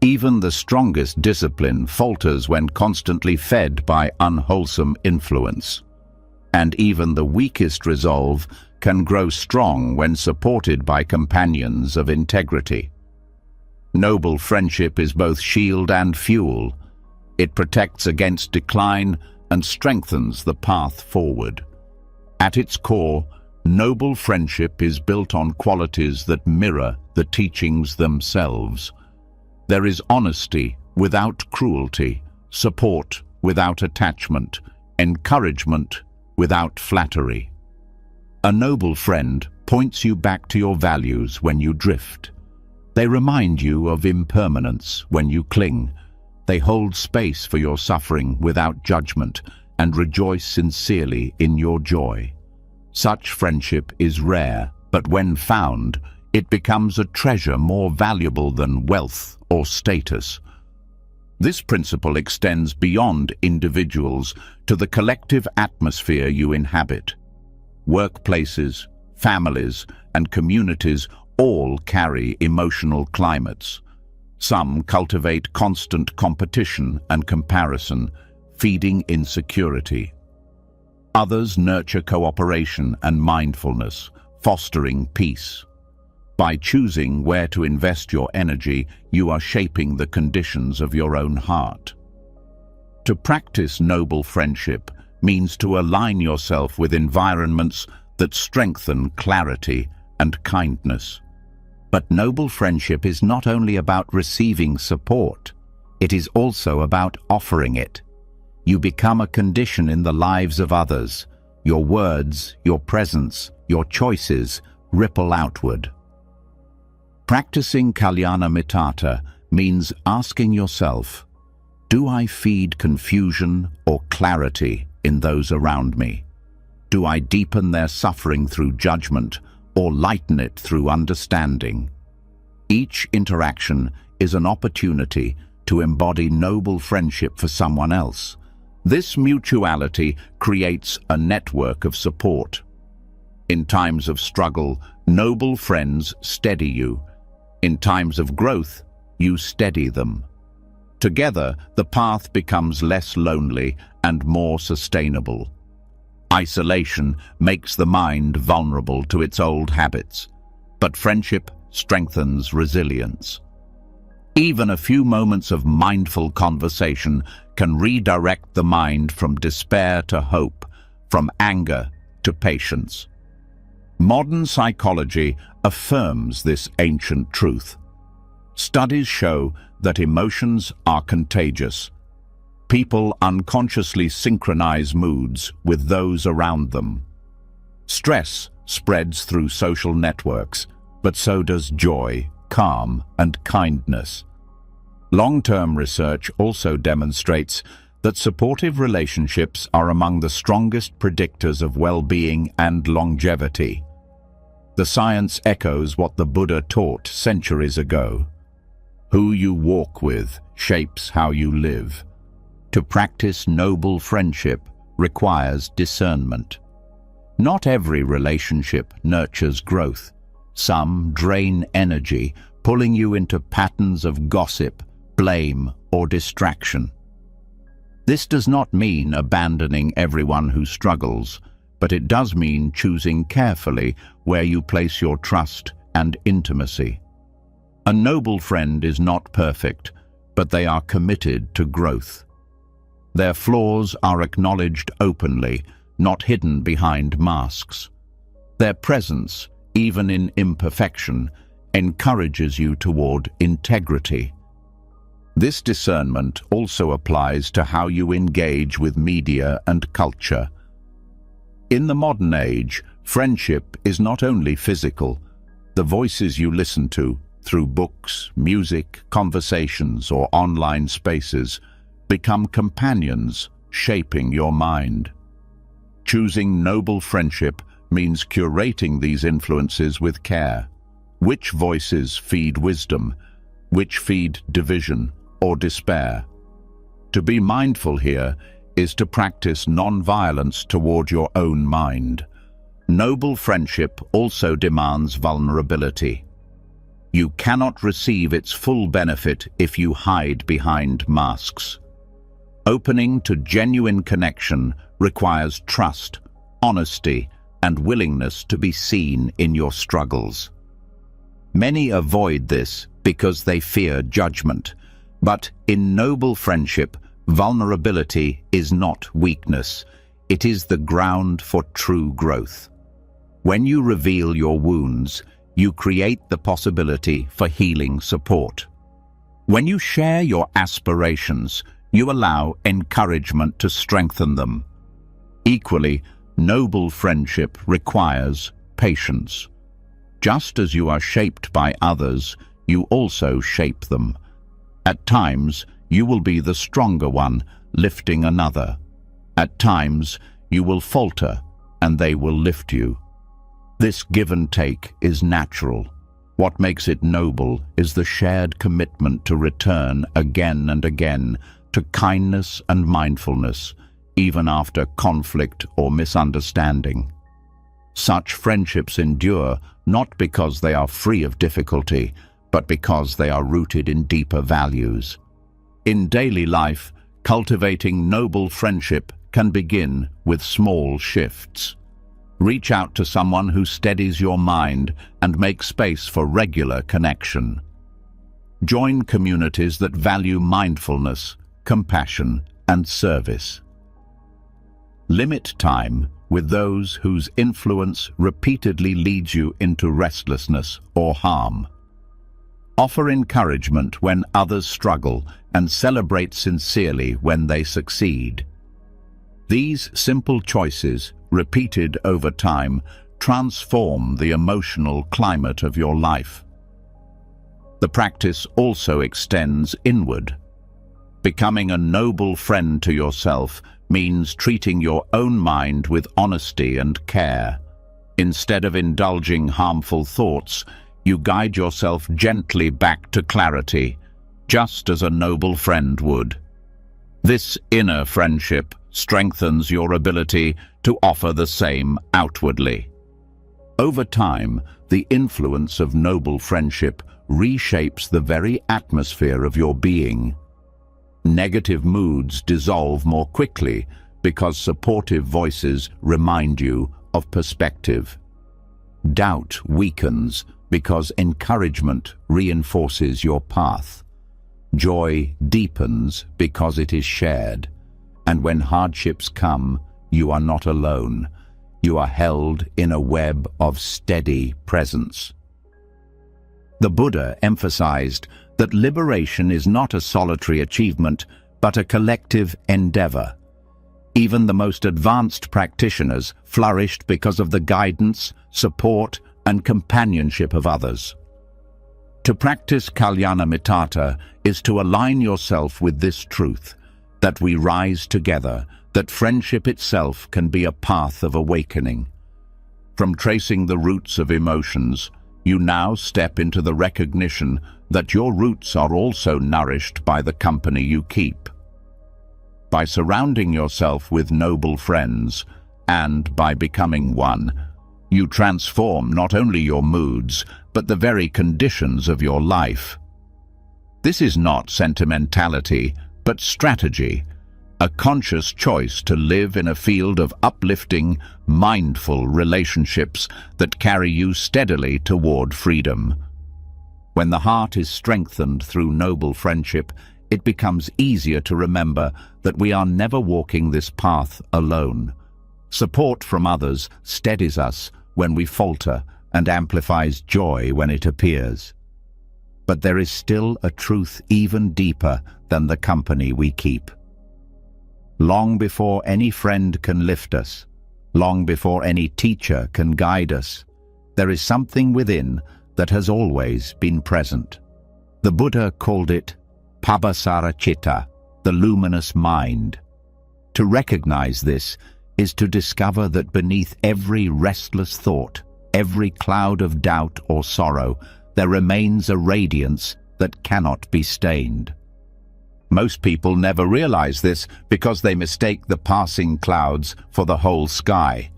Even the strongest discipline falters when constantly fed by unwholesome influence. And even the weakest resolve can grow strong when supported by companions of integrity. Noble friendship is both shield and fuel. It protects against decline and strengthens the path forward. At its core, noble friendship is built on qualities that mirror the teachings themselves. There is honesty without cruelty, support without attachment, encouragement without flattery. A noble friend points you back to your values when you drift. They remind you of impermanence when you cling. They hold space for your suffering without judgment and rejoice sincerely in your joy. Such friendship is rare, but when found, it becomes a treasure more valuable than wealth or status. This principle extends beyond individuals to the collective atmosphere you inhabit. Workplaces, families, and communities all carry emotional climates. Some cultivate constant competition and comparison, feeding insecurity. Others nurture cooperation and mindfulness, fostering peace. By choosing where to invest your energy, you are shaping the conditions of your own heart. To practice noble friendship means to align yourself with environments that strengthen clarity and kindness. But noble friendship is not only about receiving support, it is also about offering it. You become a condition in the lives of others. Your words, your presence, your choices ripple outward. Practicing kalyana mittata means asking yourself, do I feed confusion or clarity in those around me? Do I deepen their suffering through judgment or lighten it through understanding? Each interaction is an opportunity to embody noble friendship for someone else, This mutuality creates a network of support. In times of struggle, noble friends steady you. In times of growth, you steady them. Together, the path becomes less lonely and more sustainable. Isolation makes the mind vulnerable to its old habits, but friendship strengthens resilience. Even a few moments of mindful conversation can redirect the mind from despair to hope, from anger to patience. Modern psychology affirms this ancient truth. Studies show that emotions are contagious. People unconsciously synchronize moods with those around them. Stress spreads through social networks, but so does joy, calm, and kindness. Long-term research also demonstrates that supportive relationships are among the strongest predictors of well-being and longevity. The science echoes what the Buddha taught centuries ago. Who you walk with shapes how you live. To practice noble friendship requires discernment. Not every relationship nurtures growth. Some drain energy, pulling you into patterns of gossip, blame, or distraction. This does not mean abandoning everyone who struggles, but it does mean choosing carefully where you place your trust and intimacy. A noble friend is not perfect, but they are committed to growth. Their flaws are acknowledged openly, not hidden behind masks. Their presence, even in imperfection, encourages you toward integrity. This discernment also applies to how you engage with media and culture. In the modern age, friendship is not only physical. The voices you listen to, through books, music, conversations, or online spaces, become companions shaping your mind. Choosing noble friendship means curating these influences with care. Which voices feed wisdom? Which feed division or despair? To be mindful here is to practice non-violence toward your own mind. Noble friendship also demands vulnerability. You cannot receive its full benefit if you hide behind masks. Opening to genuine connection requires trust, honesty, and willingness to be seen in your struggles. Many avoid this because they fear judgment, but in noble friendship, vulnerability is not weakness. It is the ground for true growth. When you reveal your wounds, you create the possibility for healing support. When you share your aspirations, you allow encouragement to strengthen them. Equally, noble friendship requires patience. Just as you are shaped by others, you also shape them. At times, you will be the stronger one, lifting another. At times, you will falter, and they will lift you. This give and take is natural. What makes it noble is the shared commitment to return again and again to kindness and mindfulness, even after conflict or misunderstanding. Such friendships endure not because they are free of difficulty, but because they are rooted in deeper values. In daily life, cultivating noble friendship can begin with small shifts. Reach out to someone who steadies your mind and make space for regular connection. Join communities that value mindfulness, compassion, and service. Limit time with those whose influence repeatedly leads you into restlessness or harm. Offer encouragement when others struggle and celebrate sincerely when they succeed. These simple choices, repeated over time, transform the emotional climate of your life. The practice also extends inward. Becoming a noble friend to yourself means treating your own mind with honesty and care. Instead of indulging harmful thoughts, you guide yourself gently back to clarity, just as a noble friend would. This inner friendship strengthens your ability to offer the same outwardly. Over time, the influence of noble friendship reshapes the very atmosphere of your being. Negative moods dissolve more quickly because supportive voices remind you of perspective. Doubt weakens because encouragement reinforces your path. Joy deepens because it is shared. And when hardships come, you are not alone. You are held in a web of steady presence. The Buddha emphasized that liberation is not a solitary achievement, but a collective endeavor. Even the most advanced practitioners flourished because of the guidance, support, and companionship of others. To practice Kalyanamitata is to align yourself with this truth, that we rise together, that friendship itself can be a path of awakening. From tracing the roots of emotions, you now step into the recognition that your roots are also nourished by the company you keep. By surrounding yourself with noble friends, and by becoming one, you transform not only your moods, but the very conditions of your life. This is not sentimentality, but strategy, a conscious choice to live in a field of uplifting, mindful relationships that carry you steadily toward freedom. When the heart is strengthened through noble friendship, it becomes easier to remember that we are never walking this path alone. Support from others steadies us when we falter and amplifies joy when it appears. But there is still a truth even deeper than the company we keep. Long before any friend can lift us, long before any teacher can guide us, there is something within that has always been present. The Buddha called it Pabhasara Citta, the luminous mind. To recognize this is to discover that beneath every restless thought, every cloud of doubt or sorrow, there remains a radiance that cannot be stained. Most people never realize this because they mistake the passing clouds for the whole sky.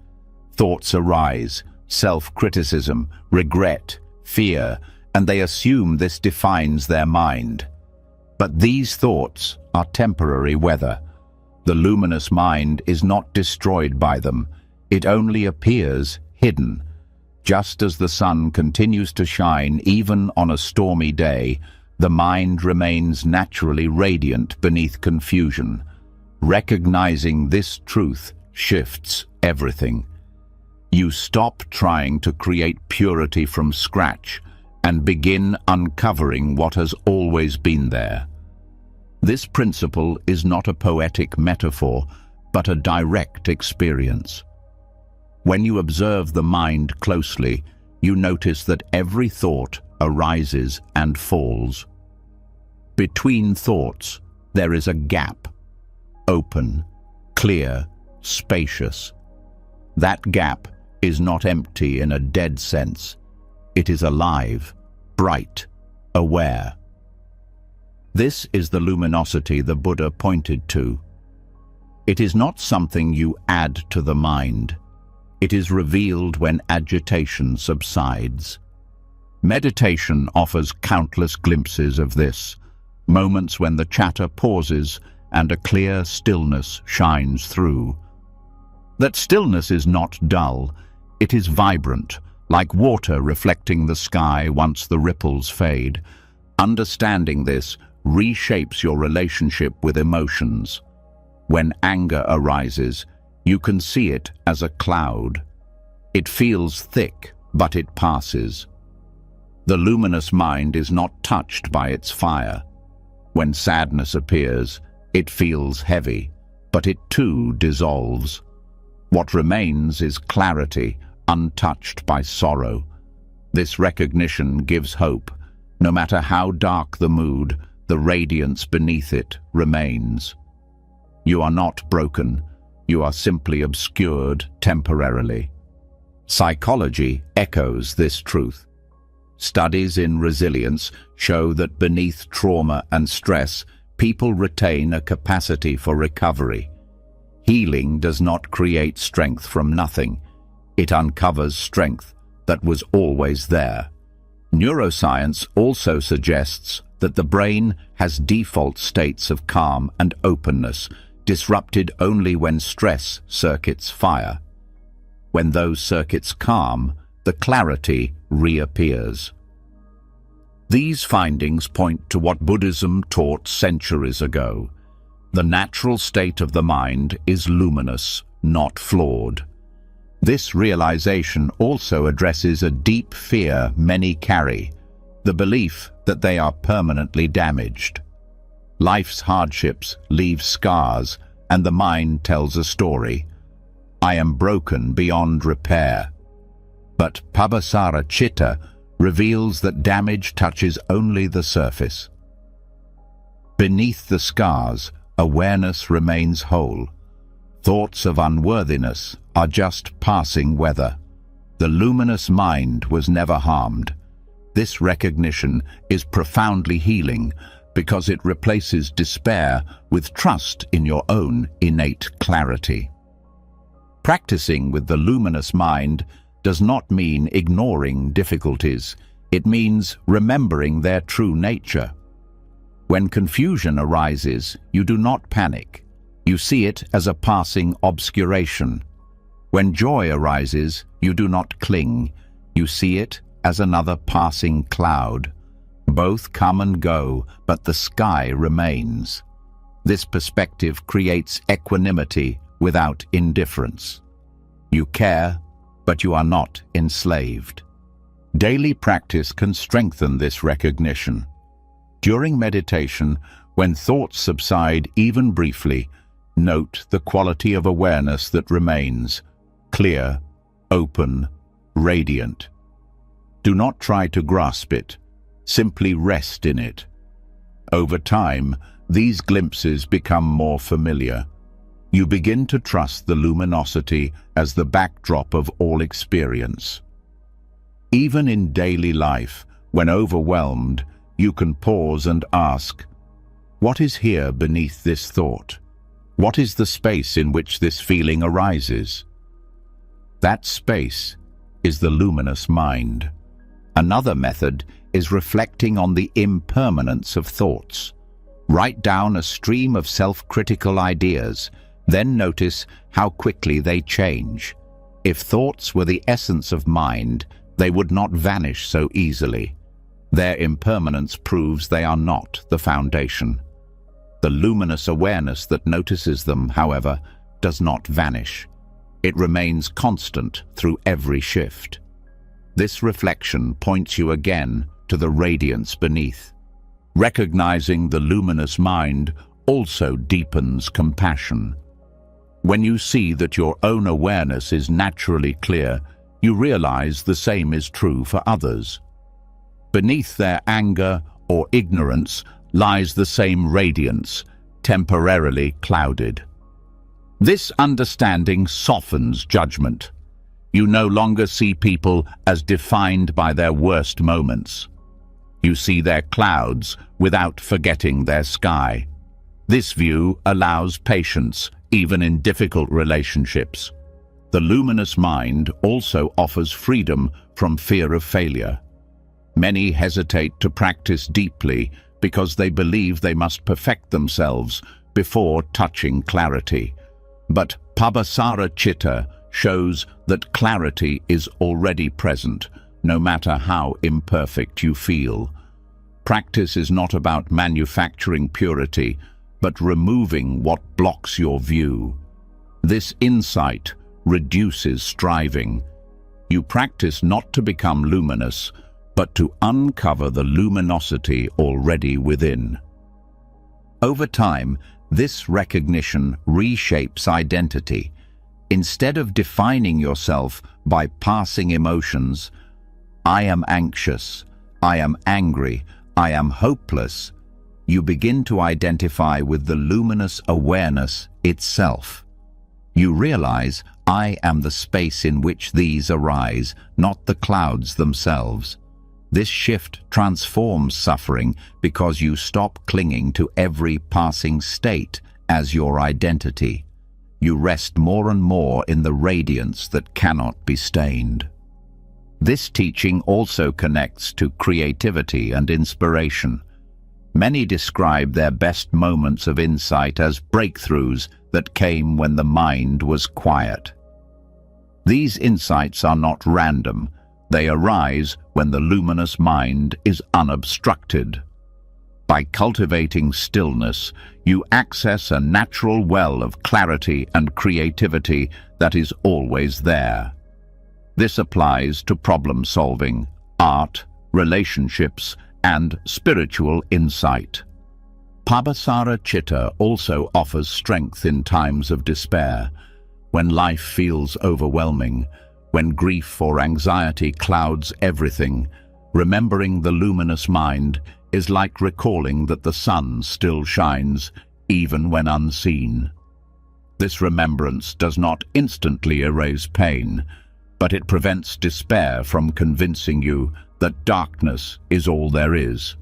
Thoughts arise, self-criticism, regret, fear, and they assume this defines their mind. But these thoughts are temporary weather. The luminous mind is not destroyed by them. It only appears hidden. Just as the sun continues to shine even on a stormy day, the mind remains naturally radiant beneath confusion. Recognizing this truth shifts everything. You stop trying to create purity from scratch and begin uncovering what has always been there. This principle is not a poetic metaphor, but a direct experience. When you observe the mind closely, you notice that every thought arises and falls. Between thoughts, there is a gap, open, clear, spacious. That gap is not empty in a dead sense. It is alive, bright, aware. This is the luminosity the Buddha pointed to. It is not something you add to the mind. It is revealed when agitation subsides. Meditation offers countless glimpses of this, moments when the chatter pauses and a clear stillness shines through. That stillness is not dull, it is vibrant, like water reflecting the sky once the ripples fade. Understanding this reshapes your relationship with emotions. When anger arises, you can see it as a cloud. It feels thick, but it passes. The luminous mind is not touched by its fire. When sadness appears, it feels heavy, but it too dissolves. What remains is clarity, untouched by sorrow. This recognition gives hope. No matter how dark the mood, the radiance beneath it remains. You are not broken. You are simply obscured temporarily. Psychology echoes this truth. Studies in resilience show that beneath trauma and stress, people retain a capacity for recovery. Healing does not create strength from nothing. It uncovers strength that was always there. Neuroscience also suggests that the brain has default states of calm and openness, disrupted only when stress circuits fire. When those circuits calm, the clarity reappears. These findings point to what Buddhism taught centuries ago. The natural state of the mind is luminous, not flawed. This realization also addresses a deep fear many carry, the belief that they are permanently damaged. Life's hardships leave scars, and the mind tells a story. I am broken beyond repair. But Pabhasara Chitta reveals that damage touches only the surface. Beneath the scars, awareness remains whole. Thoughts of unworthiness are just passing weather. The luminous mind was never harmed. This recognition is profoundly healing because it replaces despair with trust in your own innate clarity. Practicing with the luminous mind does not mean ignoring difficulties. It means remembering their true nature. When confusion arises, you do not panic. You see it as a passing obscuration. When joy arises, you do not cling. You see it as another passing cloud. Both come and go, but the sky remains. This perspective creates equanimity without indifference. You care, but you are not enslaved. Daily practice can strengthen this recognition. During meditation, when thoughts subside even briefly, note the quality of awareness that remains: clear, open, radiant. Do not try to grasp it. Simply rest in it. Over time, these glimpses become more familiar. You begin to trust the luminosity as the backdrop of all experience. Even in daily life, when overwhelmed, you can pause and ask, what is here beneath this thought? What is the space in which this feeling arises? That space is the luminous mind. Another method is reflecting on the impermanence of thoughts. Write down a stream of self-critical ideas, then notice how quickly they change. If thoughts were the essence of mind, they would not vanish so easily. Their impermanence proves they are not the foundation. The luminous awareness that notices them, however, does not vanish. It remains constant through every shift. This reflection points you again to the radiance beneath. Recognizing the luminous mind also deepens compassion. When you see that your own awareness is naturally clear, you realize the same is true for others. Beneath their anger or ignorance lies the same radiance, temporarily clouded. This understanding softens judgment. You no longer see people as defined by their worst moments. You see their clouds without forgetting their sky. This view allows patience, even in difficult relationships. The luminous mind also offers freedom from fear of failure. Many hesitate to practice deeply because they believe they must perfect themselves before touching clarity. But Pabhasara Chitta shows that clarity is already present, no matter how imperfect you feel. Practice is not about manufacturing purity, but removing what blocks your view. This insight reduces striving. You practice not to become luminous, but to uncover the luminosity already within. Over time, this recognition reshapes identity. Instead of defining yourself by passing emotions, I am anxious, I am angry, I am hopeless, you begin to identify with the luminous awareness itself. You realize, I am the space in which these arise, not the clouds themselves. This shift transforms suffering because you stop clinging to every passing state as your identity. You rest more and more in the radiance that cannot be stained. This teaching also connects to creativity and inspiration. Many describe their best moments of insight as breakthroughs that came when the mind was quiet. These insights are not random. They arise when the luminous mind is unobstructed. By cultivating stillness, you access a natural well of clarity and creativity that is always there. This applies to problem-solving, art, relationships, and spiritual insight. Pabhasara Chitta also offers strength in times of despair, when life feels overwhelming, when grief or anxiety clouds everything. Remembering the luminous mind is like recalling that the sun still shines, even when unseen. This remembrance does not instantly erase pain, but it prevents despair from convincing you that darkness is all there is.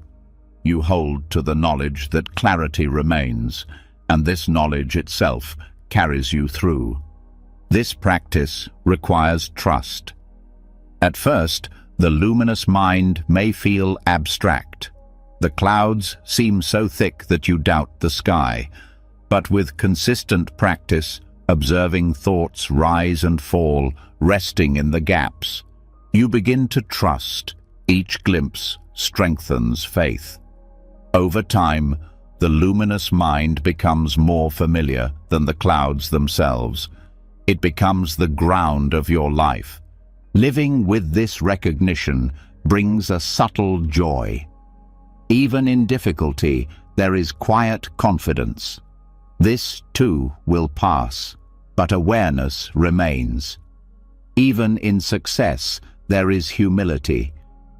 You hold to the knowledge that clarity remains, and this knowledge itself carries you through. This practice requires trust. At first, the luminous mind may feel abstract. The clouds seem so thick that you doubt the sky. But with consistent practice, observing thoughts rise and fall, resting in the gaps, you begin to trust. Each glimpse strengthens faith. Over time, the luminous mind becomes more familiar than the clouds themselves. It becomes the ground of your life. Living with this recognition brings a subtle joy. Even in difficulty, there is quiet confidence. This, too, will pass, but awareness remains. Even in success, there is humility.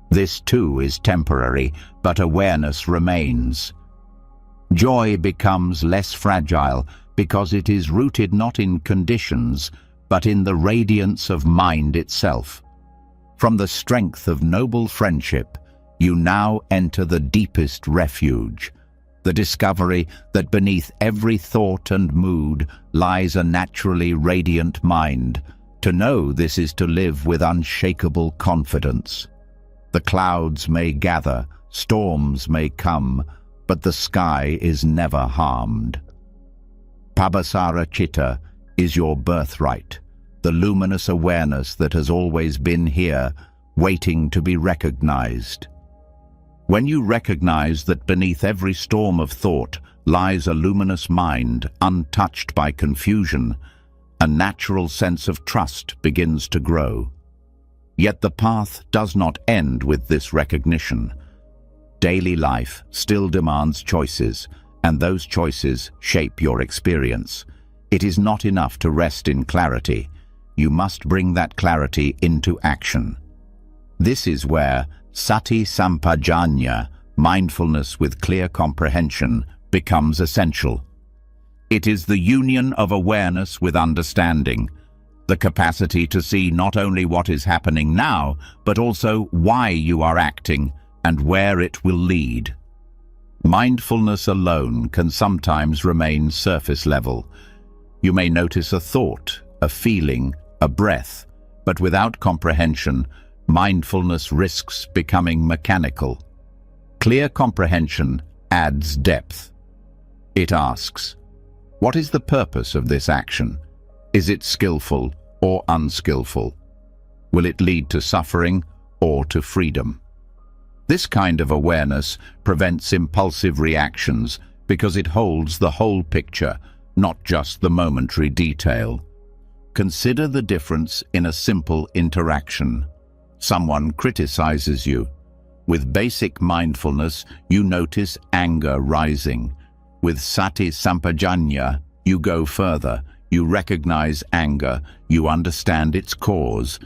This, too, is temporary, but awareness remains. Joy becomes less fragile because it is rooted not in conditions, but in the radiance of mind itself. From the strength of noble friendship, you now enter the deepest refuge, the discovery that beneath every thought and mood lies a naturally radiant mind. To know this is to live with unshakable confidence. The clouds may gather, storms may come, but the sky is never harmed. Pabhasara Chitta is your birthright, the luminous awareness that has always been here, waiting to be recognized. When you recognize that beneath every storm of thought lies a luminous mind untouched by confusion, a natural sense of trust begins to grow. Yet the path does not end with this recognition. Daily life still demands choices, and those choices shape your experience. It is not enough to rest in clarity. You must bring that clarity into action. This is where sati sampajanya, mindfulness with clear comprehension, becomes essential. It is the union of awareness with understanding, the capacity to see not only what is happening now, but also why you are acting and where it will lead. Mindfulness alone can sometimes remain surface level. You may notice a thought, a feeling, a breath, but without comprehension, mindfulness risks becoming mechanical. Clear comprehension adds depth. It asks, what is the purpose of this action? Is it skillful or unskillful? Will it lead to suffering or to freedom? This kind of awareness prevents impulsive reactions because it holds the whole picture, not just the momentary detail. Consider the difference in a simple interaction. Someone criticizes you. With basic mindfulness, you notice anger rising. With sati sampajanya, you go further. You recognize anger, you understand its cause,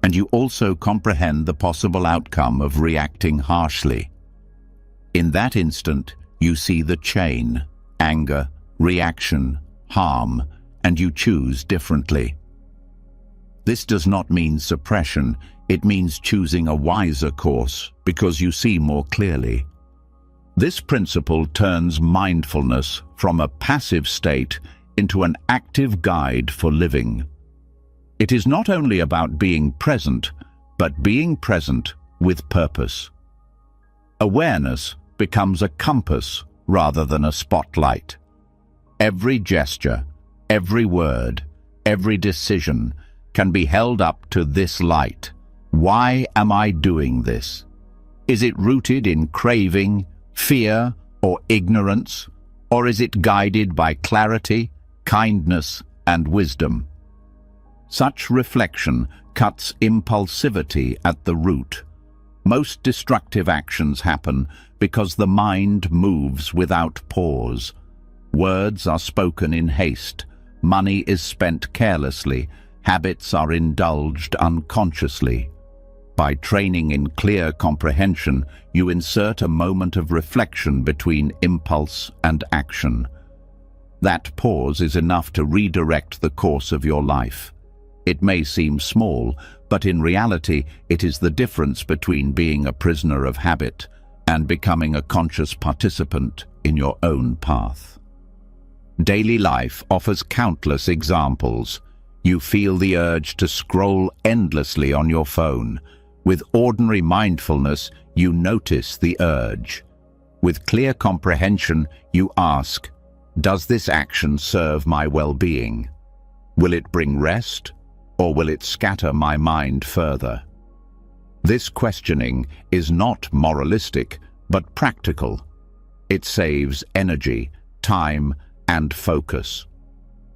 and you also comprehend the possible outcome of reacting harshly. In that instant, you see the chain: anger, reaction, harm, and you choose differently. This does not mean suppression, It means choosing a wiser course because you see more clearly. This principle turns mindfulness from a passive state into an active guide for living. It is not only about being present, but being present with purpose. Awareness becomes a compass rather than a spotlight. Every gesture, every word, every decision can be held up to this light. Why am I doing this? Is it rooted in craving, fear, or ignorance? Or is it guided by clarity, kindness, and wisdom? Such reflection cuts impulsivity at the root. Most destructive actions happen because the mind moves without pause. Words are spoken in haste, money is spent carelessly, habits are indulged unconsciously. By training in clear comprehension, you insert a moment of reflection between impulse and action. That pause is enough to redirect the course of your life. It may seem small, but in reality, it is the difference between being a prisoner of habit and becoming a conscious participant in your own path. Daily life offers countless examples. You feel the urge to scroll endlessly on your phone. With ordinary mindfulness, you notice the urge. With clear comprehension, you ask, does this action serve my well-being? Will it bring rest, or will it scatter my mind further? This questioning is not moralistic, but practical. It saves energy, time, and focus.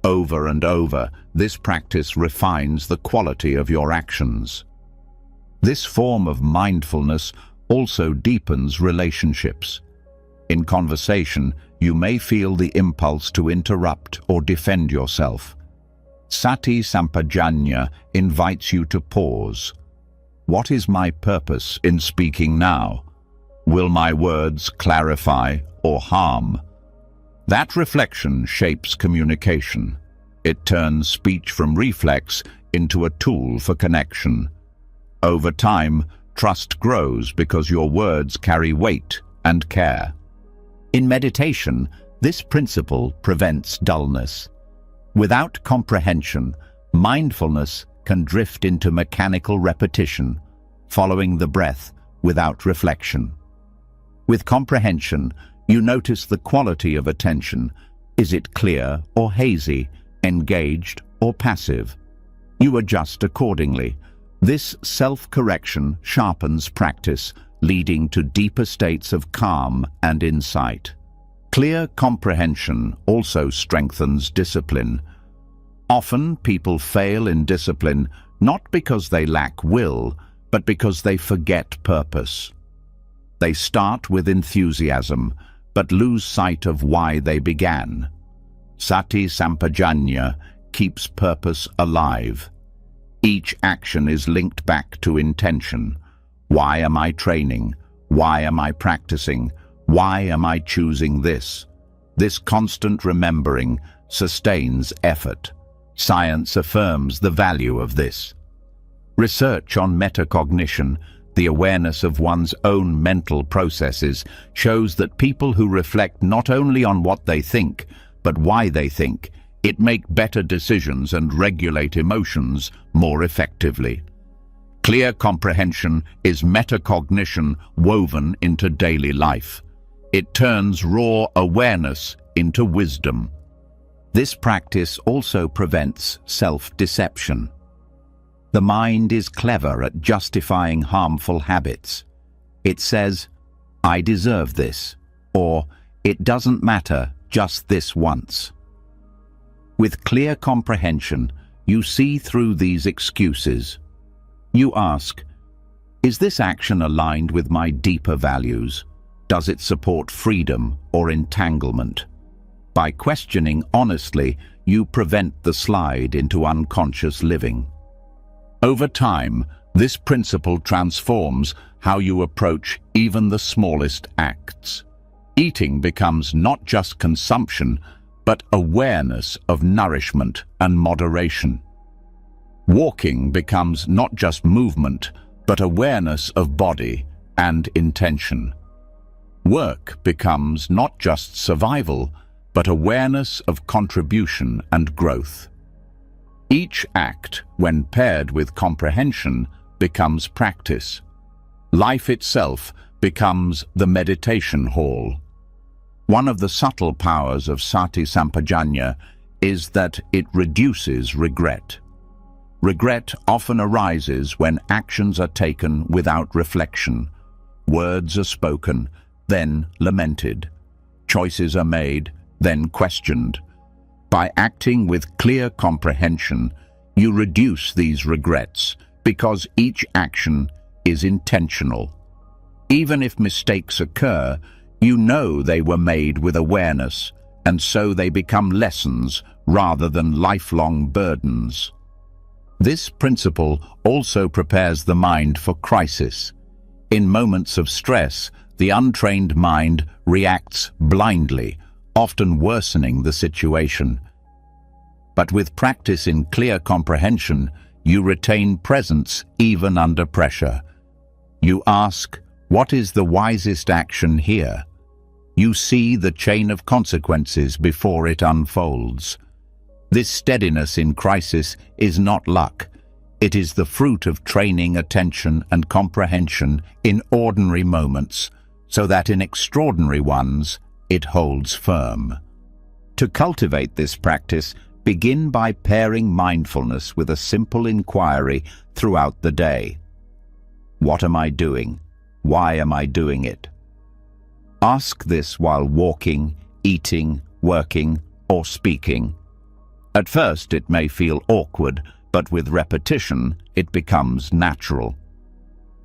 Over and over, this practice refines the quality of your actions. This form of mindfulness also deepens relationships. In conversation, you may feel the impulse to interrupt or defend yourself. Sati Sampajanya invites you to pause. What is my purpose in speaking now? Will my words clarify or harm? That reflection shapes communication. It turns speech from reflex into a tool for connection. Over time, trust grows because your words carry weight and care. In meditation, this principle prevents dullness. Without comprehension, mindfulness can drift into mechanical repetition, following the breath without reflection. With comprehension, you notice the quality of attention. Is it clear or hazy, engaged or passive? You adjust accordingly. This self-correction sharpens practice, leading to deeper states of calm and insight. Clear comprehension also strengthens discipline. Often people fail in discipline not because they lack will, but because they forget purpose. They start with enthusiasm, but lose sight of why they began. Sati Sampajanya keeps purpose alive. Each action is linked back to intention. Why am I training? Why am I practicing? Why am I choosing this? This constant remembering sustains effort. Science affirms the value of this. Research on metacognition, the awareness of one's own mental processes, shows that people who reflect not only on what they think, but why they think, it make better decisions and regulate emotions more effectively. Clear comprehension is metacognition woven into daily life. It turns raw awareness into wisdom. This practice also prevents self-deception. The mind is clever at justifying harmful habits. It says, I deserve this, or it doesn't matter, just this once. With clear comprehension, you see through these excuses. You ask, is this action aligned with my deeper values? Does it support freedom or entanglement? By questioning honestly, you prevent the slide into unconscious living. Over time, this principle transforms how you approach even the smallest acts. Eating becomes not just consumption, but awareness of nourishment and moderation. Walking becomes not just movement, but awareness of body and intention. Work becomes not just survival, but awareness of contribution and growth. Each act, when paired with comprehension, becomes practice. Life itself becomes the meditation hall. One of the subtle powers of Sati Sampajanya is that it reduces regret. Regret often arises when actions are taken without reflection. Words are spoken, then lamented. Choices are made, then questioned. By acting with clear comprehension, you reduce these regrets because each action is intentional. Even if mistakes occur, you know they were made with awareness, and so they become lessons rather than lifelong burdens. This principle also prepares the mind for crisis. In moments of stress, the untrained mind reacts blindly, often worsening the situation. But with practice in clear comprehension, you retain presence even under pressure. You ask, what is the wisest action here? You see the chain of consequences before it unfolds. This steadiness in crisis is not luck. It is the fruit of training attention and comprehension in ordinary moments, so that in extraordinary ones it holds firm. To cultivate this practice, begin by pairing mindfulness with a simple inquiry throughout the day. What am I doing? Why am I doing it? Ask this while walking, eating, working, or speaking. At first it may feel awkward, but with repetition it becomes natural.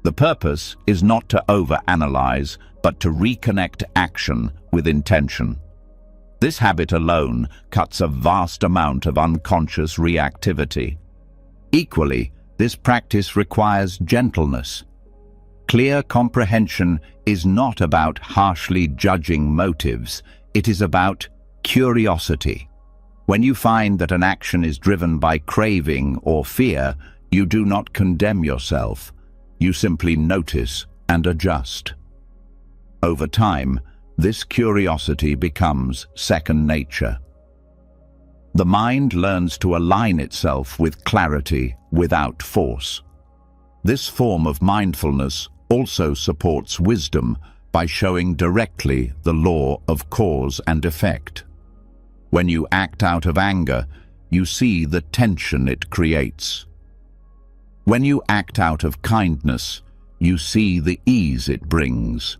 The purpose is not to overanalyze, but to reconnect action with intention. This habit alone cuts a vast amount of unconscious reactivity. Equally, this practice requires gentleness. Clear comprehension is not about harshly judging motives, it is about curiosity. When you find that an action is driven by craving or fear, you do not condemn yourself. You simply notice and adjust. Over time, this curiosity becomes second nature. The mind learns to align itself with clarity without force. This form of mindfulness also supports wisdom by showing directly the law of cause and effect. When you act out of anger, you see the tension it creates. When you act out of kindness, you see the ease it brings.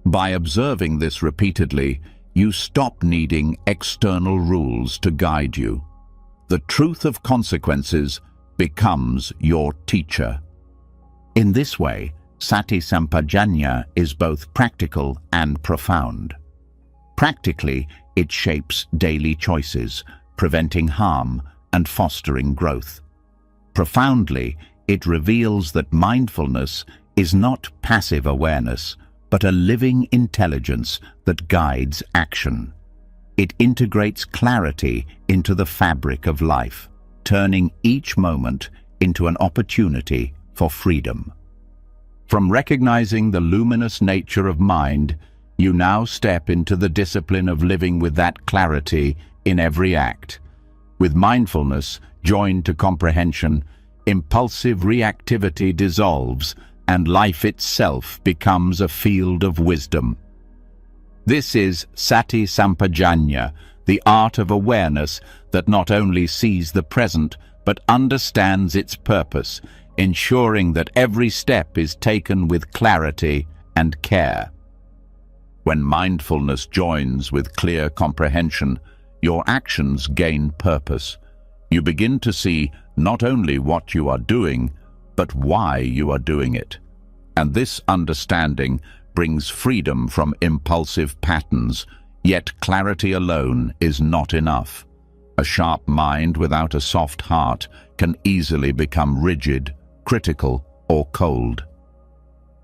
By observing this repeatedly, you stop needing external rules to guide you. The truth of consequences becomes your teacher. In this way, Sati Sampajanya is both practical and profound. Practically, it shapes daily choices, preventing harm and fostering growth. Profoundly, it reveals that mindfulness is not passive awareness, but a living intelligence that guides action. It integrates clarity into the fabric of life, turning each moment into an opportunity for freedom. From recognizing the luminous nature of mind, you now step into the discipline of living with that clarity in every act. With mindfulness joined to comprehension, impulsive reactivity dissolves and life itself becomes a field of wisdom. This is Sati Sampajanya, the art of awareness that not only sees the present but understands its purpose, ensuring that every step is taken with clarity and care. When mindfulness joins with clear comprehension, your actions gain purpose. You begin to see not only what you are doing, but why you are doing it. And this understanding brings freedom from impulsive patterns, yet clarity alone is not enough. A sharp mind without a soft heart can easily become rigid, critical, or cold.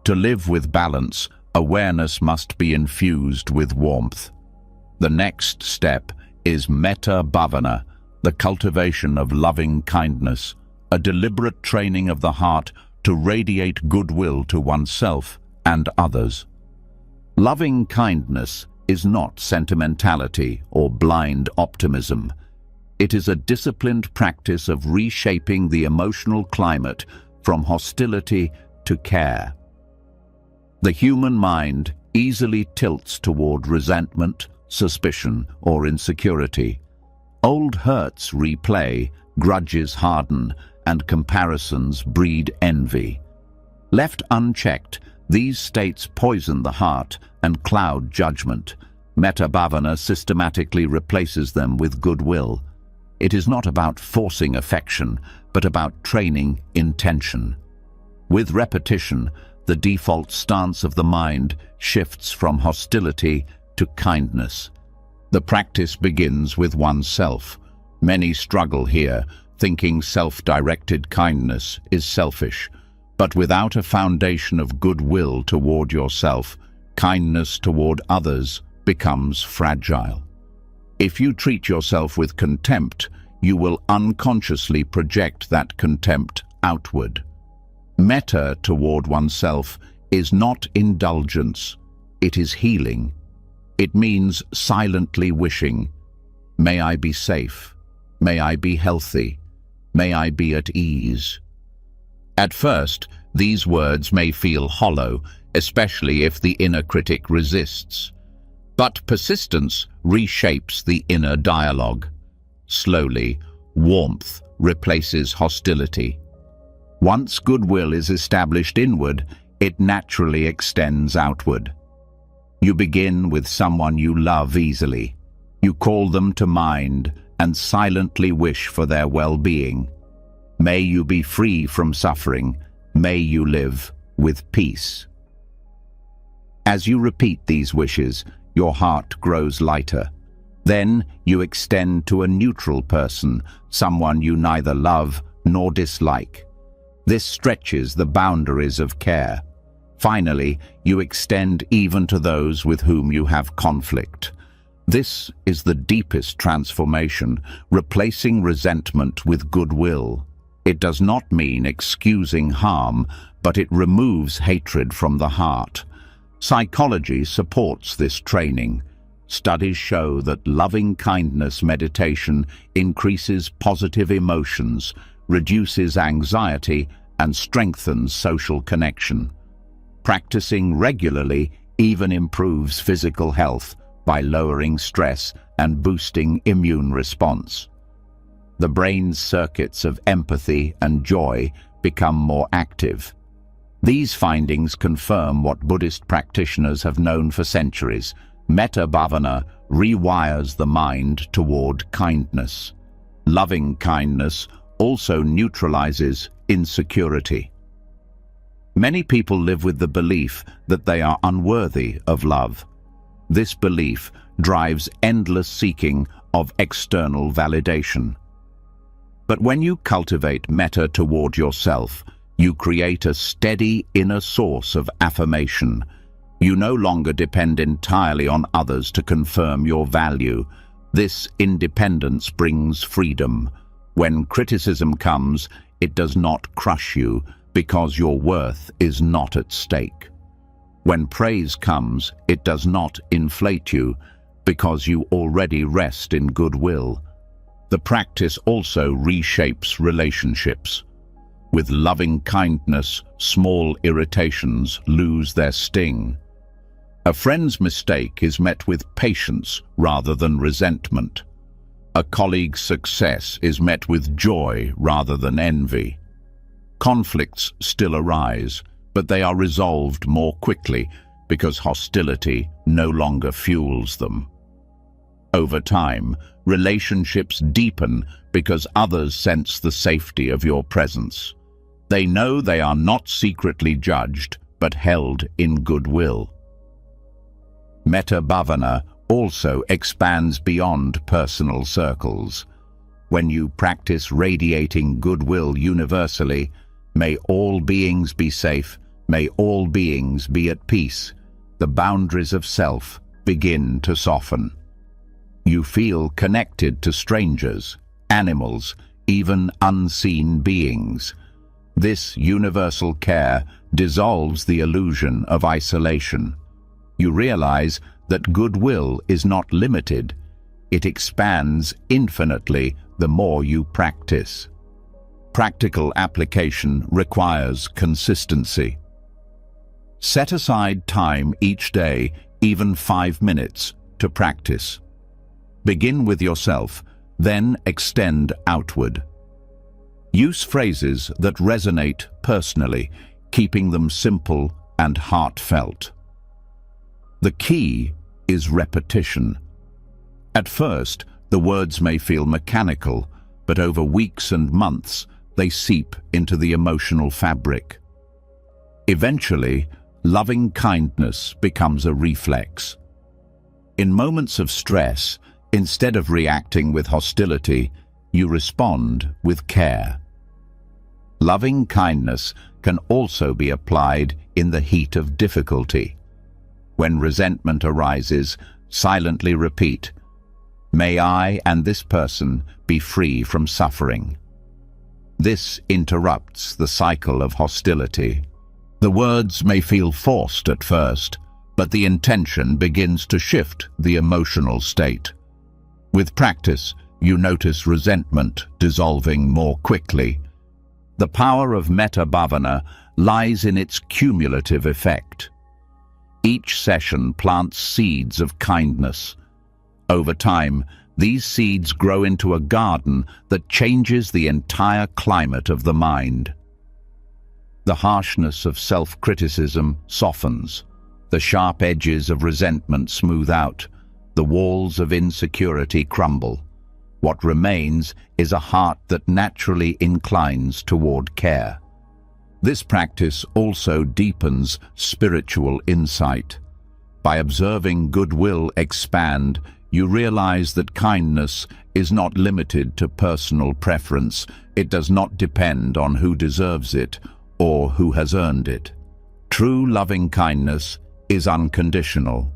To live with balance, awareness must be infused with warmth. The next step is metta bhavana, the cultivation of loving kindness, a deliberate training of the heart to radiate goodwill to oneself and others. Loving kindness is not sentimentality or blind optimism. It is a disciplined practice of reshaping the emotional climate from hostility to care. The human mind easily tilts toward resentment, suspicion, or insecurity. Old hurts replay, grudges harden, and comparisons breed envy. Left unchecked, these states poison the heart and cloud judgment. Metta bhavana systematically replaces them with goodwill. It is not about forcing affection, but about training intention. With repetition, the default stance of the mind shifts from hostility to kindness. The practice begins with oneself. Many struggle here, thinking self-directed kindness is selfish. But without a foundation of goodwill toward yourself, kindness toward others becomes fragile. If you treat yourself with contempt, you will unconsciously project that contempt outward. Metta toward oneself is not indulgence, it is healing. It means silently wishing, "May I be safe, may I be healthy, may I be at ease." At first, these words may feel hollow, especially if the inner critic resists. But persistence reshapes the inner dialogue. Slowly, warmth replaces hostility. Once goodwill is established inward, it naturally extends outward. You begin with someone you love easily. You call them to mind and silently wish for their well-being. May you be free from suffering. May you live with peace. As you repeat these wishes, your heart grows lighter. Then you extend to a neutral person, someone you neither love nor dislike. This stretches the boundaries of care. Finally, you extend even to those with whom you have conflict. This is the deepest transformation, replacing resentment with goodwill. It does not mean excusing harm, but it removes hatred from the heart. Psychology supports this training. Studies show that loving kindness meditation increases positive emotions, reduces anxiety, and strengthens social connection. Practicing regularly even improves physical health by lowering stress and boosting immune response. The brain's circuits of empathy and joy become more active. These findings confirm what Buddhist practitioners have known for centuries. Metta bhavana rewires the mind toward kindness. Loving kindness also neutralizes insecurity. Many people live with the belief that they are unworthy of love. This belief drives endless seeking of external validation. But when you cultivate metta toward yourself, you create a steady inner source of affirmation. You no longer depend entirely on others to confirm your value. This independence brings freedom. When criticism comes, it does not crush you because your worth is not at stake. When praise comes, it does not inflate you because you already rest in goodwill. The practice also reshapes relationships. With loving kindness, small irritations lose their sting. A friend's mistake is met with patience rather than resentment. A colleague's success is met with joy rather than envy. Conflicts still arise, but they are resolved more quickly because hostility no longer fuels them. Over time, relationships deepen because others sense the safety of your presence. They know they are not secretly judged, but held in goodwill. Metta bhavana also expands beyond personal circles. When you practice radiating goodwill universally, may all beings be safe, may all beings be at peace, the boundaries of self begin to soften. You feel connected to strangers, animals, even unseen beings. This universal care dissolves the illusion of isolation. You realize that goodwill is not limited. It expands infinitely the more you practice. Practical application requires consistency. Set aside time each day, even 5 minutes, to practice. Begin with yourself, then extend outward. Use phrases that resonate personally, keeping them simple and heartfelt. The key is repetition. At first, the words may feel mechanical, but over weeks and months, they seep into the emotional fabric. Eventually, loving kindness becomes a reflex. In moments of stress, instead of reacting with hostility, you respond with care. Loving kindness can also be applied in the heat of difficulty. When resentment arises, silently repeat, "May I and this person be free from suffering." This interrupts the cycle of hostility. The words may feel forced at first, but the intention begins to shift the emotional state. With practice, you notice resentment dissolving more quickly. The power of metta bhavana lies in its cumulative effect. Each session plants seeds of kindness. Over time, these seeds grow into a garden that changes the entire climate of the mind. The harshness of self-criticism softens. The sharp edges of resentment smooth out. The walls of insecurity crumble. What remains is a heart that naturally inclines toward care. This practice also deepens spiritual insight. By observing goodwill expand, you realize that kindness is not limited to personal preference. It does not depend on who deserves it or who has earned it. True loving kindness is unconditional.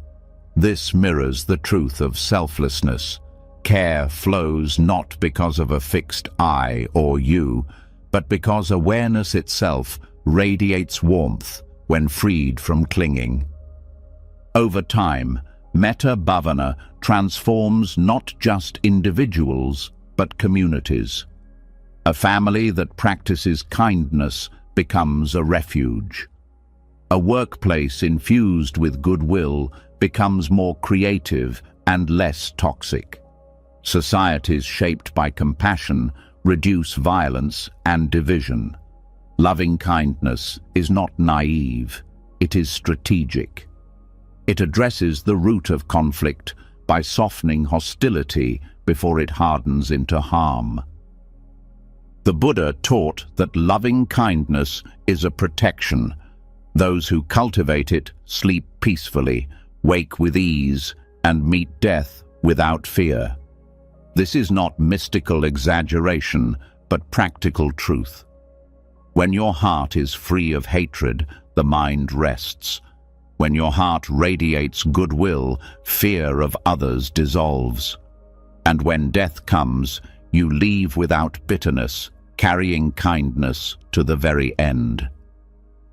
This mirrors the truth of selflessness. Care flows not because of a fixed I or you, but because awareness itself radiates warmth when freed from clinging. Over time, metta bhavana transforms not just individuals, but communities. A family that practices kindness becomes a refuge. A workplace infused with goodwill becomes more creative and less toxic. Societies shaped by compassion reduce violence and division. Loving kindness is not naive, it is strategic. It addresses the root of conflict by softening hostility before it hardens into harm. The Buddha taught that loving kindness is a protection. Those who cultivate it sleep peacefully, wake with ease, and meet death without fear. This is not mystical exaggeration, but practical truth. When your heart is free of hatred, the mind rests. When your heart radiates goodwill, fear of others dissolves. And when death comes, you leave without bitterness, carrying kindness to the very end.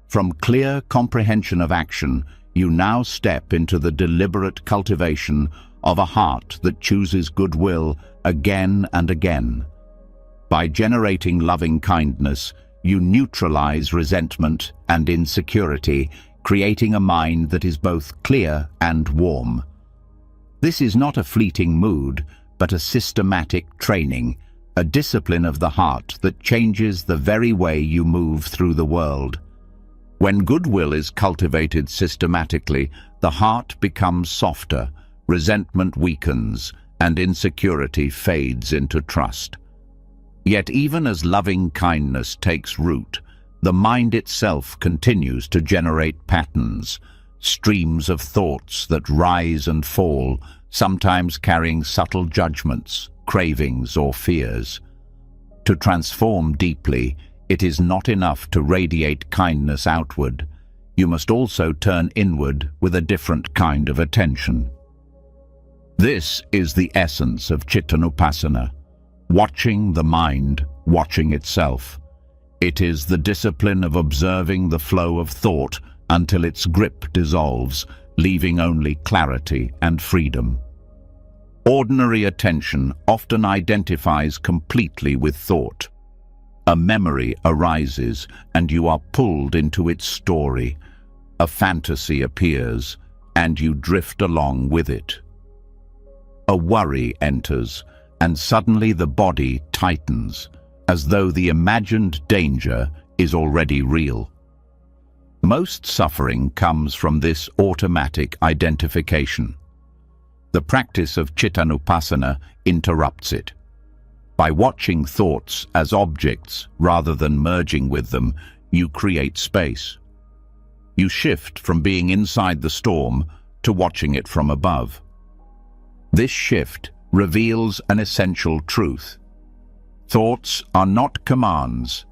From clear comprehension of action, you now step into the deliberate cultivation of a heart that chooses goodwill again and again. By generating loving kindness, you neutralize resentment and insecurity, creating a mind that is both clear and warm. This is not a fleeting mood, but a systematic training, a discipline of the heart that changes the very way you move through the world. When goodwill is cultivated systematically, the heart becomes softer, resentment weakens, and insecurity fades into trust. Yet even as loving kindness takes root, the mind itself continues to generate patterns, streams of thoughts that rise and fall, sometimes carrying subtle judgments, cravings, or fears. To transform deeply, it is not enough to radiate kindness outward. You must also turn inward with a different kind of attention. This is the essence of Chittanupassana, watching the mind, watching itself. It is the discipline of observing the flow of thought until its grip dissolves, leaving only clarity and freedom. Ordinary attention often identifies completely with thought. A memory arises and you are pulled into its story. A fantasy appears and you drift along with it. A worry enters and suddenly the body tightens, as though the imagined danger is already real. Most suffering comes from this automatic identification. The practice of Chittanupassana interrupts it. By watching thoughts as objects rather than merging with them, you create space. You shift from being inside the storm to watching it from above. This shift reveals an essential truth. Thoughts are not commands,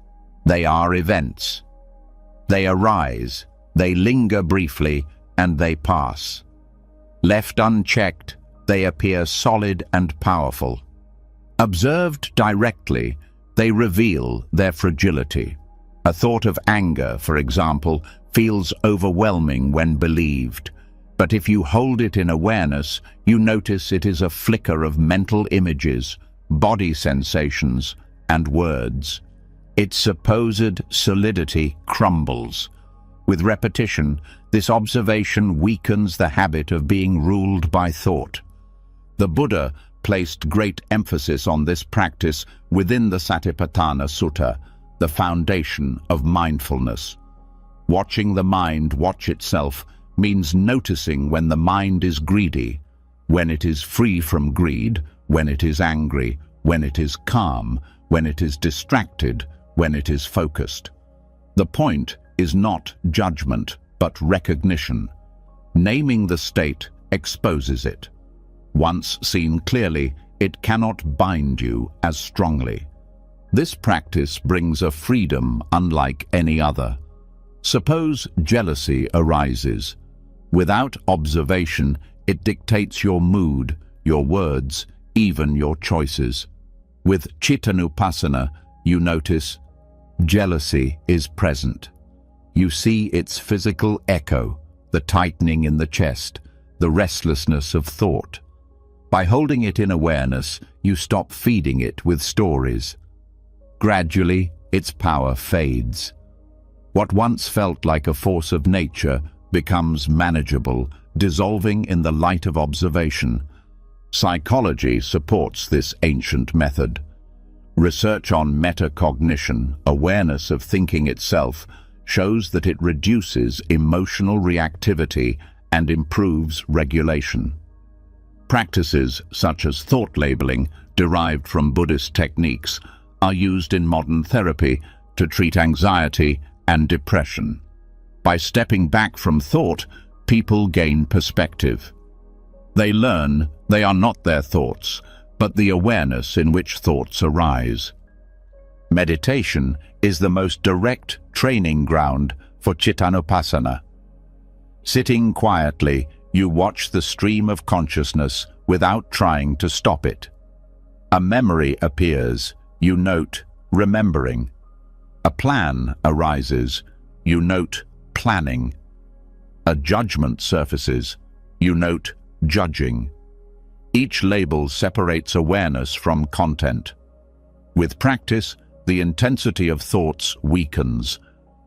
they are events. They arise, they linger briefly, and they pass. Left unchecked, they appear solid and powerful. Observed directly, they reveal their fragility. A thought of anger, for example, feels overwhelming when believed. But if you hold it in awareness, you notice it is a flicker of mental images, body sensations, and words. Its supposed solidity crumbles. With repetition, this observation weakens the habit of being ruled by thought. The Buddha placed great emphasis on this practice within the Satipatthana Sutta, the foundation of mindfulness. Watching the mind watch itself means noticing when the mind is greedy, when it is free from greed, when it is angry, when it is calm, when it is distracted, when it is focused. The point is not judgment, but recognition. Naming the state exposes it. Once seen clearly, it cannot bind you as strongly. This practice brings a freedom unlike any other. Suppose jealousy arises. Without observation, it dictates your mood, your words, even your choices. With Chittanupassana, you notice jealousy is present. You see its physical echo, the tightening in the chest, the restlessness of thought. By holding it in awareness, you stop feeding it with stories. Gradually, its power fades. What once felt like a force of nature becomes manageable, dissolving in the light of observation. Psychology supports this ancient method. Research on metacognition, awareness of thinking itself, shows that it reduces emotional reactivity and improves regulation. Practices such as thought labeling, derived from Buddhist techniques, are used in modern therapy to treat anxiety and depression. By stepping back from thought, people gain perspective. They learn they are not their thoughts, but the awareness in which thoughts arise. Meditation is the most direct training ground for Chittanupassana. Sitting quietly, you watch the stream of consciousness without trying to stop it. A memory appears, you note remembering. A plan arises, you note planning. A judgment surfaces, you note judging. Each label separates awareness from content. With practice, the intensity of thoughts weakens.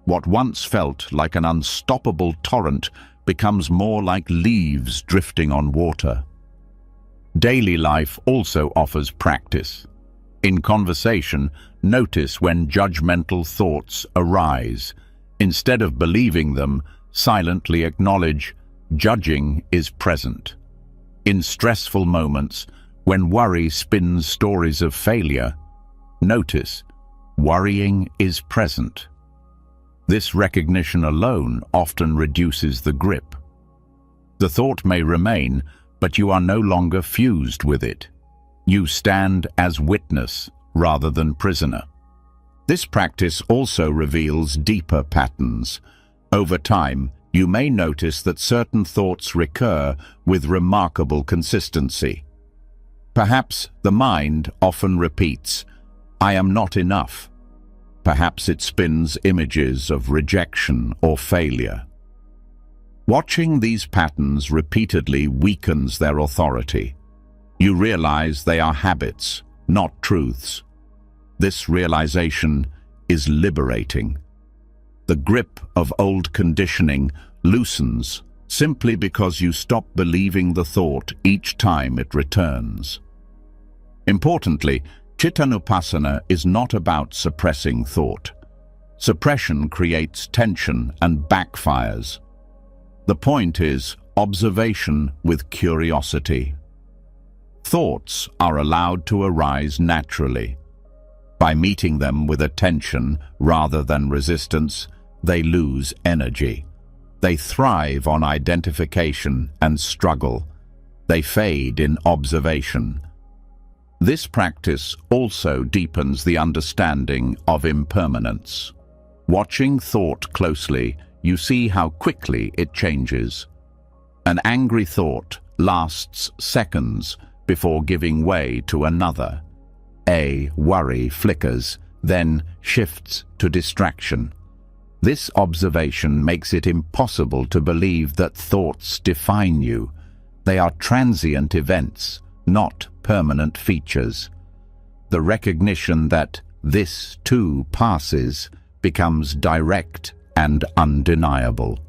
What once felt like an unstoppable torrent becomes more like leaves drifting on water. Daily life also offers practice. In conversation, notice when judgmental thoughts arise. Instead of believing them, silently acknowledge judging is present. In stressful moments, when worry spins stories of failure, notice worrying is present. This recognition alone often reduces the grip. The thought may remain, but you are no longer fused with it. You stand as witness rather than prisoner. This practice also reveals deeper patterns. Over time, you may notice that certain thoughts recur with remarkable consistency. Perhaps the mind often repeats, "I am not enough." Perhaps it spins images of rejection or failure. Watching these patterns repeatedly weakens their authority. You realize they are habits, not truths. This realization is liberating. The grip of old conditioning loosens simply because you stop believing the thought each time it returns. Importantly, Chittanupassana is not about suppressing thought. Suppression creates tension and backfires. The point is observation with curiosity. Thoughts are allowed to arise naturally. By meeting them with attention rather than resistance, they lose energy. They thrive on identification and struggle. They fade in observation. This practice also deepens the understanding of impermanence. Watching thought closely, you see how quickly it changes. An angry thought lasts seconds before giving way to another. A worry flickers, then shifts to distraction. This observation makes it impossible to believe that thoughts define you. They are transient events, not permanent features. The recognition that this too passes becomes direct and undeniable.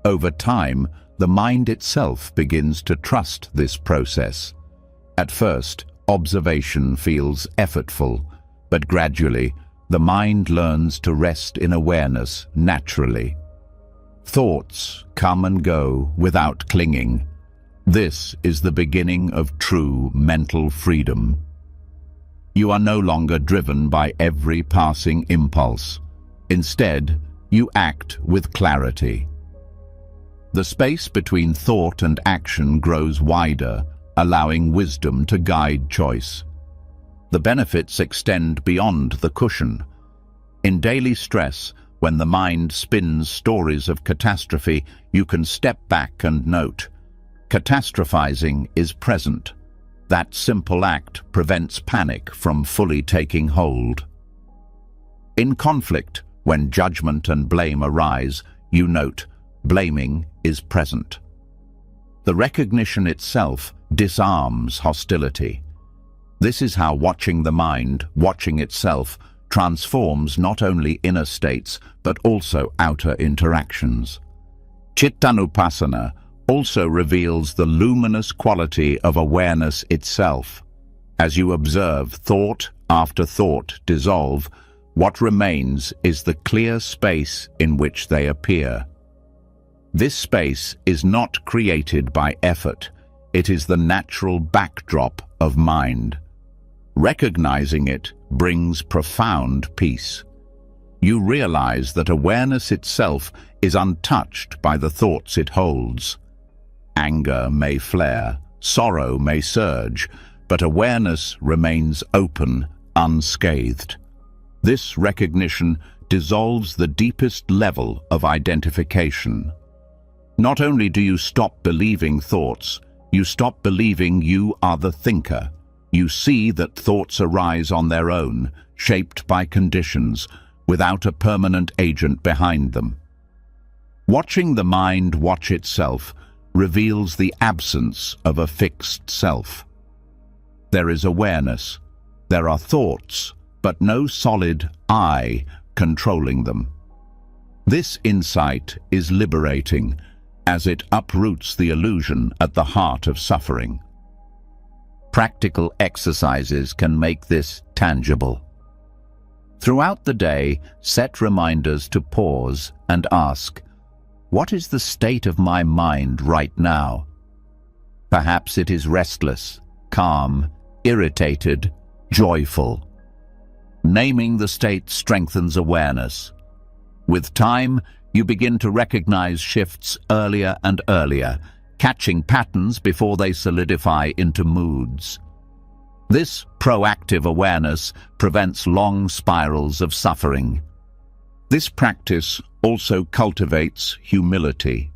Over time, the mind itself begins to trust this process. At first, observation feels effortful, but gradually, the mind learns to rest in awareness naturally. Thoughts come and go without clinging. This is the beginning of true mental freedom. You are no longer driven by every passing impulse. Instead, you act with clarity. The space between thought and action grows wider, allowing wisdom to guide choice. The benefits extend beyond the cushion. In daily stress, when the mind spins stories of catastrophe, you can step back and note, catastrophizing is present. That simple act prevents panic from fully taking hold. In conflict, when judgment and blame arise, you note, blaming is present. The recognition itself disarms hostility. This is how watching the mind, watching itself, transforms not only inner states, but also outer interactions. Chittanupassana also reveals the luminous quality of awareness itself. As you observe thought after thought dissolve, what remains is the clear space in which they appear. This space is not created by effort. It is the natural backdrop of mind. Recognizing it brings profound peace. You realize that awareness itself is untouched by the thoughts it holds. Anger may flare, sorrow may surge, but awareness remains open, unscathed. This recognition dissolves the deepest level of identification. Not only do you stop believing thoughts, you stop believing you are the thinker. You see that thoughts arise on their own, shaped by conditions, without a permanent agent behind them. Watching the mind watch itself reveals the absence of a fixed self. There is awareness. There are thoughts, but no solid I controlling them. This insight is liberating, as it uproots the illusion at the heart of suffering. Practical exercises can make this tangible. Throughout the day, set reminders to pause and ask, what is the state of my mind right now? Perhaps it is restless, calm, irritated, joyful. Naming the state strengthens awareness. With time, you begin to recognize shifts earlier and earlier, catching patterns before they solidify into moods. This proactive awareness prevents long spirals of suffering. This practice also cultivates humility.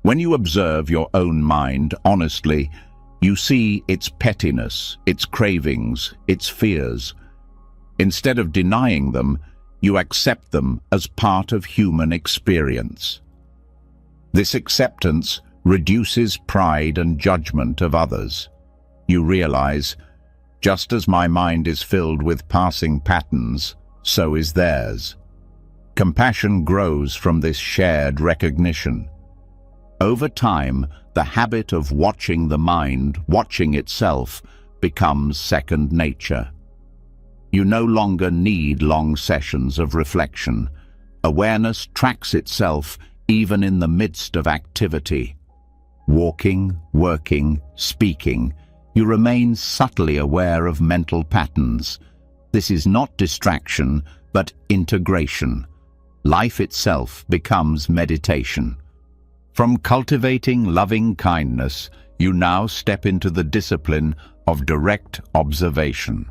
When you observe your own mind honestly, you see its pettiness, its cravings, its fears. Instead of denying them, you accept them as part of human experience. This acceptance reduces pride and judgment of others. You realize, just as my mind is filled with passing patterns, so is theirs. Compassion grows from this shared recognition. Over time, the habit of watching the mind, watching itself, becomes second nature. You no longer need long sessions of reflection. Awareness tracks itself even in the midst of activity. Walking, working, speaking, you remain subtly aware of mental patterns. This is not distraction, but integration. Life itself becomes meditation. From cultivating loving kindness, you now step into the discipline of direct observation.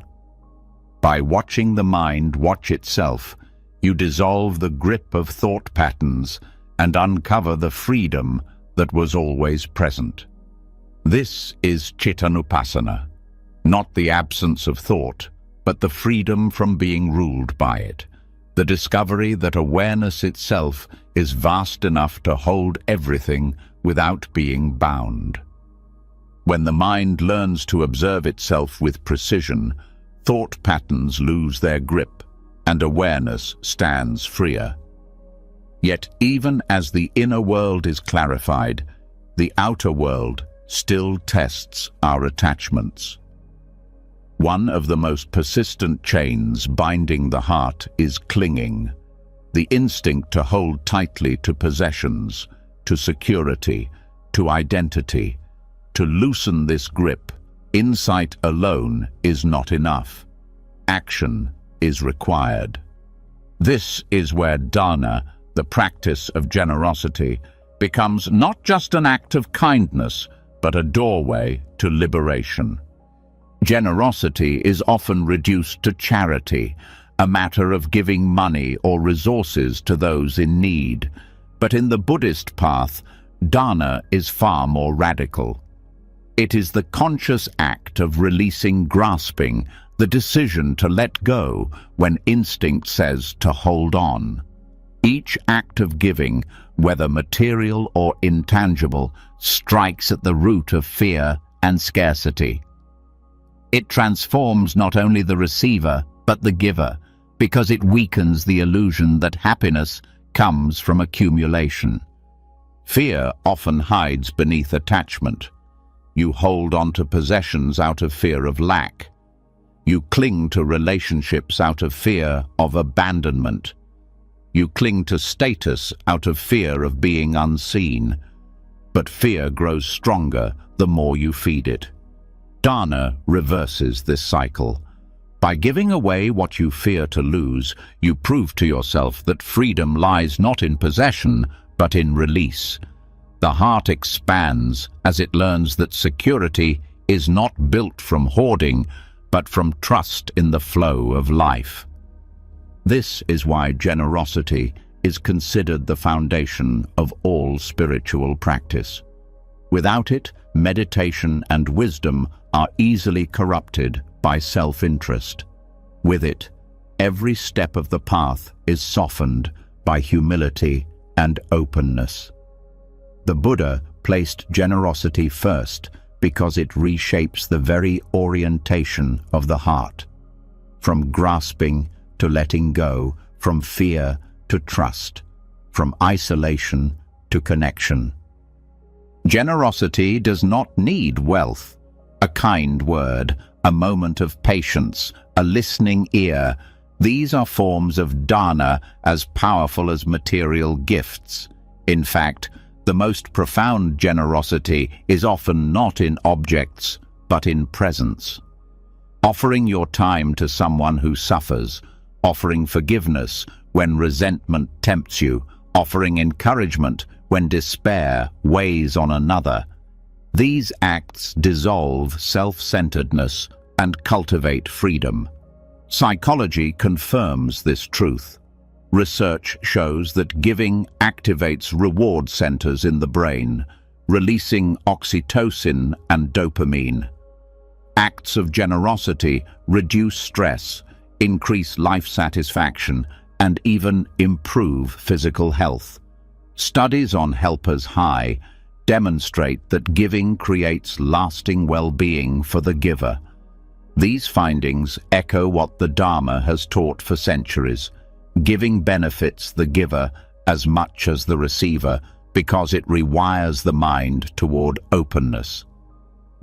By watching the mind watch itself, you dissolve the grip of thought patterns and uncover the freedom that was always present. This is Chittanupassana, not the absence of thought, but the freedom from being ruled by it, the discovery that awareness itself is vast enough to hold everything without being bound. When the mind learns to observe itself with precision, thought patterns lose their grip, and awareness stands freer. Yet even as the inner world is clarified, the outer world still tests our attachments. One of the most persistent chains binding the heart is clinging, the instinct to hold tightly to possessions, to security, to identity. To loosen this grip, insight alone is not enough. Action is required. This is where dana, the practice of generosity, becomes not just an act of kindness, but a doorway to liberation. Generosity is often reduced to charity, a matter of giving money or resources to those in need. But in the Buddhist path, dana is far more radical. It is the conscious act of releasing grasping, the decision to let go when instinct says to hold on. Each act of giving, whether material or intangible, strikes at the root of fear and scarcity. It transforms not only the receiver, but the giver, because it weakens the illusion that happiness comes from accumulation. Fear often hides beneath attachment. You hold on to possessions out of fear of lack. You cling to relationships out of fear of abandonment. You cling to status out of fear of being unseen. But fear grows stronger the more you feed it. Dana reverses this cycle. By giving away what you fear to lose, you prove to yourself that freedom lies not in possession, but in release. The heart expands as it learns that security is not built from hoarding, but from trust in the flow of life. This is why generosity is considered the foundation of all spiritual practice. Without it, meditation and wisdom are easily corrupted by self-interest. With it, every step of the path is softened by humility and openness. The Buddha placed generosity first because it reshapes the very orientation of the heart. From grasping to letting go, from fear to trust, from isolation to connection. Generosity does not need wealth. A kind word, a moment of patience, a listening ear, these are forms of dana as powerful as material gifts. In fact, the most profound generosity is often not in objects, but in presence. Offering your time to someone who suffers, offering forgiveness when resentment tempts you, offering encouragement when despair weighs on another. These acts dissolve self-centeredness and cultivate freedom. Psychology confirms this truth. Research shows that giving activates reward centers in the brain, releasing oxytocin and dopamine. Acts of generosity reduce stress, increase life satisfaction, and even improve physical health. Studies on helpers high demonstrate that giving creates lasting well-being for the giver. These findings echo what the Dharma has taught for centuries. Giving benefits the giver as much as the receiver because it rewires the mind toward openness.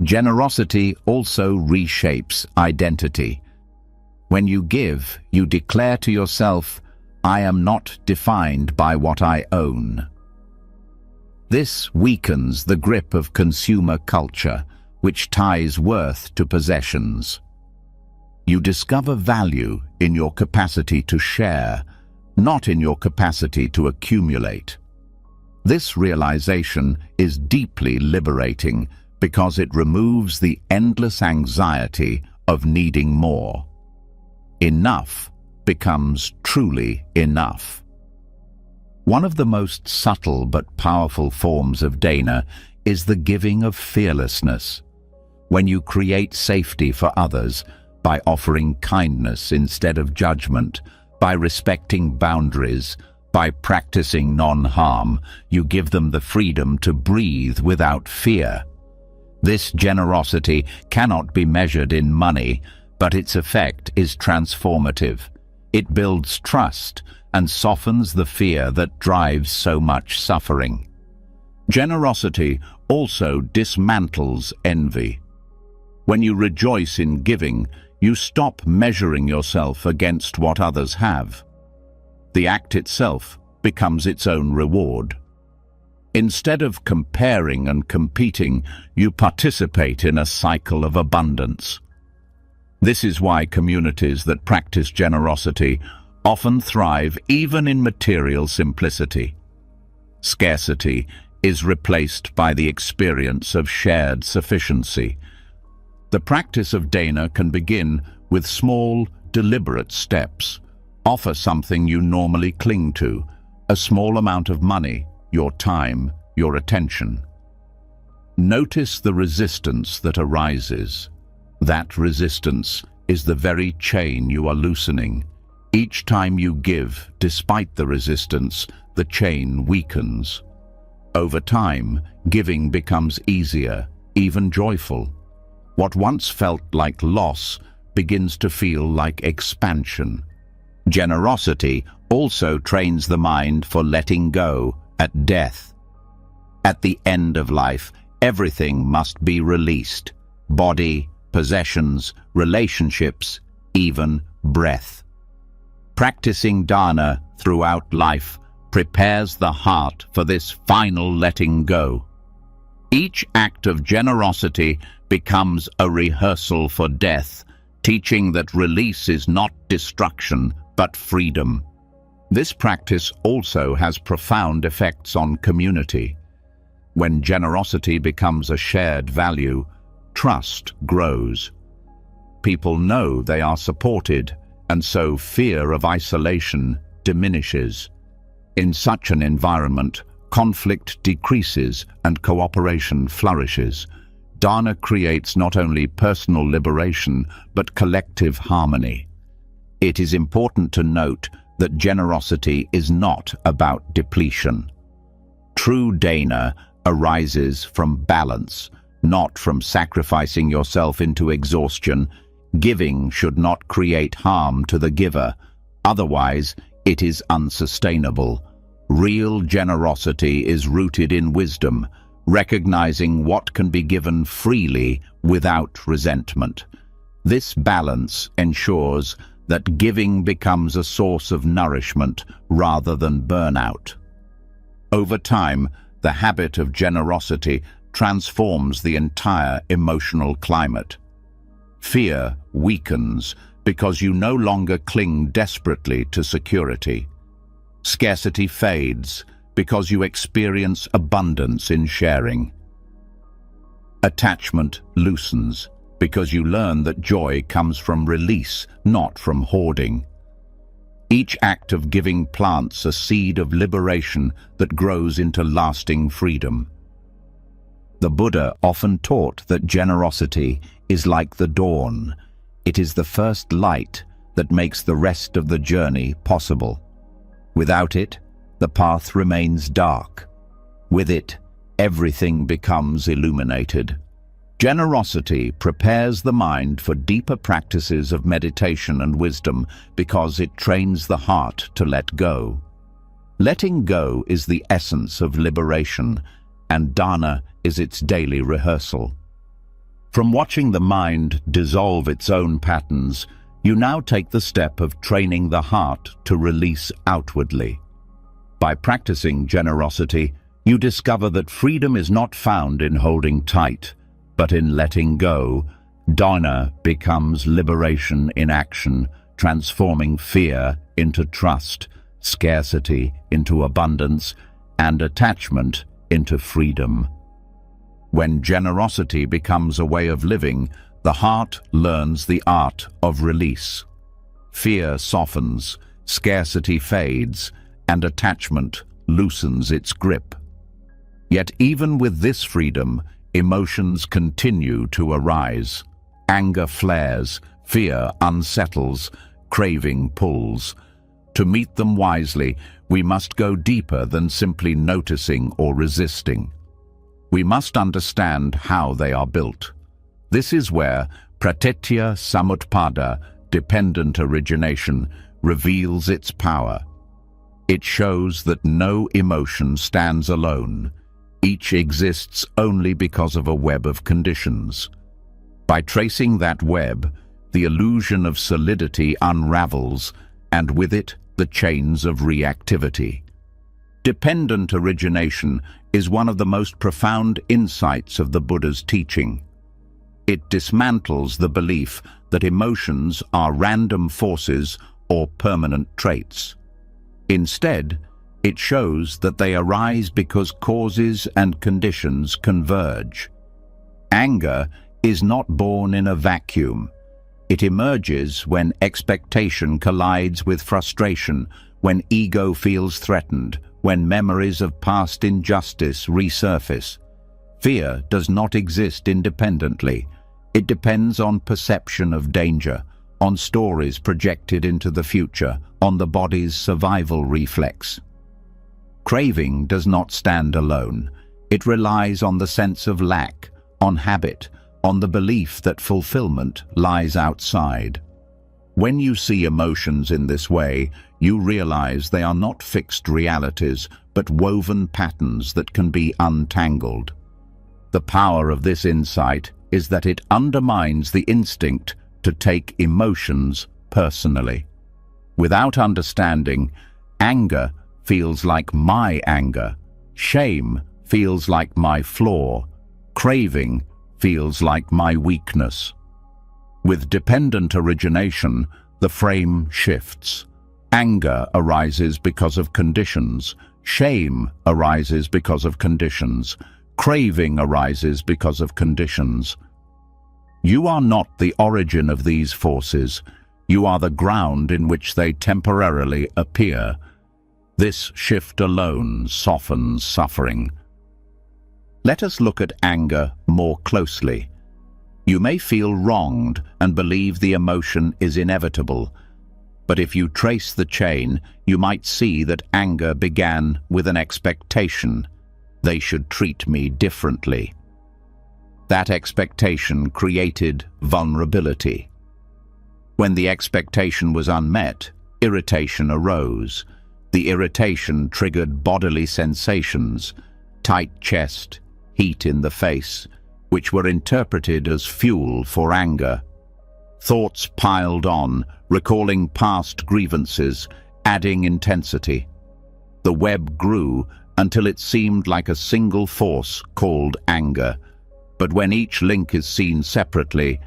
Generosity also reshapes identity. When you give, you declare to yourself, "I am not defined by what I own." This weakens the grip of consumer culture, which ties worth to possessions. You discover value in your capacity to share, not in your capacity to accumulate. This realization is deeply liberating because it removes the endless anxiety of needing more. Enough becomes truly enough. One of the most subtle but powerful forms of dana is the giving of fearlessness. When you create safety for others by offering kindness instead of judgment, by respecting boundaries, by practicing non-harm, you give them the freedom to breathe without fear. This generosity cannot be measured in money, but its effect is transformative. It builds trust and softens the fear that drives so much suffering. Generosity also dismantles envy. When you rejoice in giving, you stop measuring yourself against what others have. The act itself becomes its own reward. Instead of comparing and competing, you participate in a cycle of abundance. This is why communities that practice generosity often thrive even in material simplicity. Scarcity is replaced by the experience of shared sufficiency. The practice of dana can begin with small, deliberate steps. Offer something you normally cling to, a small amount of money, your time, your attention. Notice the resistance that arises. That resistance is the very chain you are loosening. Each time you give, despite the resistance, the chain weakens. Over time, giving becomes easier, even joyful. What once felt like loss begins to feel like expansion. Generosity also trains the mind for letting go at death. At the end of life, everything must be released. Body, possessions, relationships, even breath. Practicing dana throughout life prepares the heart for this final letting go. Each act of generosity becomes a rehearsal for death, teaching that release is not destruction, but freedom. This practice also has profound effects on community. When generosity becomes a shared value, trust grows. People know they are supported, and so fear of isolation diminishes. In such an environment, conflict decreases and cooperation flourishes. Dana creates not only personal liberation, but collective harmony. It is important to note that generosity is not about depletion. True dana arises from balance, not from sacrificing yourself into exhaustion. Giving should not create harm to the giver, otherwise it is unsustainable. Real generosity is rooted in wisdom, recognizing what can be given freely without resentment. This balance ensures that giving becomes a source of nourishment rather than burnout. Over time, the habit of generosity transforms the entire emotional climate. Fear weakens because you no longer cling desperately to security. Scarcity fades because you experience abundance in sharing. Attachment loosens because you learn that joy comes from release, not from hoarding. Each act of giving plants a seed of liberation that grows into lasting freedom. The Buddha often taught that generosity is like the dawn. It is the first light, that makes the rest of the journey possible. Without it, the path remains dark. With it, everything becomes illuminated. Generosity prepares the mind for deeper practices of meditation and wisdom because it trains the heart to let go. Letting go is the essence of liberation, and dana is its daily rehearsal. From watching the mind dissolve its own patterns, you now take the step of training the heart to release outwardly. By practicing generosity, you discover that freedom is not found in holding tight, but in letting go. Dana becomes liberation in action, transforming fear into trust, scarcity into abundance, and attachment into freedom. When generosity becomes a way of living, the heart learns the art of release. Fear softens, scarcity fades, and attachment loosens its grip. Yet even with this freedom, emotions continue to arise. Anger flares, fear unsettles, craving pulls. To meet them wisely, we must go deeper than simply noticing or resisting. We must understand how they are built. This is where pratitya samutpada, dependent origination, reveals its power. It shows that no emotion stands alone. Each exists only because of a web of conditions. By tracing that web, the illusion of solidity unravels, and with it, the chains of reactivity. Dependent origination is one of the most profound insights of the Buddha's teaching. It dismantles the belief that emotions are random forces or permanent traits. Instead, it shows that they arise because causes and conditions converge. Anger is not born in a vacuum. It emerges when expectation collides with frustration, when ego feels threatened, when memories of past injustice resurface. Fear does not exist independently. It depends on perception of danger, on stories projected into the future, on the body's survival reflex. Craving does not stand alone. It relies on the sense of lack, on habit, on the belief that fulfillment lies outside. When you see emotions in this way, you realize they are not fixed realities, but woven patterns that can be untangled. The power of this insight is that it undermines the instinct to take emotions personally. Without understanding, anger feels like my anger, shame feels like my flaw, craving feels like my weakness. With dependent origination, the frame shifts. Anger arises because of conditions, shame arises because of conditions, craving arises because of conditions. You are not the origin of these forces. You are the ground in which they temporarily appear. This shift alone softens suffering. Let us look at anger more closely. You may feel wronged and believe the emotion is inevitable, but if you trace the chain, you might see that anger began with an expectation. They should treat me differently. That expectation created vulnerability. When the expectation was unmet, irritation arose. The irritation triggered bodily sensations, tight chest, heat in the face, which were interpreted as fuel for anger. Thoughts piled on, recalling past grievances, adding intensity. The web grew until it seemed like a single force called anger. But when each link is seen separately,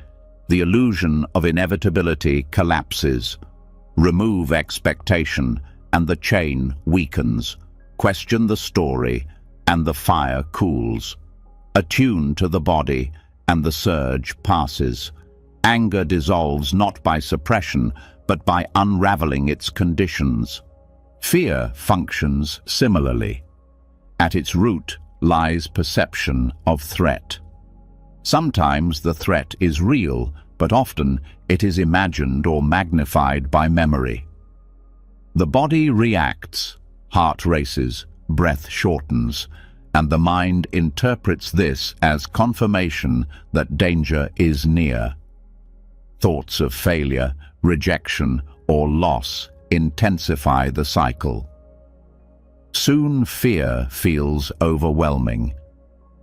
the illusion of inevitability collapses. Remove expectation, and the chain weakens. Question the story, and the fire cools. Attune to the body, and the surge passes. Anger dissolves not by suppression, but by unraveling its conditions. Fear functions similarly. At its root lies perception of threat. Sometimes the threat is real, but often it is imagined or magnified by memory. The body reacts, heart races, breath shortens, and the mind interprets this as confirmation that danger is near. Thoughts of failure, rejection, or loss intensify the cycle. Soon fear feels overwhelming,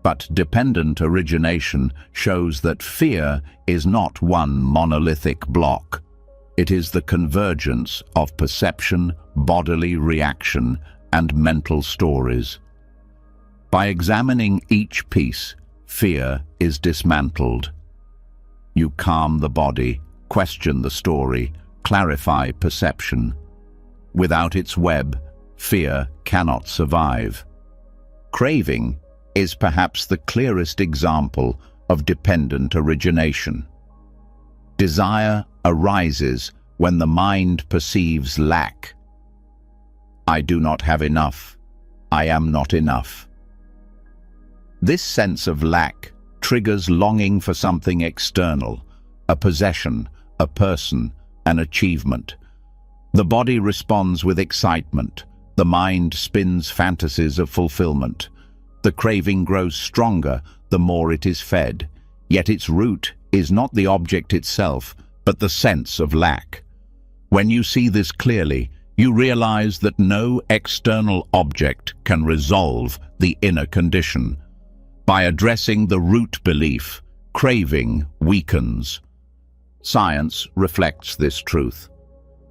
but dependent origination shows that fear is not one monolithic block. It is the convergence of perception, bodily reaction, and mental stories. By examining each piece, fear is dismantled. You calm the body, question the story, clarify perception. Without its web, fear cannot survive. Craving is perhaps the clearest example of dependent origination. Desire arises when the mind perceives lack. I do not have enough. I am not enough. This sense of lack triggers longing for something external, a possession, a person, an achievement. The body responds with excitement. The mind spins fantasies of fulfillment. The craving grows stronger the more it is fed, yet its root is not the object itself, but the sense of lack. When you see this clearly, you realize that no external object can resolve the inner condition. By addressing the root belief, craving weakens. Science reflects this truth.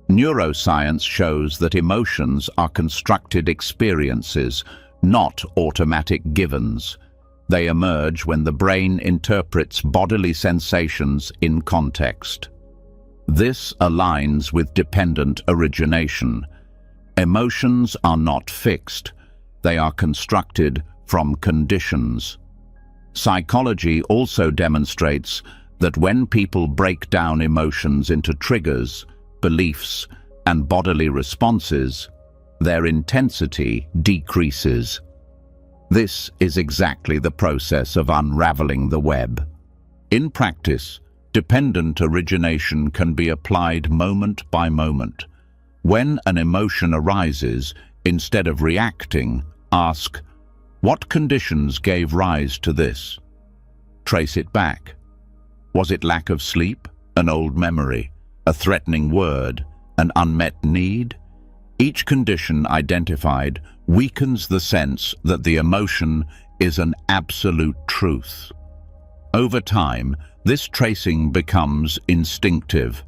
Neuroscience shows that emotions are constructed experiences, not automatic givens. They emerge when the brain interprets bodily sensations in context. This aligns with dependent origination. Emotions are not fixed. They are constructed from conditions. Psychology also demonstrates that when people break down emotions into triggers, beliefs, and bodily responses, their intensity decreases. This is exactly the process of unraveling the web. In practice, dependent origination can be applied moment by moment. When an emotion arises, instead of reacting, ask, what conditions gave rise to this? Trace it back. Was it lack of sleep, an old memory, a threatening word, an unmet need? Each condition identified weakens the sense that the emotion is an absolute truth. Over time, this tracing becomes instinctive.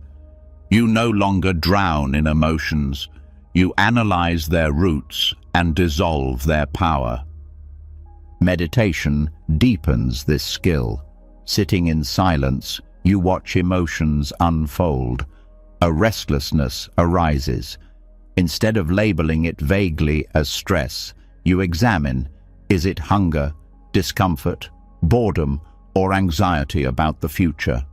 You no longer drown in emotions. You analyze their roots and dissolve their power. Meditation deepens this skill. Sitting in silence, you watch emotions unfold. A restlessness arises. Instead of labeling it vaguely as stress, you examine, is it hunger, discomfort, boredom, or anxiety about the future?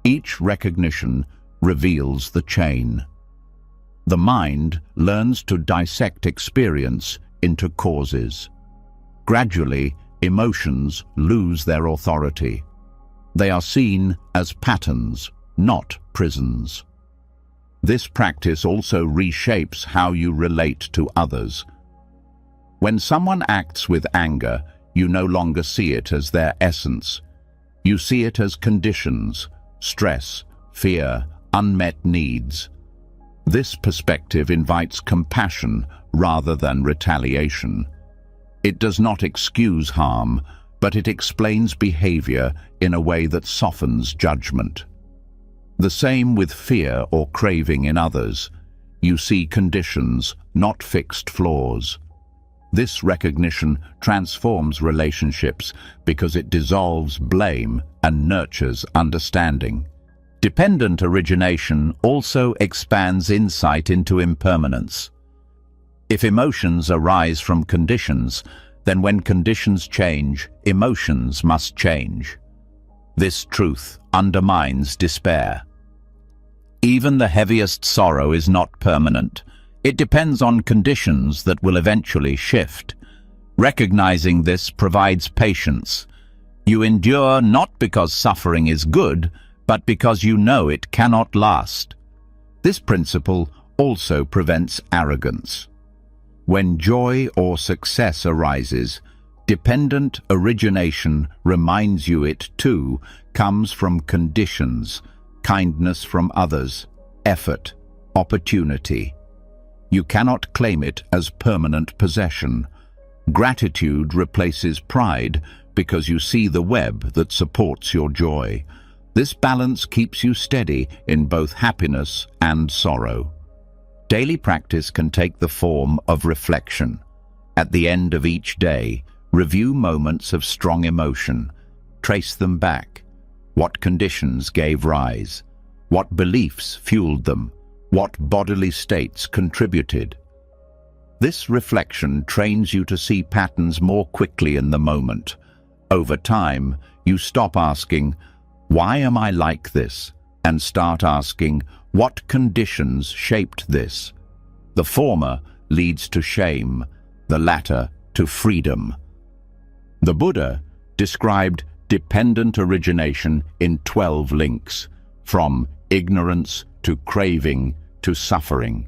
Each recognition reveals the chain. The mind learns to dissect experience into causes. Gradually, emotions lose their authority. They are seen as patterns, not prisons. This practice also reshapes how you relate to others. When someone acts with anger, you no longer see it as their essence. You see it as conditions, stress, fear, unmet needs. This perspective invites compassion rather than retaliation. It does not excuse harm, but it explains behavior in a way that softens judgment. The same with fear or craving in others. You see conditions, not fixed flaws. This recognition transforms relationships because it dissolves blame and nurtures understanding. Dependent origination also expands insight into impermanence. If emotions arise from conditions, then when conditions change, emotions must change. This truth undermines despair. Even the heaviest sorrow is not permanent. It depends on conditions that will eventually shift. Recognizing this provides patience. You endure not because suffering is good, but because you know it cannot last. This principle also prevents arrogance. When joy or success arises, dependent origination reminds you it, too, comes from conditions, kindness from others, effort, opportunity. You cannot claim it as permanent possession. Gratitude replaces pride because you see the web that supports your joy. This balance keeps you steady in both happiness and sorrow. Daily practice can take the form of reflection. At the end of each day, review moments of strong emotion. Trace them back. What conditions gave rise? What beliefs fueled them? What bodily states contributed? This reflection trains you to see patterns more quickly in the moment. Over time, you stop asking, "Why am I like this?" and start asking, "What conditions shaped this?" The former leads to shame, the latter to freedom. The Buddha described dependent origination in 12 links, from ignorance to craving to suffering.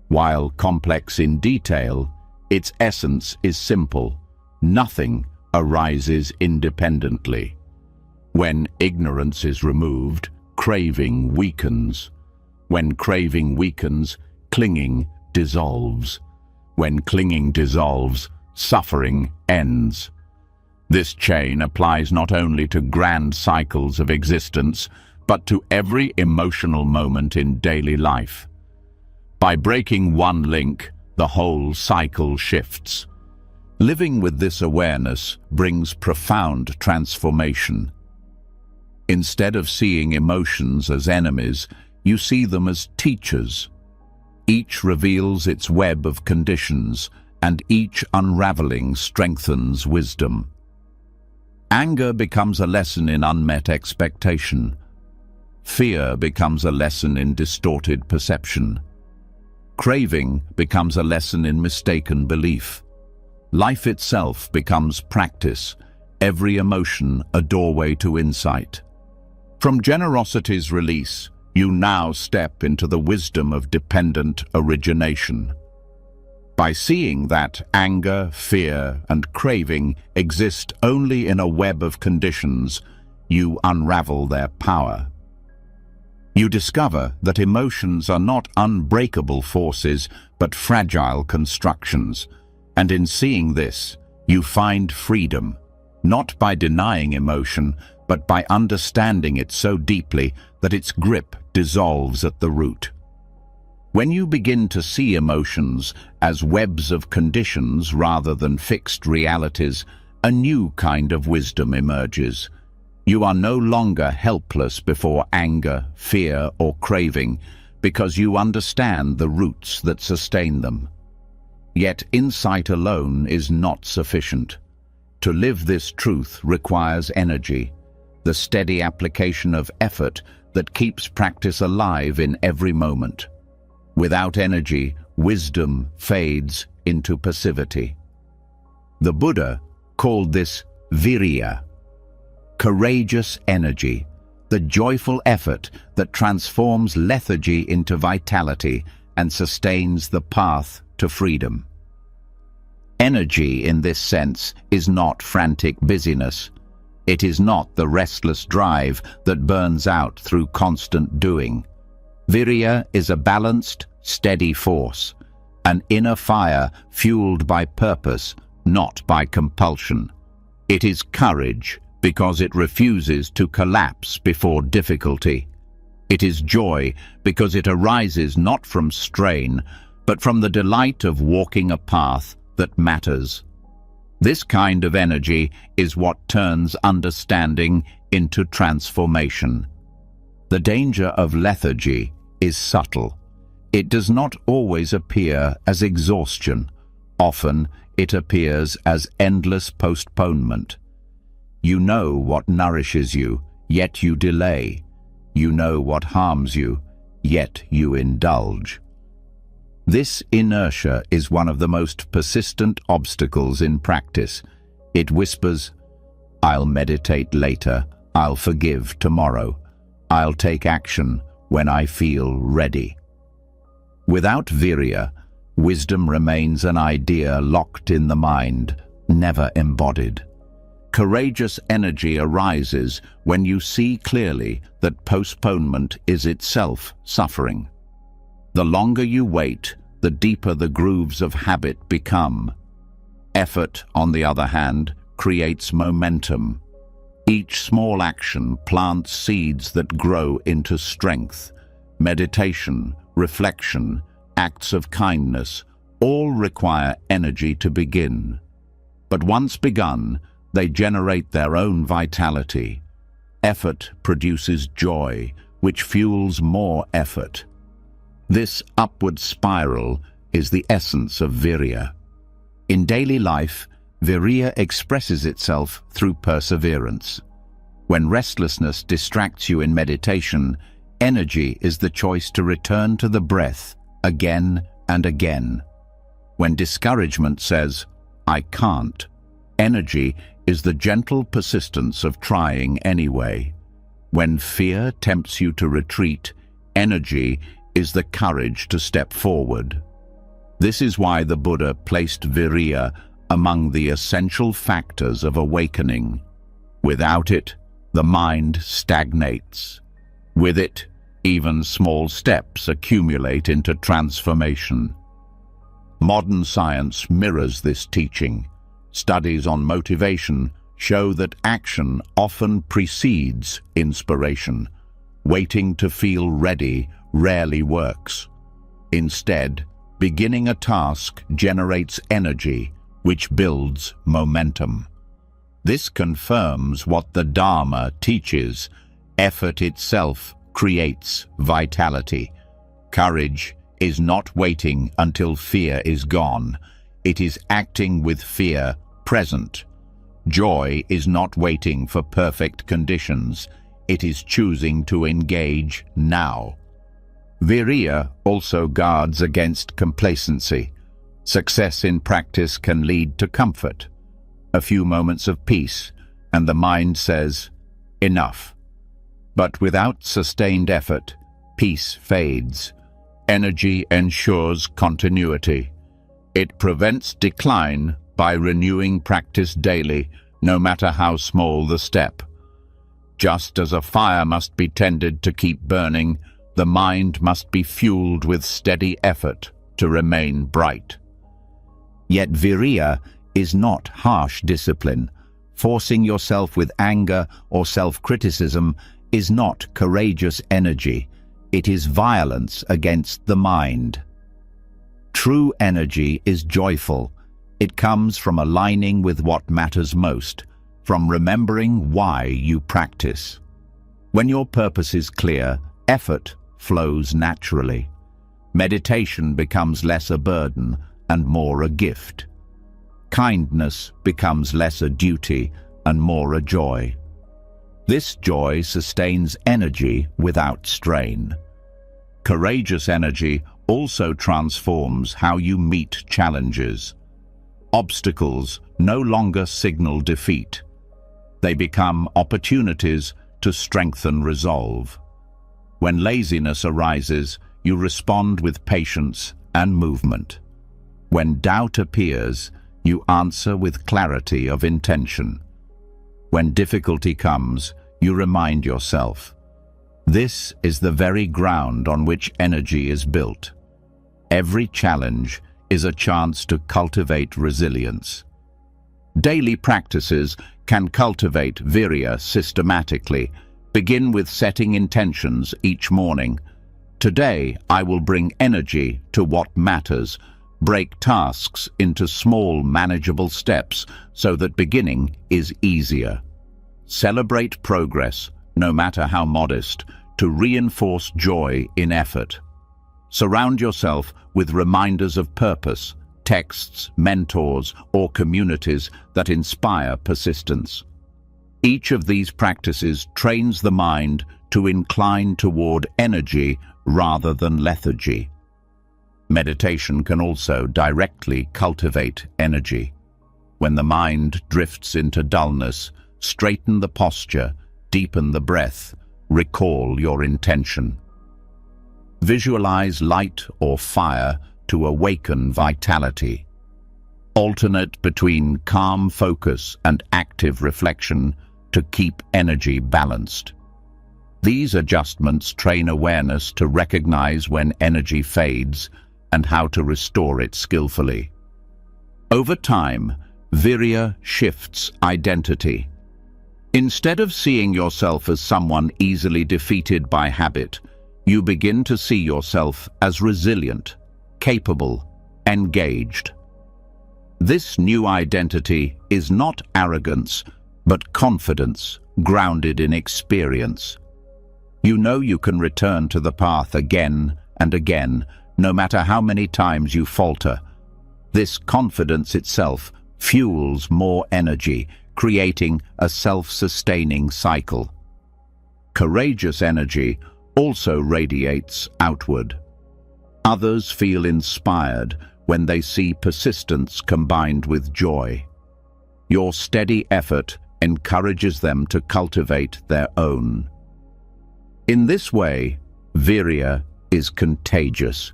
While complex in detail, its essence is simple. Nothing arises independently. When ignorance is removed, craving weakens. When craving weakens, clinging dissolves. When clinging dissolves, suffering ends. This chain applies not only to grand cycles of existence, but to every emotional moment in daily life. By breaking one link, the whole cycle shifts. Living with this awareness brings profound transformation. Instead of seeing emotions as enemies, you see them as teachers. Each reveals its web of conditions, and each unraveling strengthens wisdom. Anger becomes a lesson in unmet expectation. Fear becomes a lesson in distorted perception. Craving becomes a lesson in mistaken belief. Life itself becomes practice, every emotion a doorway to insight. From generosity's release, you now step into the wisdom of dependent origination. By seeing that anger, fear, and craving exist only in a web of conditions, you unravel their power. You discover that emotions are not unbreakable forces, but fragile constructions. And in seeing this, you find freedom, not by denying emotion, but by understanding it so deeply that its grip dissolves at the root. When you begin to see emotions as webs of conditions rather than fixed realities, a new kind of wisdom emerges. You are no longer helpless before anger, fear, or craving, because you understand the roots that sustain them. Yet insight alone is not sufficient. To live this truth requires energy, the steady application of effort that keeps practice alive in every moment. Without energy, wisdom fades into passivity. The Buddha called this virya, courageous energy, the joyful effort that transforms lethargy into vitality and sustains the path to freedom. Energy, in this sense, is not frantic busyness. It is not the restless drive that burns out through constant doing. Virya is a balanced, steady force, an inner fire fueled by purpose, not by compulsion. It is courage because it refuses to collapse before difficulty. It is joy because it arises not from strain, but from the delight of walking a path that matters. This kind of energy is what turns understanding into transformation. The danger of lethargy is subtle. It does not always appear as exhaustion. Often it appears as endless postponement. You know what nourishes you, yet you delay. You know what harms you, yet you indulge. This inertia is one of the most persistent obstacles in practice. It whispers, "I'll meditate later, I'll forgive tomorrow," I'll take action when I feel ready. Without virya, wisdom remains an idea locked in the mind, never embodied. Courageous energy arises when you see clearly that postponement is itself suffering. The longer you wait, the deeper the grooves of habit become. Effort, on the other hand, creates momentum. Each small action plants seeds that grow into strength. Meditation, reflection, acts of kindness, all require energy to begin. But once begun, they generate their own vitality. Effort produces joy, which fuels more effort. This upward spiral is the essence of virya. In daily life, virya expresses itself through perseverance. When restlessness distracts you in meditation, energy is the choice to return to the breath again and again. When discouragement says, "I can't," energy is the gentle persistence of trying anyway. When fear tempts you to retreat, energy is the courage to step forward. This is why the Buddha placed virya among the essential factors of awakening. Without it, the mind stagnates. With it, even small steps accumulate into transformation. Modern science mirrors this teaching. Studies on motivation show that action often precedes inspiration. Waiting to feel ready rarely works. Instead, beginning a task generates energy, which builds momentum. This confirms what the Dharma teaches. Effort itself creates vitality. Courage is not waiting until fear is gone. It is acting with fear present. Joy is not waiting for perfect conditions. It is choosing to engage now. Virya also guards against complacency. Success in practice can lead to comfort. A few moments of peace, and the mind says, "Enough." But without sustained effort, peace fades. Energy ensures continuity. It prevents decline by renewing practice daily, no matter how small the step. Just as a fire must be tended to keep burning, the mind must be fueled with steady effort to remain bright. Yet virya is not harsh discipline. Forcing yourself with anger or self-criticism is not courageous energy. It is violence against the mind. True energy is joyful. It comes from aligning with what matters most, from remembering why you practice. When your purpose is clear, effort flows naturally. Meditation becomes less a burden and more a gift. Kindness becomes less a duty and more a joy. This joy sustains energy without strain. Courageous energy also transforms how you meet challenges. Obstacles no longer signal defeat. They become opportunities to strengthen resolve. When laziness arises, you respond with patience and movement. When doubt appears, you answer with clarity of intention. When difficulty comes, you remind yourself. This is the very ground on which energy is built. Every challenge is a chance to cultivate resilience. Daily practices can cultivate virya systematically. Begin with setting intentions each morning. Today, I will bring energy to what matters. Break tasks into small, manageable steps so that beginning is easier. Celebrate progress, no matter how modest, to reinforce joy in effort. Surround yourself with reminders of purpose, texts, mentors, or communities that inspire persistence. Each of these practices trains the mind to incline toward energy rather than lethargy. Meditation can also directly cultivate energy. When the mind drifts into dullness, straighten the posture, deepen the breath, recall your intention. Visualize light or fire to awaken vitality. Alternate between calm focus and active reflection to keep energy balanced. These adjustments train awareness to recognize when energy fades and how to restore it skillfully. Over time, virya shifts identity. Instead of seeing yourself as someone easily defeated by habit, you begin to see yourself as resilient, capable, engaged. This new identity is not arrogance, but confidence grounded in experience. You know you can return to the path again and again, no matter how many times you falter. This confidence itself fuels more energy, creating a self-sustaining cycle. Courageous energy also radiates outward. Others feel inspired when they see persistence combined with joy. Your steady effort encourages them to cultivate their own. In this way, virya is contagious.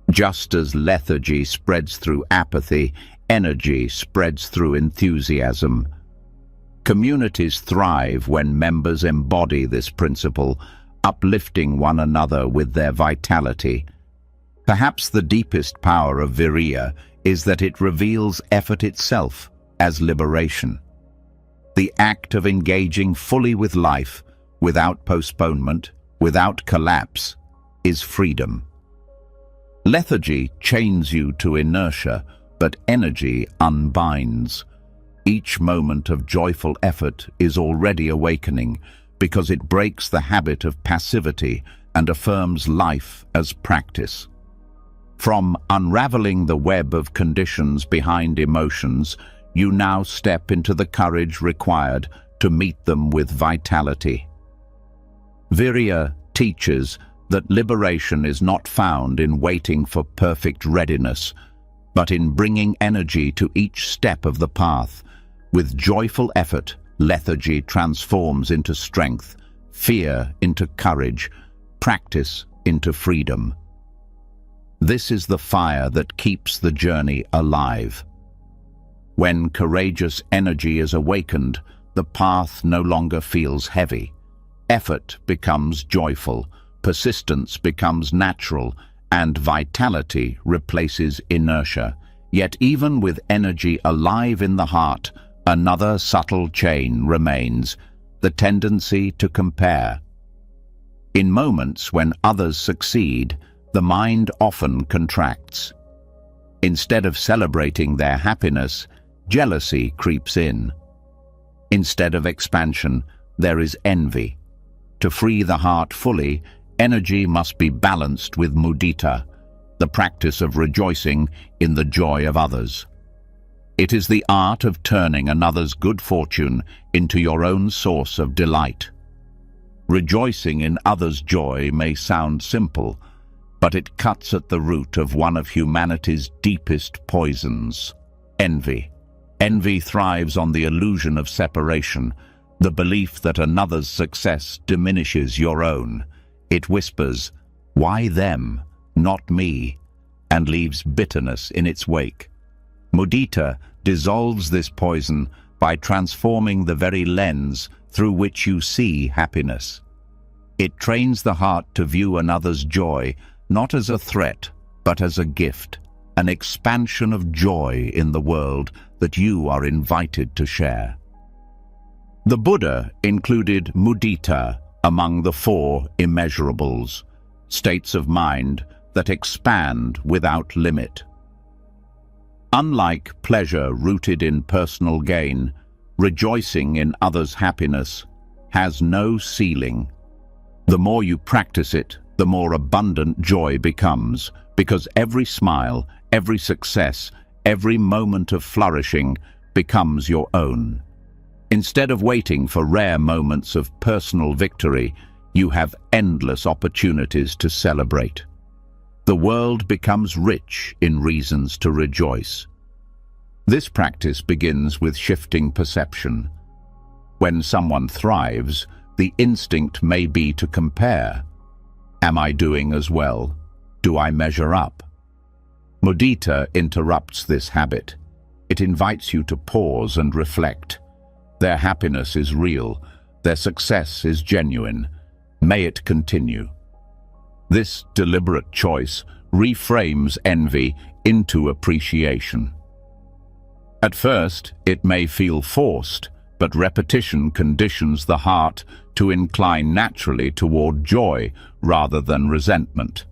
Just as lethargy spreads through apathy, energy spreads through enthusiasm. Communities thrive when members embody this principle, uplifting one another with their vitality. Perhaps the deepest power of virya is that it reveals effort itself as liberation. The act of engaging fully with life, without postponement, without collapse, is freedom. Lethargy chains you to inertia, but energy unbinds. Each moment of joyful effort is already awakening because it breaks the habit of passivity and affirms life as practice. From unraveling the web of conditions behind emotions, you now step into the courage required to meet them with vitality. Virya teaches that liberation is not found in waiting for perfect readiness, but in bringing energy to each step of the path. With joyful effort, lethargy transforms into strength, fear into courage, practice into freedom. This is the fire that keeps the journey alive. When courageous energy is awakened, the path no longer feels heavy. Effort becomes joyful, persistence becomes natural, and vitality replaces inertia. Yet even with energy alive in the heart, another subtle chain remains, the tendency to compare. In moments when others succeed, the mind often contracts. Instead of celebrating their happiness, jealousy creeps in. Instead of expansion, there is envy. To free the heart fully, energy must be balanced with mudita, the practice of rejoicing in the joy of others. It is the art of turning another's good fortune into your own source of delight. Rejoicing in others' joy may sound simple, but it cuts at the root of one of humanity's deepest poisons: envy. Envy thrives on the illusion of separation, the belief that another's success diminishes your own. It whispers, "Why them, not me?" and leaves bitterness in its wake. Mudita dissolves this poison by transforming the very lens through which you see happiness. It trains the heart to view another's joy not as a threat, but as a gift, an expansion of joy in the world that you are invited to share. The Buddha included mudita among the four immeasurables, states of mind that expand without limit. Unlike pleasure rooted in personal gain, rejoicing in others' happiness has no ceiling. The more you practice it, the more abundant joy becomes, because every smile, every success, every moment of flourishing becomes your own. Instead of waiting for rare moments of personal victory, you have endless opportunities to celebrate. The world becomes rich in reasons to rejoice. This practice begins with shifting perception. When someone thrives, the instinct may be to compare. Am I doing as well? Do I measure up? Mudita interrupts this habit. It invites you to pause and reflect. Their happiness is real. Their success is genuine. May it continue. This deliberate choice reframes envy into appreciation. At first, it may feel forced, but repetition conditions the heart to incline naturally toward joy rather than resentment.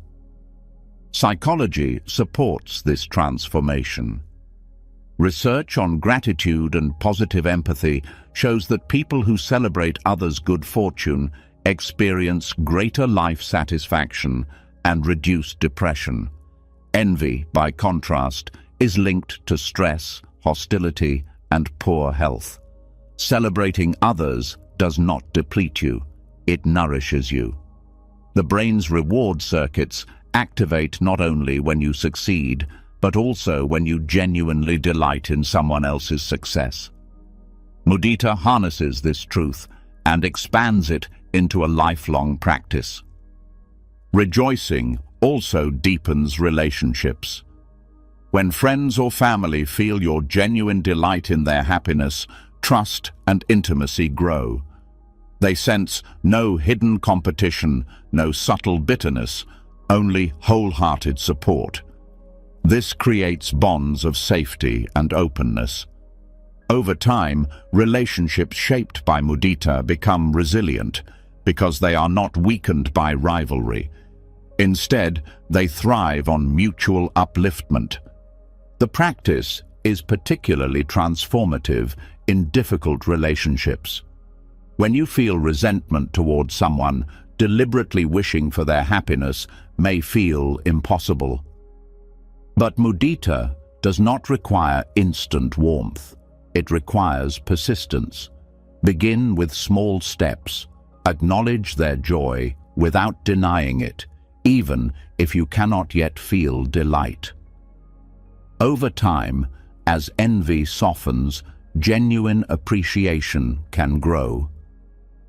Psychology supports this transformation. Research on gratitude and positive empathy shows that people who celebrate others' good fortune experience greater life satisfaction and reduced depression. Envy, by contrast, is linked to stress, hostility, and poor health. Celebrating others does not deplete you, it nourishes you. The brain's reward circuits activate not only when you succeed, but also when you genuinely delight in someone else's success. Mudita harnesses this truth and expands it into a lifelong practice. Rejoicing also deepens relationships. When friends or family feel your genuine delight in their happiness, trust and intimacy grow. They sense no hidden competition, no subtle bitterness, only wholehearted support. This creates bonds of safety and openness. Over time, relationships shaped by mudita become resilient because they are not weakened by rivalry. Instead, they thrive on mutual upliftment. The practice is particularly transformative in difficult relationships. When you feel resentment towards someone, deliberately wishing for their happiness may feel impossible. But mudita does not require instant warmth. It requires persistence. Begin with small steps. Acknowledge their joy without denying it, even if you cannot yet feel delight. Over time, as envy softens, genuine appreciation can grow.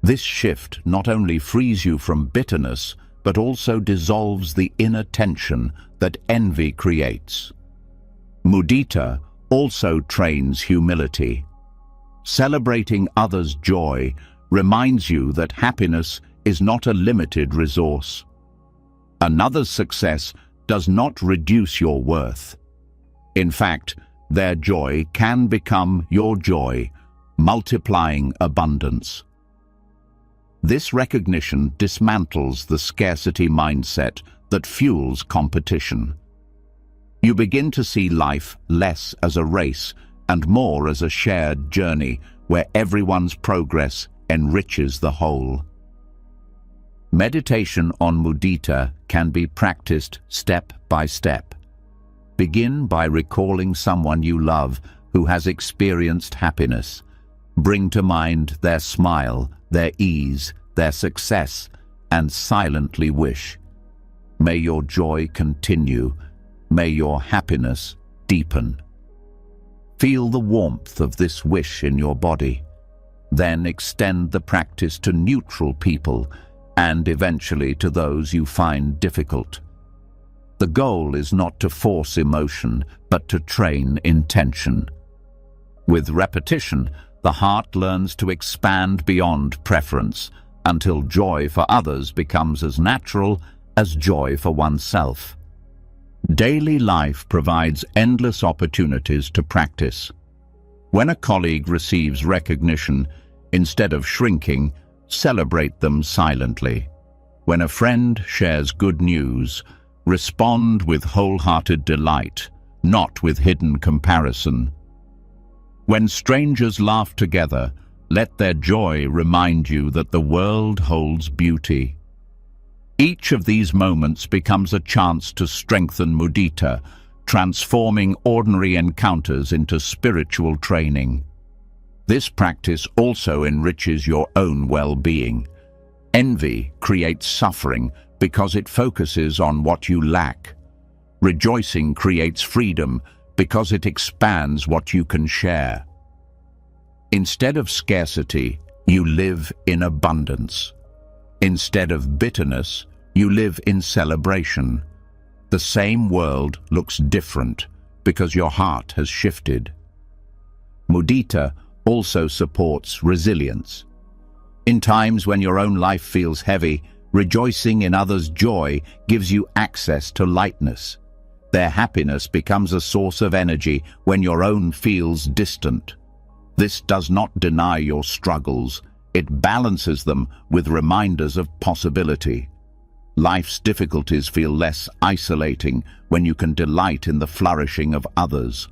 This shift not only frees you from bitterness, but also dissolves the inner tension that envy creates. Mudita also trains humility. Celebrating others' joy reminds you that happiness is not a limited resource. Another's success does not reduce your worth. In fact, their joy can become your joy, multiplying abundance. This recognition dismantles the scarcity mindset that fuels competition. You begin to see life less as a race and more as a shared journey where everyone's progress enriches the whole. Meditation on mudita can be practiced step by step. Begin by recalling someone you love who has experienced happiness. Bring to mind their smile, their ease, their success, and silently wish, "May your joy continue. May your happiness deepen." Feel the warmth of this wish in your body. Then extend the practice to neutral people and eventually to those you find difficult. The goal is not to force emotion, but to train intention. With repetition, the heart learns to expand beyond preference until joy for others becomes as natural as joy for oneself. Daily life provides endless opportunities to practice. When a colleague receives recognition, instead of shrinking, celebrate them silently. When a friend shares good news, respond with wholehearted delight, not with hidden comparison. When strangers laugh together, let their joy remind you that the world holds beauty. Each of these moments becomes a chance to strengthen mudita, transforming ordinary encounters into spiritual training. This practice also enriches your own well-being. Envy creates suffering because it focuses on what you lack. Rejoicing creates freedom because it expands what you can share. Instead of scarcity, You live in abundance. Instead of bitterness, you live in celebration. The same world looks different because your heart has shifted. Mudita also supports resilience. In times when your own life feels heavy, rejoicing in others' joy gives you access to lightness. Their happiness becomes a source of energy when your own feels distant. This does not deny your struggles. It balances them with reminders of possibility. Life's difficulties feel less isolating when you can delight in the flourishing of others.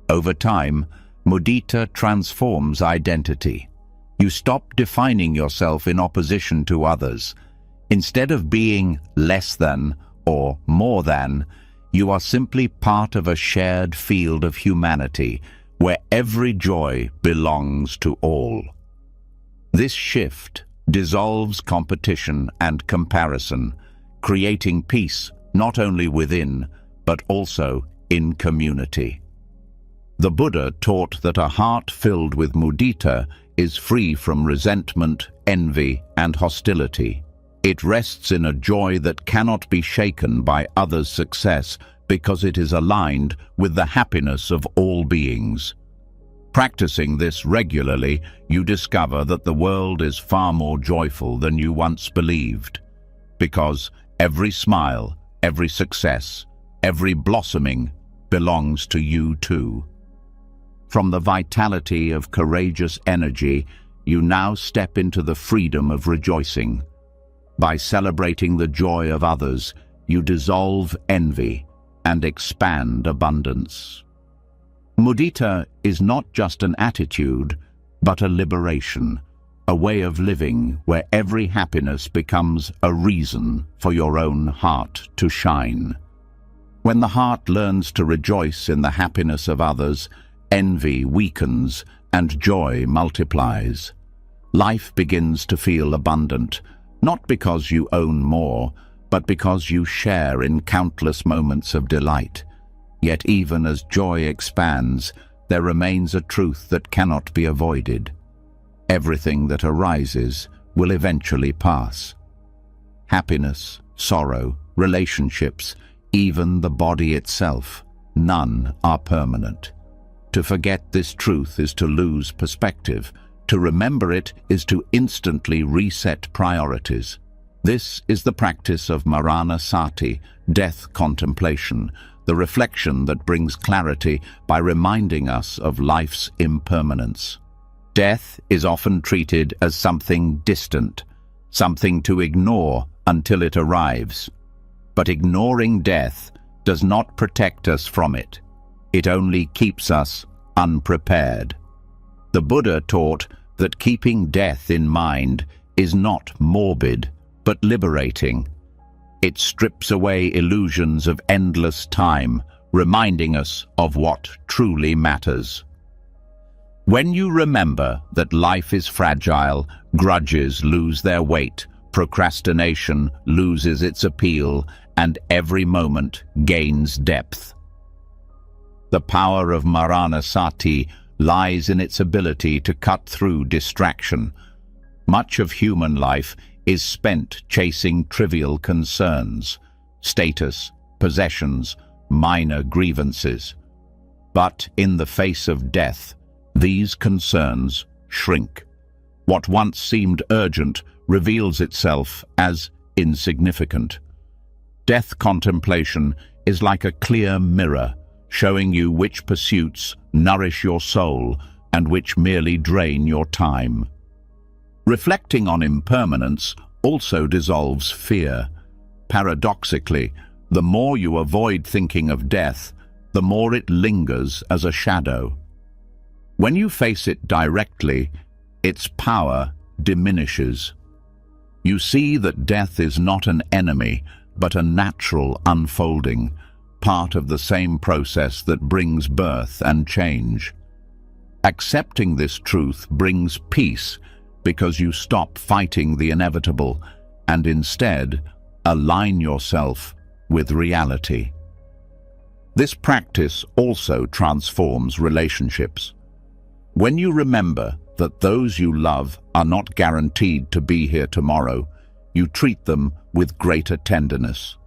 Over time, mudita transforms identity. You stop defining yourself in opposition to others. Instead of being less than or more than, you are simply part of a shared field of humanity where every joy belongs to all. This shift dissolves competition and comparison, creating peace not only within, but also in community. The Buddha taught that a heart filled with mudita is free from resentment, envy, and hostility. It rests in a joy that cannot be shaken by others' success because it is aligned with the happiness of all beings. Practicing this regularly, you discover that the world is far more joyful than you once believed, because every smile, every success, every blossoming belongs to you too. From the vitality of courageous energy, you now step into the freedom of rejoicing. By celebrating the joy of others, you dissolve envy and expand abundance. Mudita is not just an attitude, but a liberation, a way of living where every happiness becomes a reason for your own heart to shine. When the heart learns to rejoice in the happiness of others, envy weakens and joy multiplies. Life begins to feel abundant, not because you own more, but because you share in countless moments of delight. Yet even as joy expands, there remains a truth that cannot be avoided. Everything that arises will eventually pass. Happiness, sorrow, relationships, even the body itself, none are permanent. To forget this truth is to lose perspective. To remember it is to instantly reset priorities. This is the practice of marana sati, death contemplation, the reflection that brings clarity by reminding us of life's impermanence. Death is often treated as something distant, something to ignore until it arrives. But ignoring death does not protect us from it. It only keeps us unprepared. The Buddha taught that keeping death in mind is not morbid, but liberating. It strips away illusions of endless time, reminding us of what truly matters. When you remember that life is fragile, grudges lose their weight, procrastination loses its appeal, and every moment gains depth. The power of marana sati lies in its ability to cut through distraction. Much of human life is spent chasing trivial concerns, status, possessions, minor grievances. But in the face of death, these concerns shrink. What once seemed urgent reveals itself as insignificant. Death contemplation is like a clear mirror, showing you which pursuits nourish your soul and which merely drain your time. Reflecting on impermanence also dissolves fear. Paradoxically, the more you avoid thinking of death, the more it lingers as a shadow. When you face it directly, its power diminishes. You see that death is not an enemy, but a natural unfolding, part of the same process that brings birth and change. Accepting this truth brings peace because you stop fighting the inevitable and instead align yourself with reality. This practice also transforms relationships. When you remember that those you love are not guaranteed to be here tomorrow, you treat them with greater tenderness.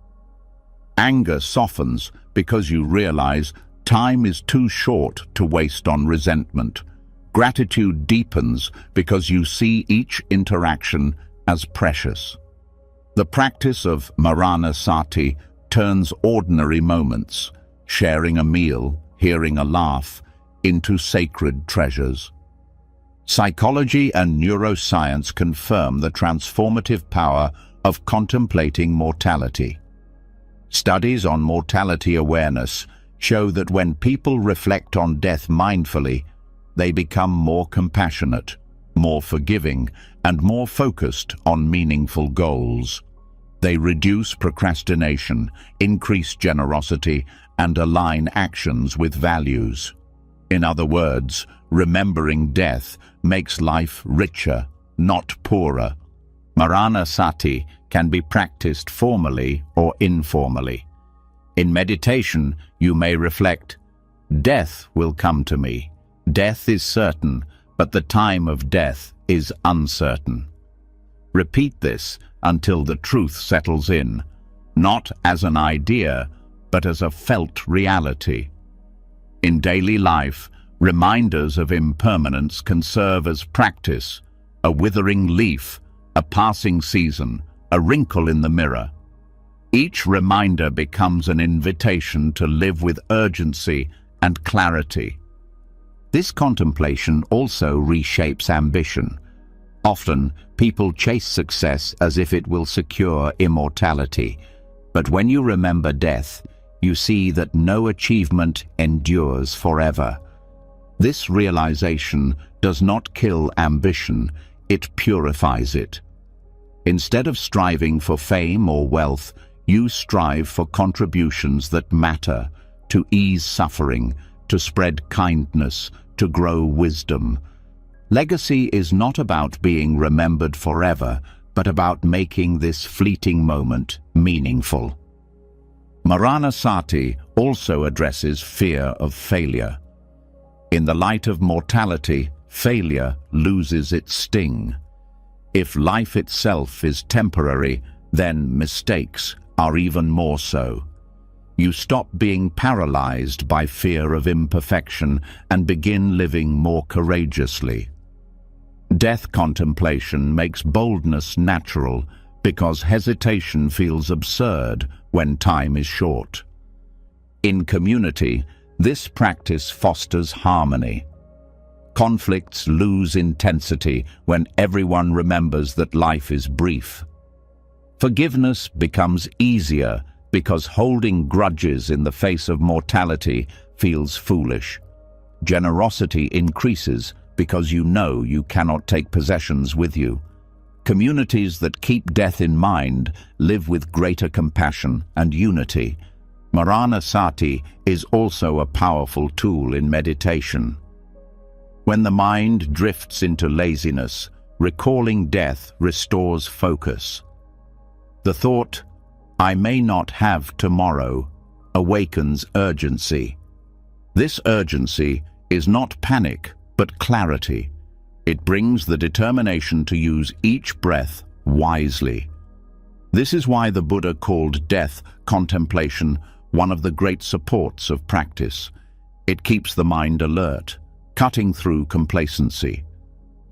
Anger softens because you realize time is too short to waste on resentment. Gratitude deepens because you see each interaction as precious. The practice of Maranasati turns ordinary moments, sharing a meal, hearing a laugh, into sacred treasures. Psychology and neuroscience confirm the transformative power of contemplating mortality. Studies on mortality awareness show that when people reflect on death mindfully, they become more compassionate, more forgiving, and more focused on meaningful goals. They reduce procrastination, increase generosity, and align actions with values. In other words, remembering death makes life richer, not poorer. Maranasati can be practiced formally or informally. In meditation, you may reflect, "Death will come to me. Death is certain, but the time of death is uncertain." Repeat this until the truth settles in, not as an idea, but as a felt reality. In daily life, reminders of impermanence can serve as practice, a withering leaf, a passing season, a wrinkle in the mirror. Each reminder becomes an invitation to live with urgency and clarity. This contemplation also reshapes ambition. Often, people chase success as if it will secure immortality. But when you remember death, you see that no achievement endures forever. This realization does not kill ambition, it purifies it. Instead of striving for fame or wealth, you strive for contributions that matter, to ease suffering, to spread kindness, to grow wisdom. Legacy is not about being remembered forever, but about making this fleeting moment meaningful. Maranasati also addresses fear of failure. In the light of mortality, failure loses its sting. If life itself is temporary, then mistakes are even more so. You stop being paralyzed by fear of imperfection and begin living more courageously. Death contemplation makes boldness natural because hesitation feels absurd when time is short. In community, this practice fosters harmony. Conflicts lose intensity when everyone remembers that life is brief. Forgiveness becomes easier because holding grudges in the face of mortality feels foolish. Generosity increases because you know you cannot take possessions with you. Communities that keep death in mind live with greater compassion and unity. Maranasati is also a powerful tool in meditation. When the mind drifts into laziness, recalling death restores focus. The thought, "I may not have tomorrow," awakens urgency. This urgency is not panic, but clarity. It brings the determination to use each breath wisely. This is why the Buddha called death contemplation one of the great supports of practice. It keeps the mind alert, cutting through complacency.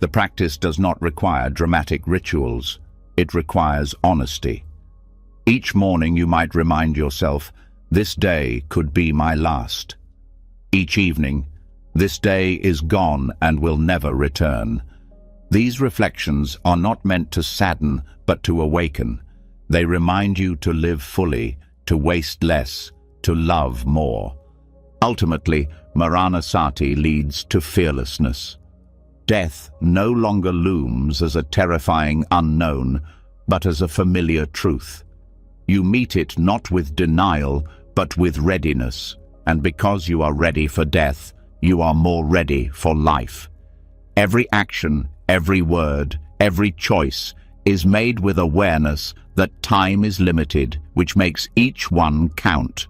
The practice does not require dramatic rituals. It requires honesty. Each morning you might remind yourself, "This day could be my last." Each evening, "This day is gone and will never return." These reflections are not meant to sadden, but to awaken. They remind you to live fully, to waste less, to love more. Ultimately, Maranasati leads to fearlessness. Death no longer looms as a terrifying unknown, but as a familiar truth. You meet it not with denial, but with readiness. And because you are ready for death, you are more ready for life. Every action, every word, every choice is made with awareness that time is limited, which makes each one count.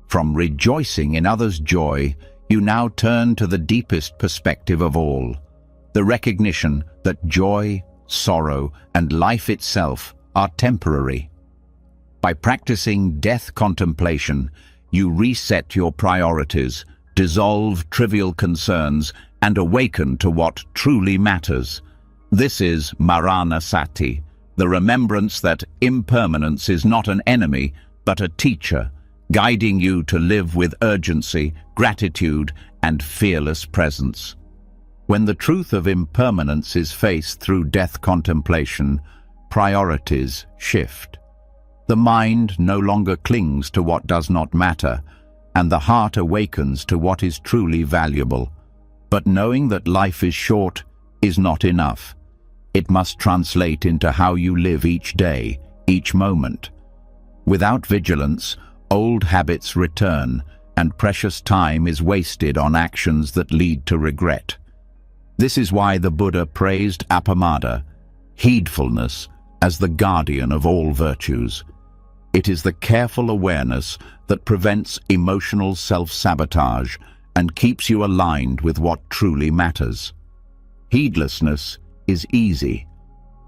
From rejoicing in others' joy, you now turn to the deepest perspective of all, the recognition that joy, sorrow, and life itself are temporary. By practicing death contemplation, you reset your priorities, dissolve trivial concerns, and awaken to what truly matters. This is Maranasati, the remembrance that impermanence is not an enemy, but a teacher, guiding you to live with urgency, gratitude, and fearless presence. When the truth of impermanence is faced through death contemplation, priorities shift. The mind no longer clings to what does not matter, and the heart awakens to what is truly valuable. But knowing that life is short is not enough. It must translate into how you live each day, each moment. Without vigilance, old habits return, and precious time is wasted on actions that lead to regret. This is why the Buddha praised appamada, heedfulness, as the guardian of all virtues. It is the careful awareness that prevents emotional self-sabotage and keeps you aligned with what truly matters. Heedlessness is easy.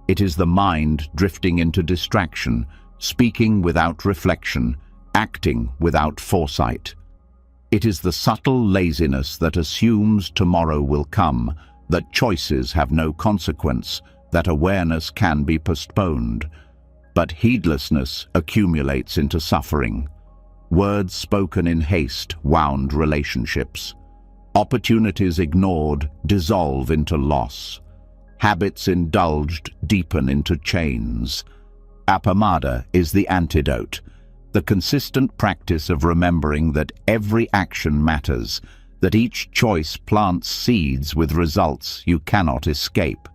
It is the mind drifting into distraction, speaking without reflection, acting without foresight. It is the subtle laziness that assumes tomorrow will come, that choices have no consequence, that awareness can be postponed. But heedlessness accumulates into suffering. Words spoken in haste wound relationships. Opportunities ignored dissolve into loss. Habits indulged deepen into chains. Appamada is the antidote, the consistent practice of remembering that every action matters, that each choice plants seeds with results you cannot escape.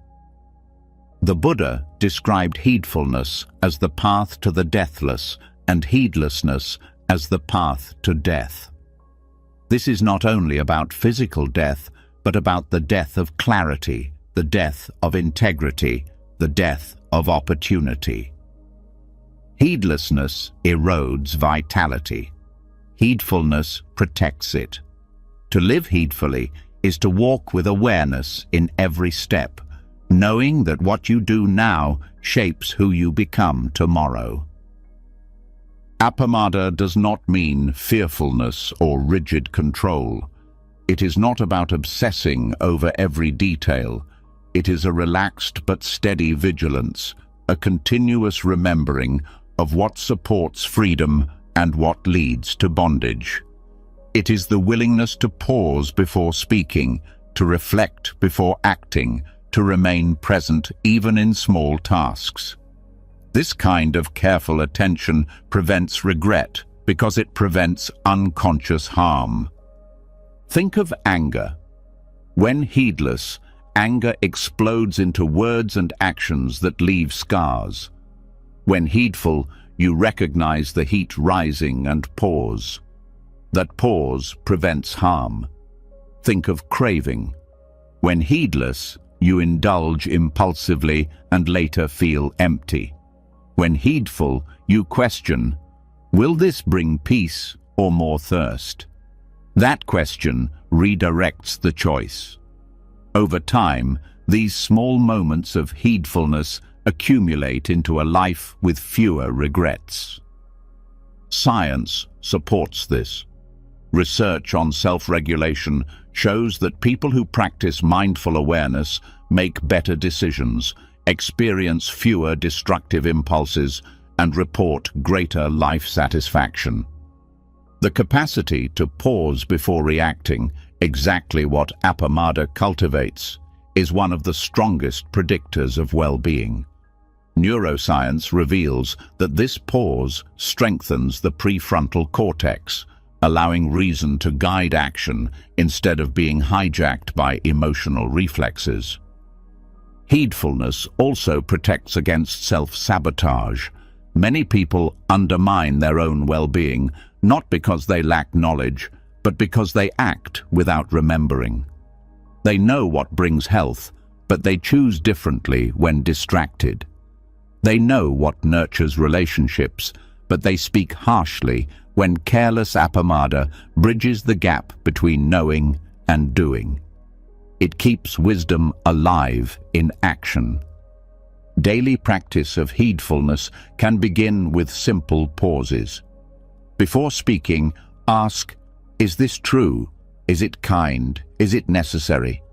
The Buddha described heedfulness as the path to the deathless and heedlessness as the path to death. This is not only about physical death, but about the death of clarity, the death of integrity, the death of opportunity. Heedlessness erodes vitality. Heedfulness protects it. To live heedfully is to walk with awareness in every step, knowing that what you do now shapes who you become tomorrow. Appamada does not mean fearfulness or rigid control. It is not about obsessing over every detail. It is a relaxed but steady vigilance, a continuous remembering of what supports freedom and what leads to bondage. It is the willingness to pause before speaking, to reflect before acting, to remain present even in small tasks. This kind of careful attention prevents regret because it prevents unconscious harm. Think of anger. When heedless, anger explodes into words and actions that leave scars. When heedful, you recognize the heat rising and pause. That pause prevents harm. Think of craving. When heedless, you indulge impulsively and later feel empty. When heedful, you question, will this bring peace or more thirst? That question redirects the choice. Over time, these small moments of heedfulness accumulate into a life with fewer regrets. Science supports this. Research on self-regulation shows that people who practice mindful awareness make better decisions, experience fewer destructive impulses, and report greater life satisfaction. The capacity to pause before reacting, exactly what appamada cultivates, is one of the strongest predictors of well-being. Neuroscience reveals that this pause strengthens the prefrontal cortex, allowing reason to guide action instead of being hijacked by emotional reflexes. Heedfulness also protects against self-sabotage. Many people undermine their own well-being, not because they lack knowledge, but because they act without remembering. They know what brings health, but they choose differently when distracted. They know what nurtures relationships, but they speak harshly when careless appamada bridges the gap between knowing and doing. It keeps wisdom alive in action. Daily practice of heedfulness can begin with simple pauses. Before speaking, ask, "Is this true? Is it kind? Is it necessary?"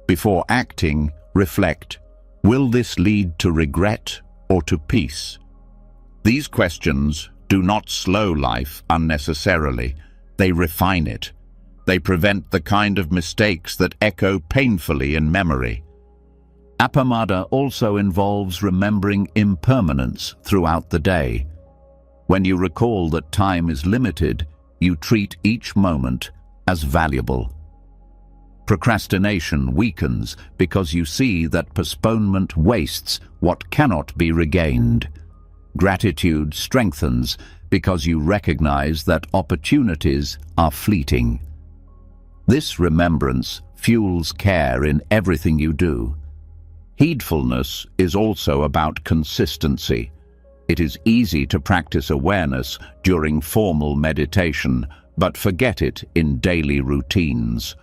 Before acting, reflect, "Will this lead to regret or to peace?" These questions do not slow life unnecessarily. They refine it. They prevent the kind of mistakes that echo painfully in memory. Appamada also involves remembering impermanence throughout the day. When you recall that time is limited, you treat each moment as valuable. Procrastination weakens because you see that postponement wastes what cannot be regained. Gratitude strengthens because you recognize that opportunities are fleeting. This remembrance fuels care in everything you do. Heedfulness is also about consistency. It is easy to practice awareness during formal meditation, but forget it in daily routines.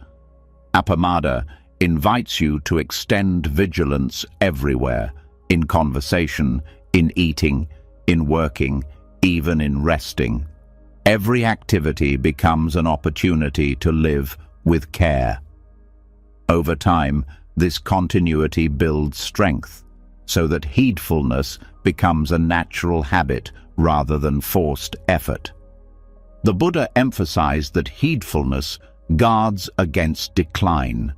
Appamada invites you to extend vigilance everywhere, in conversation, in eating, in working, even in resting. Every activity becomes an opportunity to live with care. Over time, this continuity builds strength, so that heedfulness becomes a natural habit rather than forced effort. The Buddha emphasized that heedfulness guards against decline.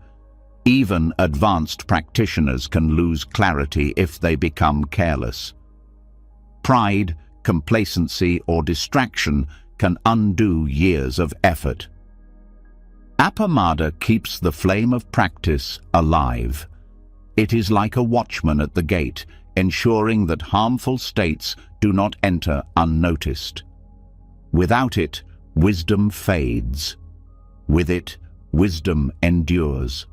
Even advanced practitioners can lose clarity if they become careless. Pride, complacency, or distraction can undo years of effort. Appamada keeps the flame of practice alive. It is like a watchman at the gate, ensuring that harmful states do not enter unnoticed. Without it, wisdom fades. With it, wisdom endures.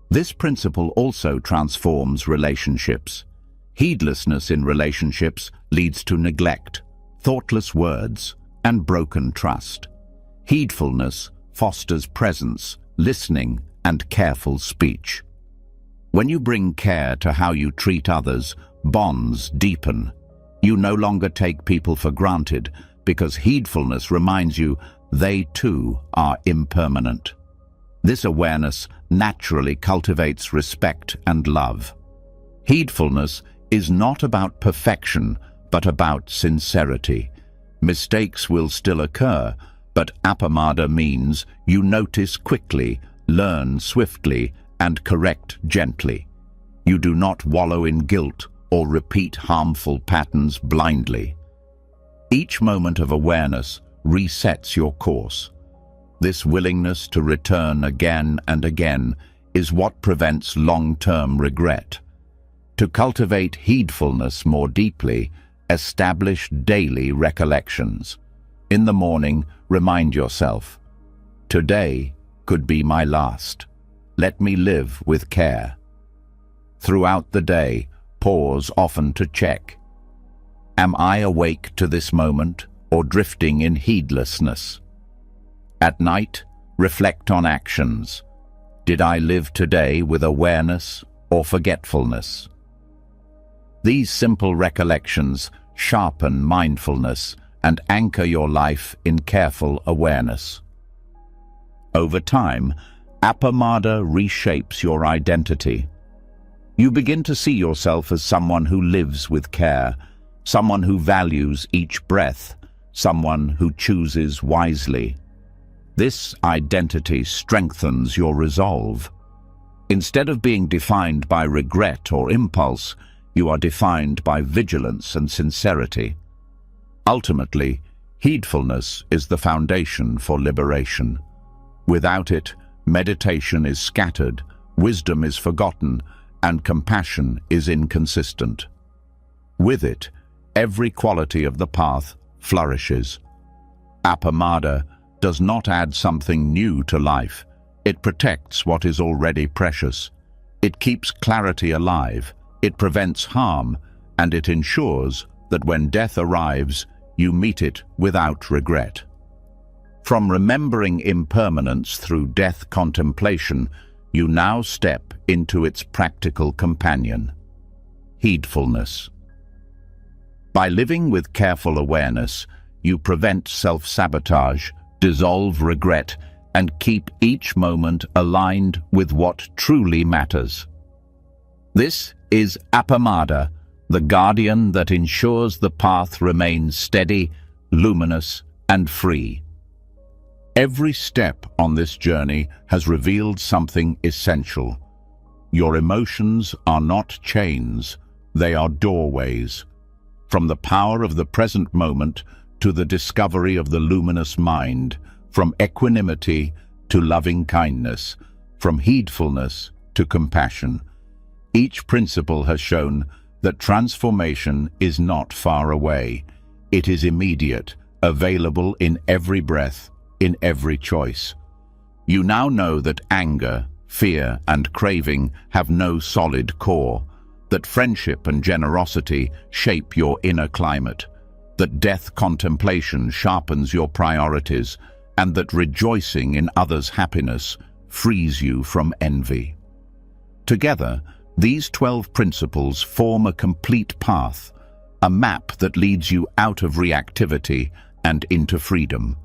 This principle also transforms relationships. Heedlessness in relationships leads to neglect, thoughtless words, and broken trust. Heedfulness fosters presence, listening, and careful speech. When you bring care to how you treat others, bonds deepen. You no longer take people for granted because heedfulness reminds you they too are impermanent. This awareness naturally cultivates respect and love. Heedfulness is not about perfection, but about sincerity. Mistakes will still occur, but appamada means you notice quickly, learn swiftly, and correct gently. You do not wallow in guilt or repeat harmful patterns blindly. Each moment of awareness resets your course. This willingness to return again and again is what prevents long-term regret. To cultivate heedfulness more deeply, establish daily recollections. In the morning, remind yourself, "Today could be my last. Let me live with care." Throughout the day, pause often to check. Am I awake to this moment or drifting in heedlessness? At night, reflect on actions. Did I live today with awareness or forgetfulness? These simple recollections sharpen mindfulness and anchor your life in careful awareness. Over time, appamada reshapes your identity. You begin to see yourself as someone who lives with care, someone who values each breath, someone who chooses wisely. This identity strengthens your resolve. Instead of being defined by regret or impulse, you are defined by vigilance and sincerity. Ultimately, heedfulness is the foundation for liberation. Without it, meditation is scattered, wisdom is forgotten, and compassion is inconsistent. With it, every quality of the path flourishes. Appamada does not add something new to life. It protects what is already precious. It keeps clarity alive, it prevents harm, and it ensures that when death arrives, you meet it without regret. From remembering impermanence through death contemplation, you now step into its practical companion, heedfulness. By living with careful awareness, you prevent self-sabotage, dissolve regret, and keep each moment aligned with what truly matters. This is Appamada, the guardian that ensures the path remains steady, luminous, and free. Every step on this journey has revealed something essential. Your emotions are not chains, they are doorways. From the power of the present moment to the discovery of the luminous mind, from equanimity to loving kindness, from heedfulness to compassion. Each principle has shown that transformation is not far away. It is immediate, available in every breath, in every choice. You now know that anger, fear, and craving have no solid core, that friendship and generosity shape your inner climate, that death contemplation sharpens your priorities, and that rejoicing in others' happiness frees you from envy. Together, these 12 principles form a complete path, a map that leads you out of reactivity and into freedom.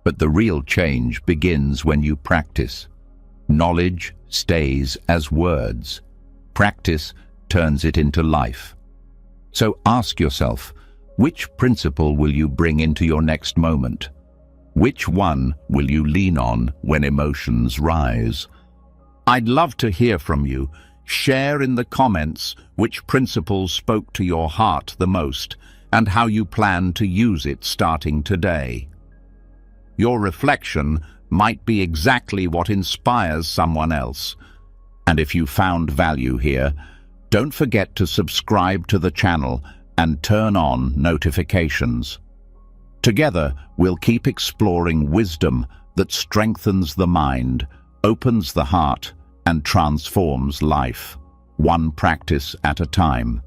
But the real change begins when you practice. Knowledge stays as words. Practice turns it into life. So ask yourself, which principle will you bring into your next moment? Which one will you lean on when emotions rise? I'd love to hear from you. Share in the comments which principles spoke to your heart the most and how you plan to use it starting today. Your reflection might be exactly what inspires someone else. And if you found value here, don't forget to subscribe to the channel and turn on notifications. Together, we'll keep exploring wisdom that strengthens the mind, opens the heart, and transforms life, one practice at a time.